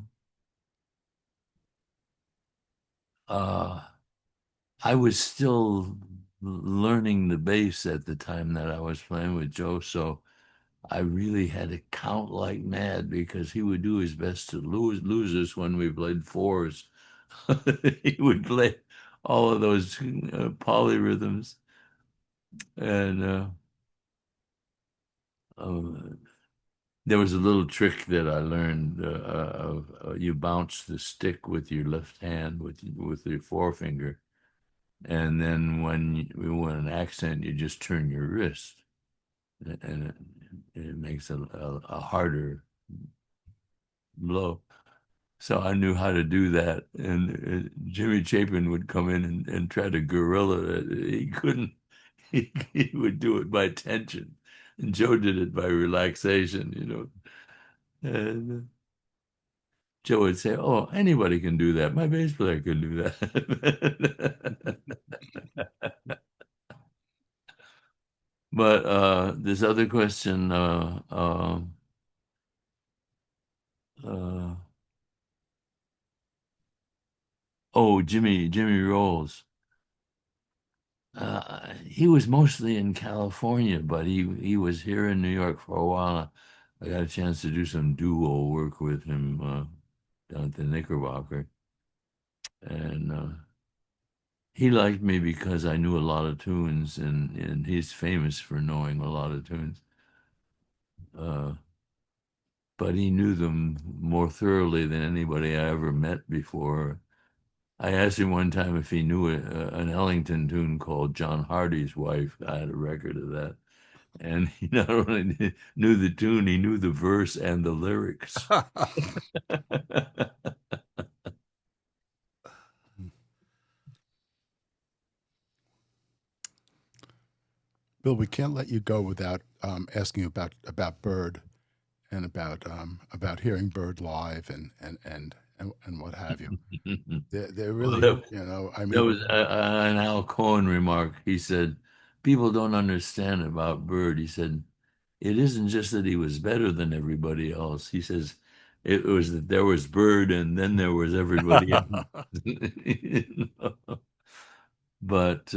I was still learning the bass at the time that I was playing with Joe, so I really had to count like mad because he would do his best to lose us when we played fours. He would play all of those polyrhythms, and there was a little trick that I learned. You bounce the stick with your left hand with your forefinger, and then when you want an accent, you just turn your wrist, and it makes a harder blow. So I knew how to do that, and Jimmy Chapin would come in and try to guerrilla it. He couldn't. He would do it by tension, and Joe did it by relaxation, you know. And Joe would say, "Oh, anybody can do that. My bass player can do that." But this other question, uh, oh, Jimmy Rolls. He was mostly in California, but he was here in New York for a while. I got a chance to do some duo work with him down at the Knickerbocker, and he liked me because I knew a lot of tunes, and he's famous for knowing a lot of tunes. But he knew them more thoroughly than anybody I ever met before. I asked him one time if he knew an Ellington tune called John Hardy's Wife. I had a record of that. And he not only knew the tune, he knew the verse and the lyrics.
Bill, we can't let you go without asking about Bird and about hearing Bird live and what have you. They're really,
Well,
you know, I
there
mean,
was an Al Cohen remark. He said, people don't understand about Bird. He said, it isn't just that he was better than everybody else. He says, it was that there was Bird and then there was everybody else. You know? But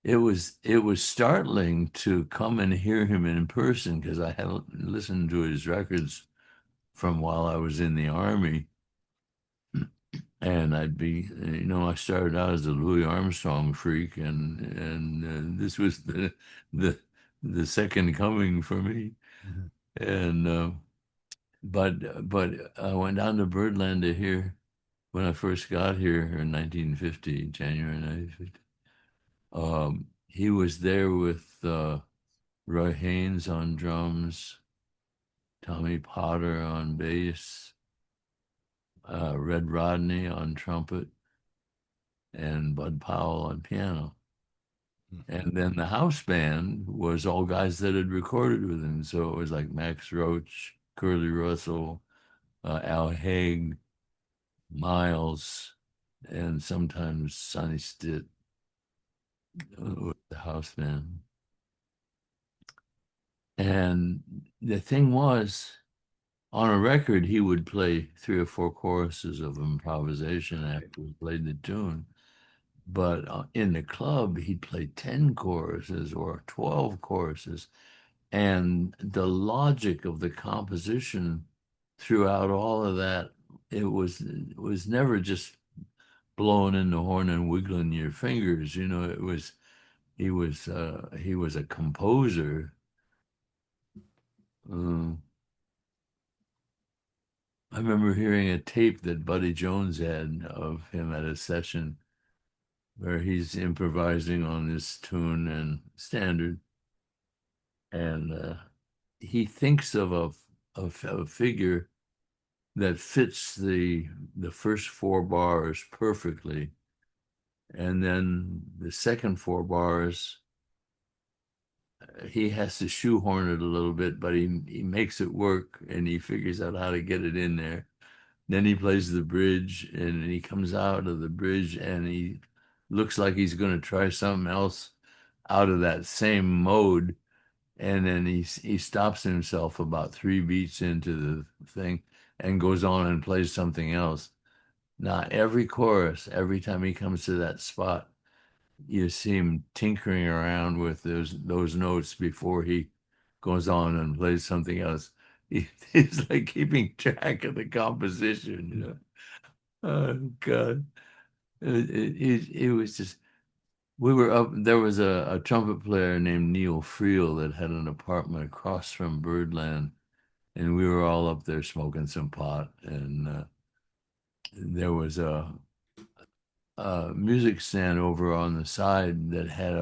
it was startling to come and hear him in person because I had listened to his records from while I was in the Army. And I started out as a Louis Armstrong freak, and this was the the second coming for me. And but I went down to Birdland to hear when I first got here in 1950, January 1950. He was there with Roy Haynes on drums, Tommy Potter on bass, Red Rodney on trumpet, and Bud Powell on piano. And then the house band was all guys that had recorded with him. So it was like Max Roach, Curly Russell, Al Haig, Miles, and sometimes Sonny Stitt with the house band. And the thing was, on a record, he would play 3 or 4 choruses of improvisation after he played the tune. But in the club, he'd play 10 choruses or 12 choruses. And the logic of the composition throughout all of that, it was never just blowing in the horn and wiggling your fingers. You know, he was a composer. I remember hearing a tape that Buddy Jones had of him at a session where he's improvising on this tune and standard, and he thinks of a figure that fits the first four bars perfectly, and then the second four bars he has to shoehorn it a little bit, but he makes it work and he figures out how to get it in there. Then he plays the bridge and he comes out of the bridge and he looks like he's going to try something else out of that same mode. And then he stops himself about three beats into the thing and goes on and plays something else. Now, every chorus, every time he comes to that spot, you see him tinkering around with those notes before he goes on and plays something else. He's like keeping track of the composition, you know. Oh God. It was just we were up there was a trumpet player named Neil Friel that had an apartment across from Birdland, and we were all up there smoking some pot, and there was a music stand over on the side that had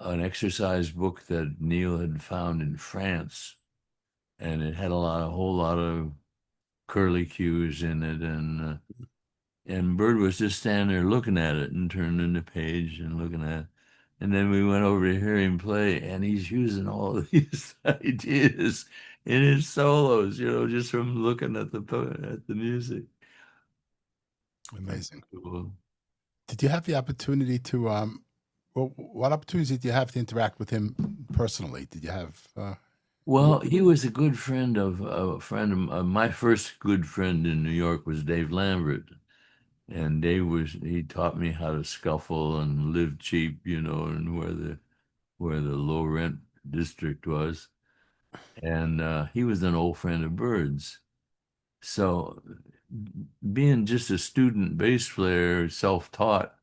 an exercise book that Neil had found in France, and it had a whole lot of curly cues in it, and Bird was just standing there looking at it and turning the page and looking at it. And then we went over to hear him play, and he's using all of these ideas in his solos, you know, just from looking at the music.
Amazing.
Cool.
Did you have the opportunity to well, what opportunities did you have to interact with him personally? Did you have
Well, he was a good friend of my first good friend in New York was Dave Lambert. And he taught me how to scuffle and live cheap, you know, and where the low rent district was. And he was an old friend of Bird's. So being just a student bass player, self-taught,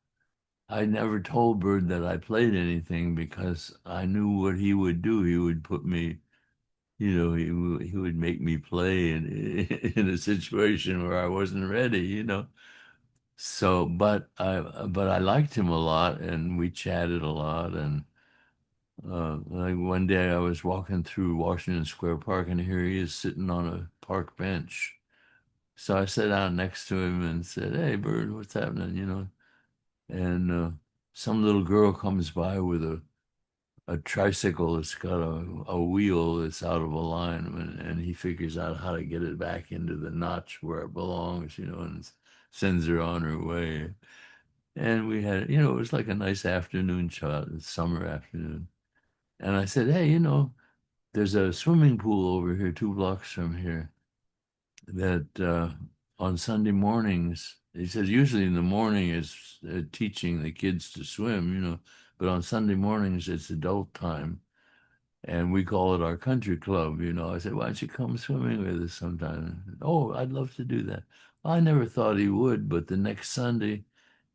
I never told Bird that I played anything because I knew what he would do. He would put me, you know, he would make me play in in a situation where I wasn't ready, you know. So, but I liked him a lot, and we chatted a lot. And like one day I was walking through Washington Square Park, and here he is sitting on a park bench. So I sat down next to him and said, "Hey, Bird, what's happening?" You know. And some little girl comes by with a tricycle that's got a wheel that's out of alignment, and he figures out how to get it back into the notch where it belongs, you know, and sends her on her way. And we had, you know, it was like a nice afternoon shot, a summer afternoon. And I said, "Hey, you know, there's a swimming pool over here 2 blocks from here that on Sunday mornings," he says, "usually in the morning is teaching the kids to swim, you know, but on Sunday mornings it's adult time. And we call it our country club, you know." I said, "Why don't you come swimming with us sometime?" "Oh, I'd love to do that." I never thought he would, but the next Sunday,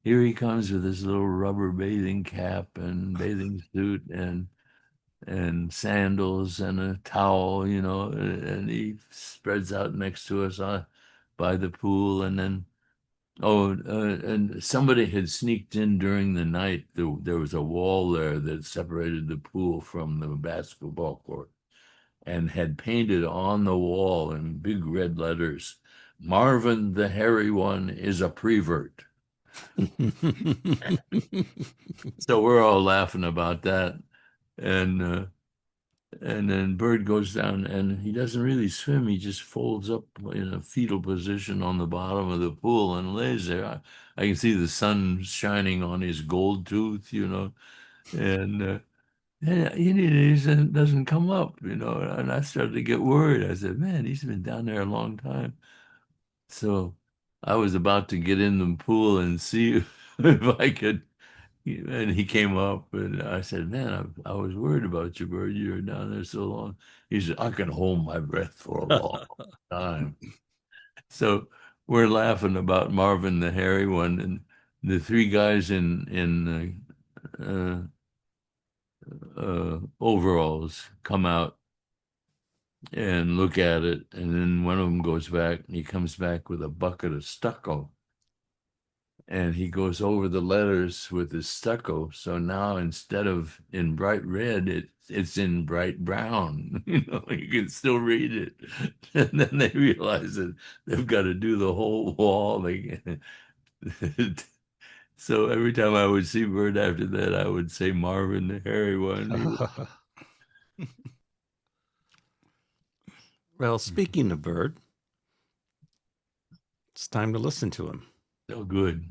here he comes with his little rubber bathing cap and bathing suit and sandals and a towel, you know, and he spreads out next to us by the pool. And then, and somebody had sneaked in during the night. There was a wall there that separated the pool from the basketball court, and had painted on the wall in big red letters, "Marvin the hairy one is a prevert." So we're all laughing about that. And then Bird goes down and he doesn't really swim. He just folds up in a fetal position on the bottom of the pool and lays there. I can see the sun shining on his gold tooth, you know, and he doesn't come up, you know. And I started to get worried. I said, "Man, he's been down there a long time." So I was about to get in the pool and see if I could. And he came up, and I said, "Man, I was worried about you, Bird. You were down there so long." He said, "I can hold my breath for a long time." So we're laughing about Marvin the hairy one, and the three guys in overalls come out and look at it, and then one of them goes back, and he comes back with a bucket of stucco. and he goes over the letters with his stucco. So now instead of in bright red, it's in bright brown. You know, you can still read it. And then they realize that they've got to do the whole wall again. So every time I would see Bert after that, I would say Marvin the Hairy One.
Well, speaking of Bert, it's time to listen to him.
So good.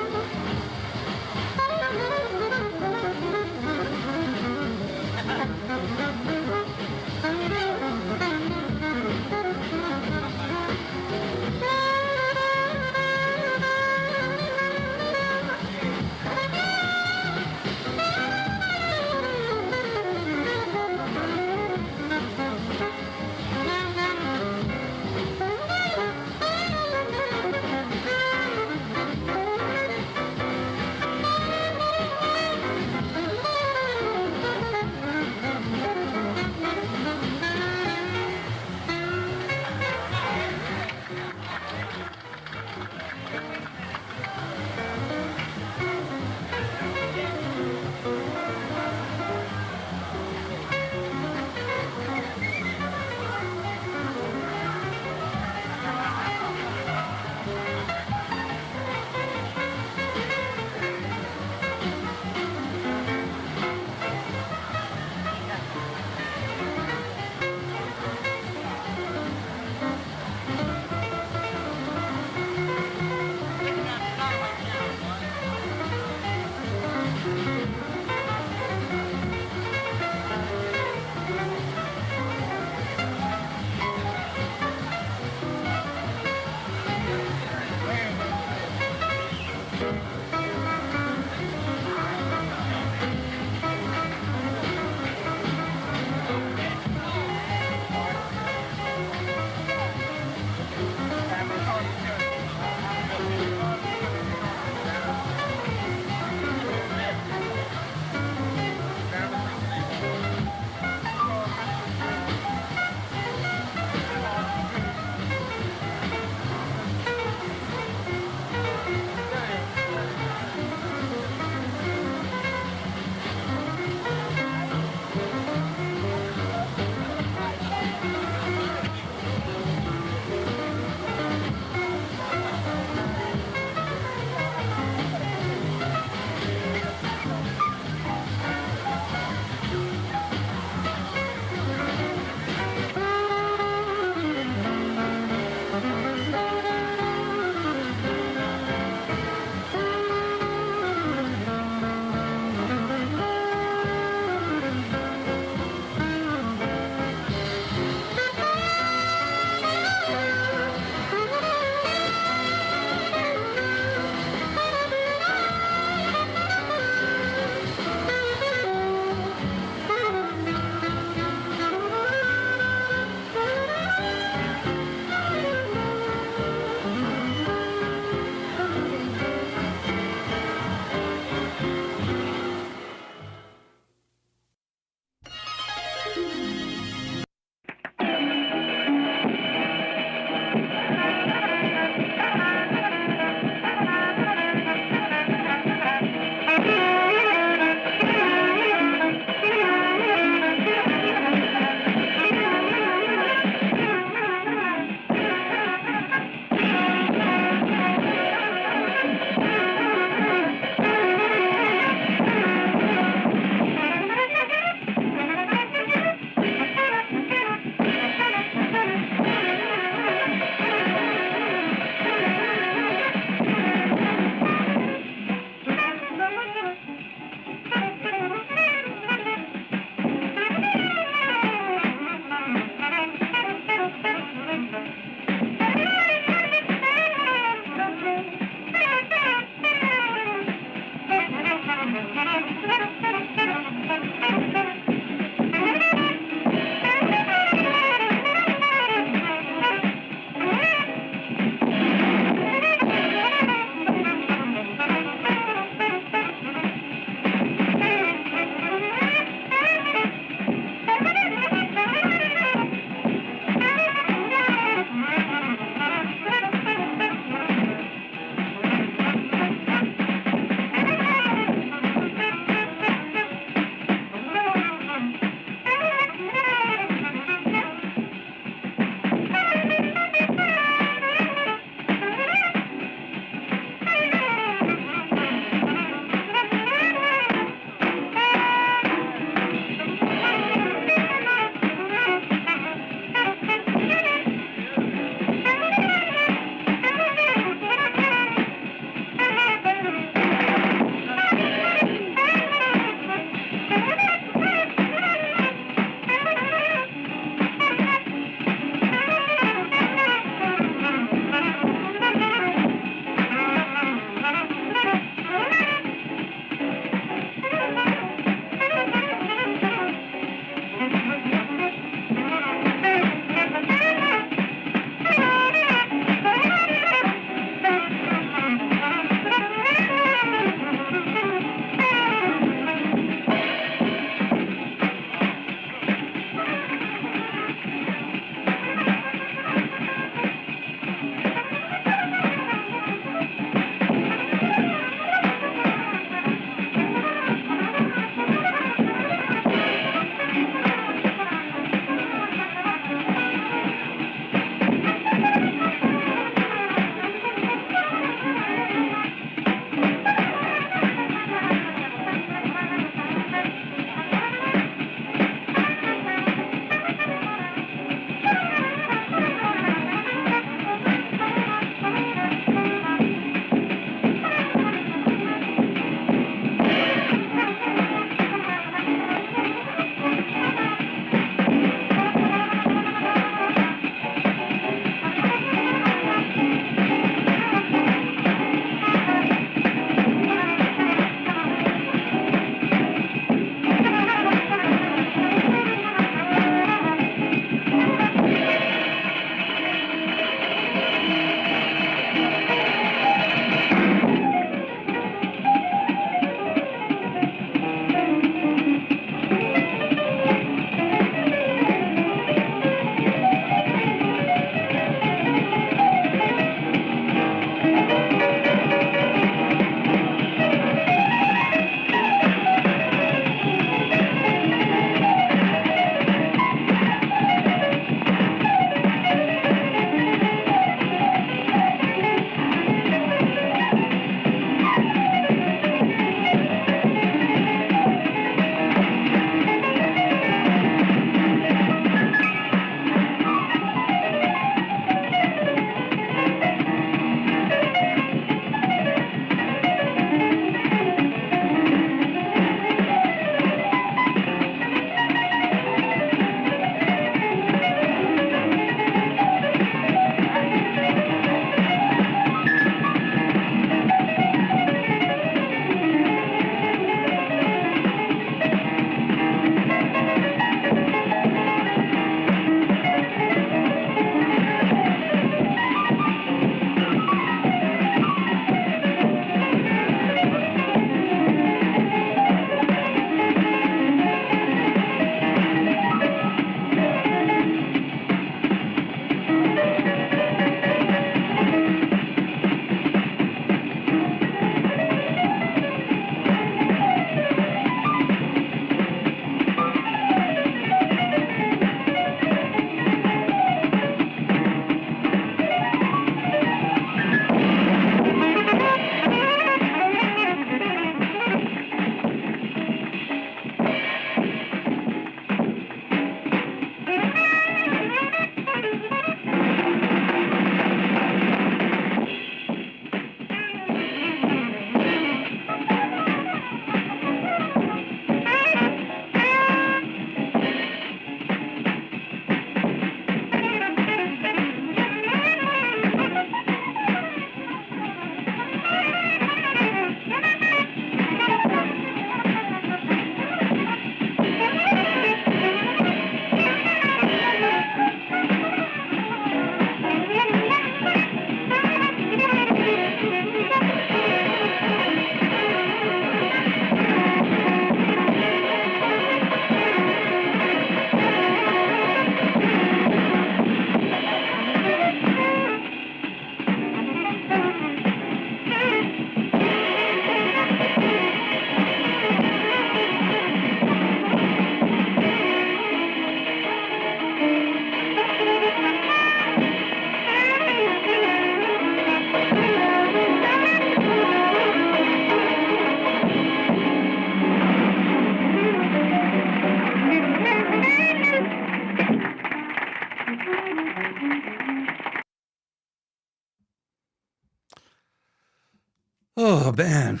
Oh, man.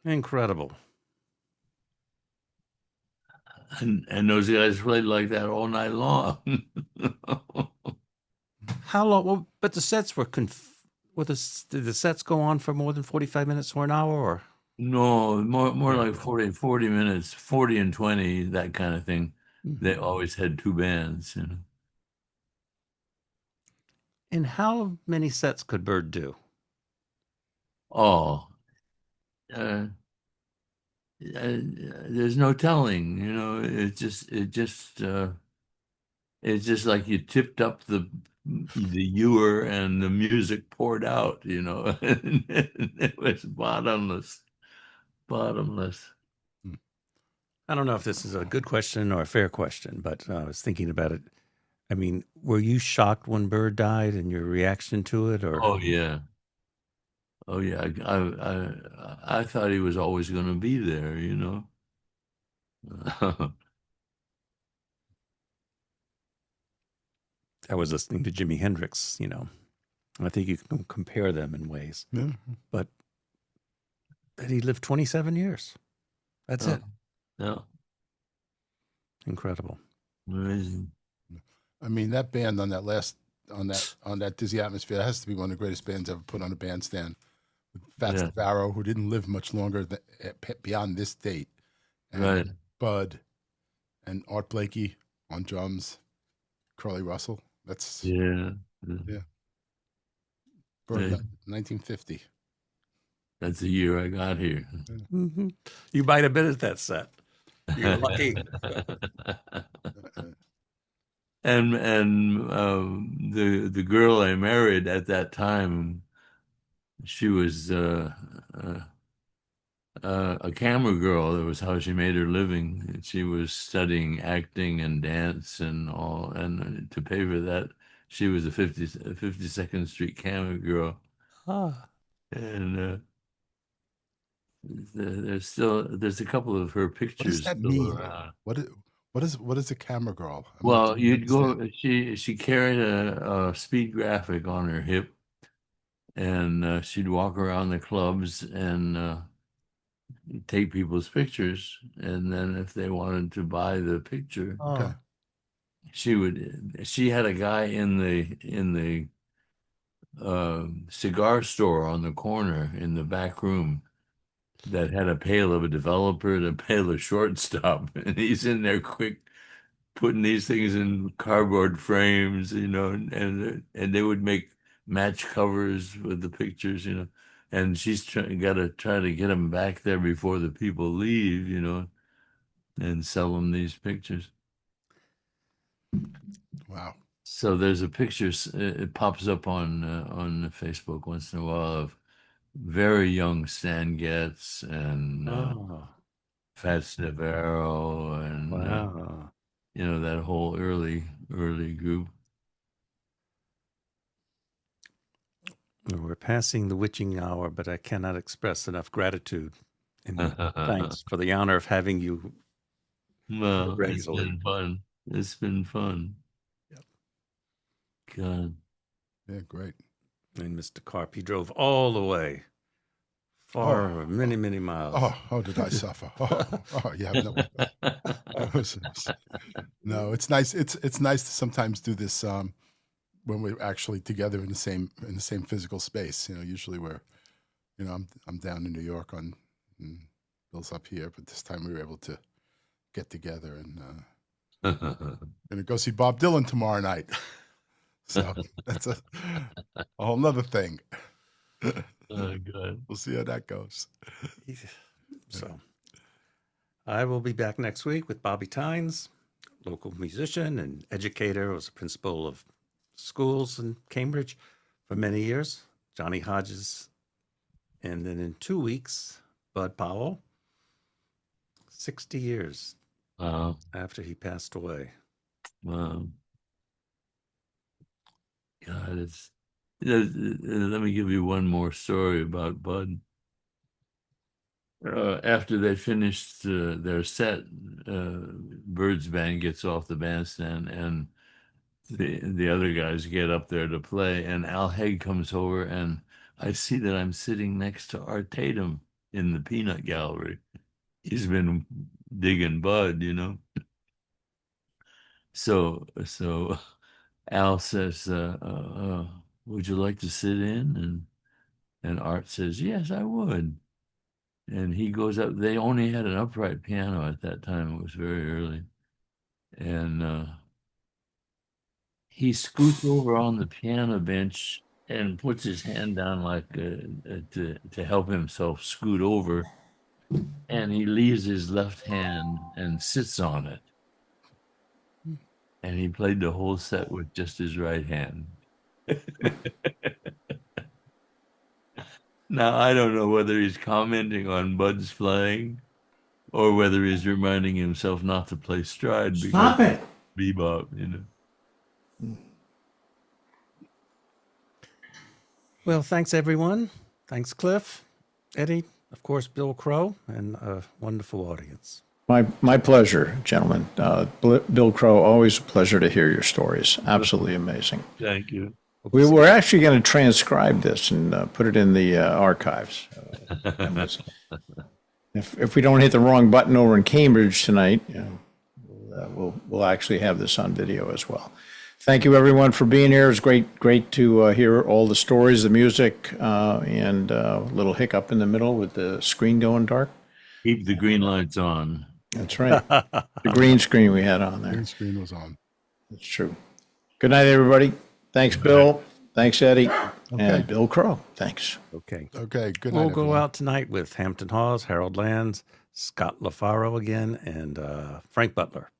Incredible.
And those guys played like that all night long.
How long? Well, but the sets were did the sets go on for more than 45 minutes or an hour, or?
No, more like 40 minutes, 40 and 20, that kind of thing. They always had two bands, you know.
And how many sets could Bird do?
Oh, uh, there's no telling, you know. It's just like you tipped up the ewer and the music poured out, you know. And it was bottomless, bottomless.
I don't know if this is a good question or a fair question, but I was thinking about it. I mean, were you shocked when Bird died and your reaction to it, or?
Oh yeah, oh yeah. I thought he was always going to be there, you know.
I was listening to Jimi Hendrix, I think you can compare them in ways.
Yeah.
But that he lived 27 years. That's it.
Yeah.
Incredible.
Amazing.
I mean, that band on that Dizzy Atmosphere, that has to be one of the greatest bands ever put on a bandstand. Fats Navarro, who didn't live much longer beyond this date, and
Right.
Bud and Art Blakey on drums, Curly Russell. That's
Yeah.
Bird,
Yeah.
1950.
That's the year I got here.
Mm-hmm. You might have been at that set. You're lucky.
And the girl I married at that time, she was a camera girl. That was how she made her living. She was studying acting and dance and all. And to pay for that, she was a 52nd Street camera girl.
Ah.
And there's a couple of her pictures.
What does that
still
mean?
around.
What is a camera girl?
Well, you'd go. She carried a speed graphic on her hip, and she'd walk around the clubs and take people's pictures. And then if they wanted to buy the picture,
Okay.
She had a guy in the cigar store on the corner in the back room that had a pail of a developer and a pail of shortstop, and he's in there quick putting these things in cardboard frames, you know, and they would make match covers with the pictures, you know, and she's got to try to get them back there before the people leave, you know, and sell them these pictures.
Wow.
So there's a picture. It pops up on Facebook once in a while of very young Stan Getz and Fats Navarro and
wow.
That whole early group.
We're passing the witching hour, but I cannot express enough gratitude and thanks for the honor of having you.
Well,
regularly.
It's been fun. It's been fun.
Yep.
God.
Yeah, great.
And Mr. Karp, he drove all the way, far, many, many miles.
Oh, did I suffer? You have no. It's nice. It's nice to sometimes do this when we're actually together in the same physical space. Usually I'm down in New York and Bill's up here, but this time we were able to get together and gonna go see Bob Dylan tomorrow night. So that's a whole nother thing.
Oh, good.
We'll see how that goes.
So I will be back next week with Bobby Tynes, local musician and educator, was a principal of schools in Cambridge for many years, Johnny Hodges. And then in 2 weeks, Bud Powell, 60 years after he passed away.
Wow. God, let me give you one more story about Bud. After they finished their set, Bird's band gets off the bandstand, and the other guys get up there to play, and Al Haig comes over, and I see that I'm sitting next to Art Tatum in the peanut gallery. He's been digging Bud, you know. So Al says, "Would you like to sit in?" And Art says, "Yes, I would." And he goes up. They only had an upright piano at that time. It was very early, and he scoots over on the piano bench and puts his hand down like to help himself scoot over, and he leaves his left hand and sits on it. And he played the whole set with just his right hand. Now, I don't know whether he's commenting on Bud's playing or whether he's reminding himself not to play stride
Stop
because
it.
bebop, you know.
Well, thanks, everyone. Thanks, Cliff, Eddie, of course, Bill Crow, and a wonderful audience.
My pleasure, gentlemen. Bill Crow, always a pleasure to hear your stories. Absolutely amazing.
Thank you.
We're actually going to transcribe this and put it in the archives. If we don't hit the wrong button over in Cambridge tonight, we'll actually have this on video as well. Thank you, everyone, for being here. It's great to hear all the stories, the music, and a little hiccup in the middle with the screen going dark.
Keep the green lights on.
That's right. The green screen we had on there.
Green screen was on.
That's true. Good night, everybody. Thanks, Bill. Thanks, Eddie. And Bill Crow. Thanks.
Okay.
Okay. Good night.
We'll go
everyone.
out tonight with Hampton Hawes, Harold Lands, Scott LaFaro again, and Frank Butler.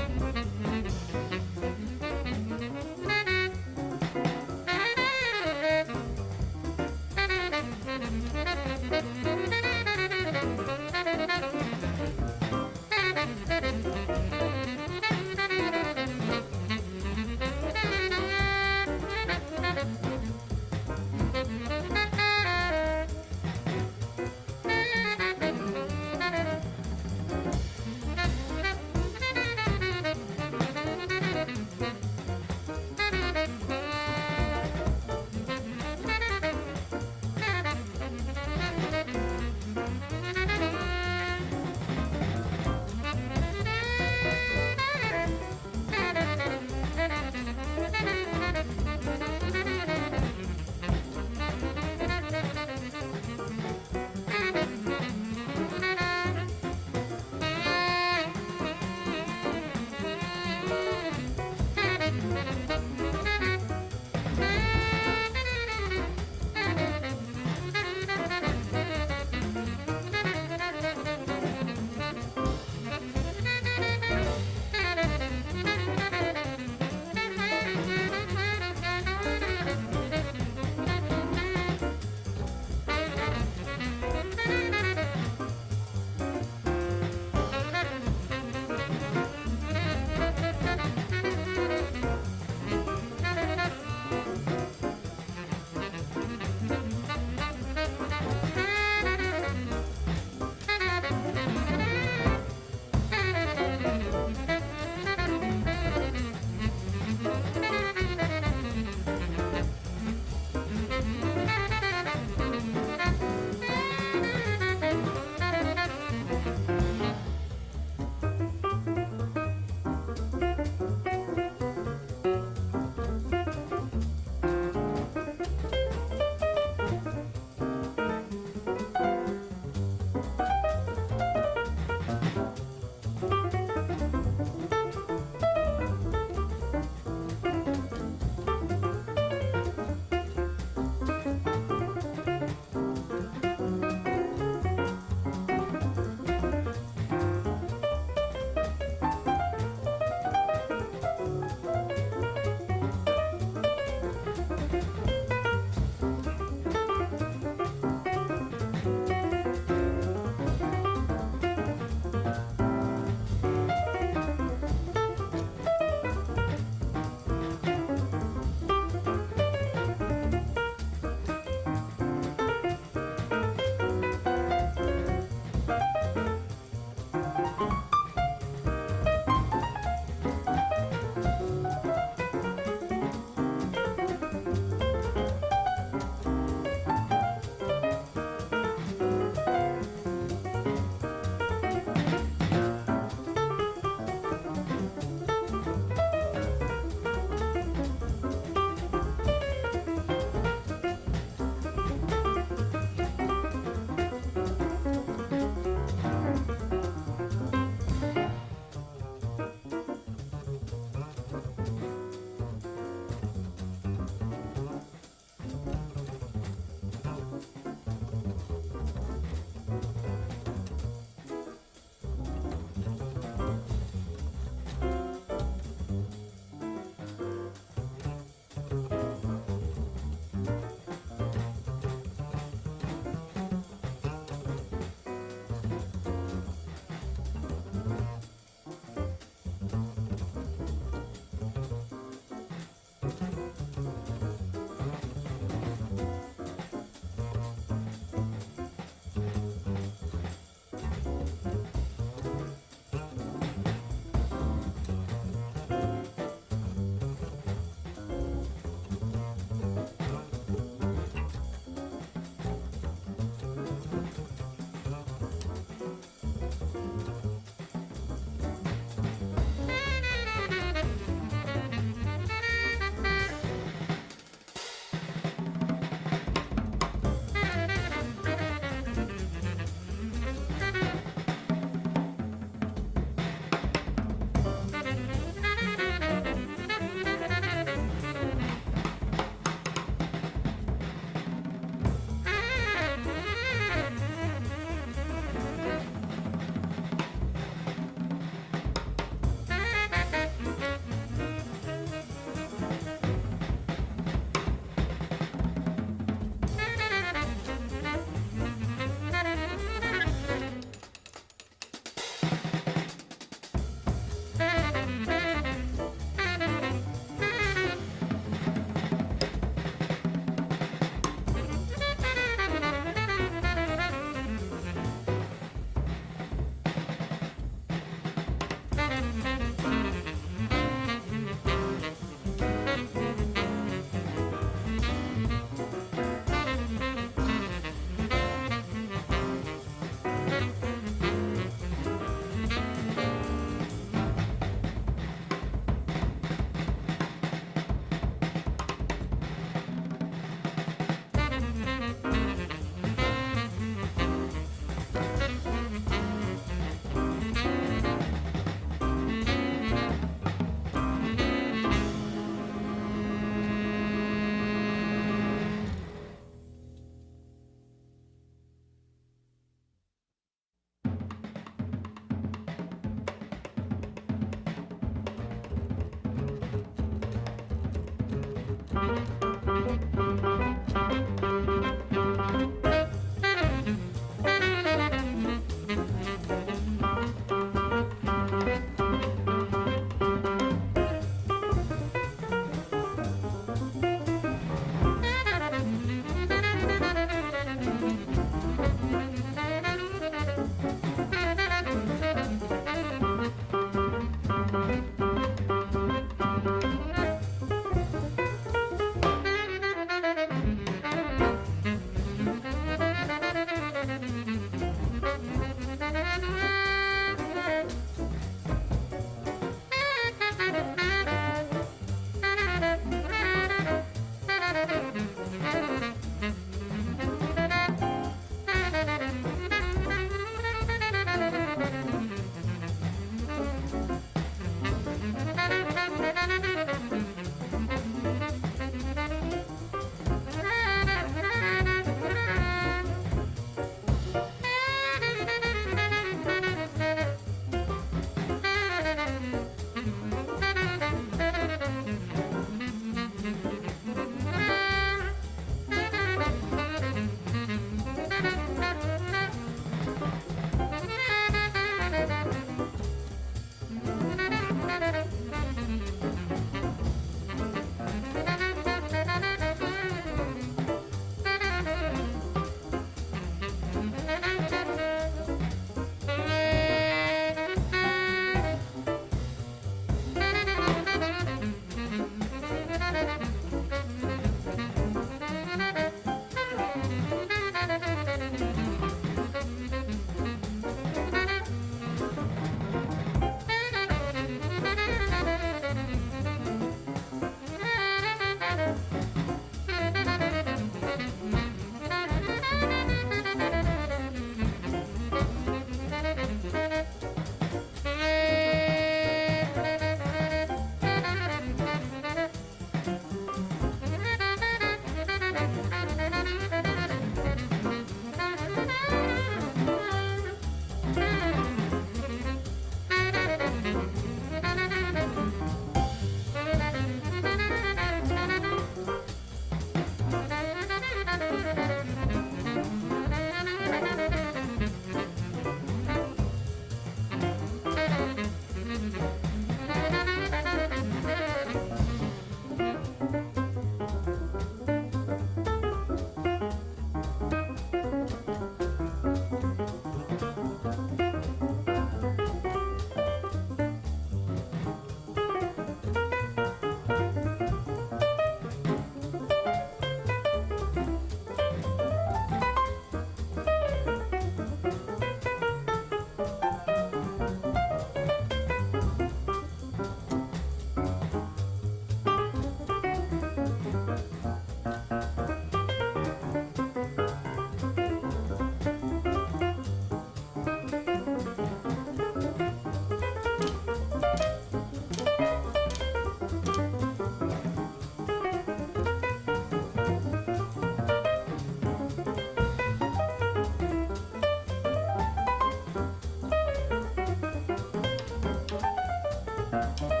Thank you.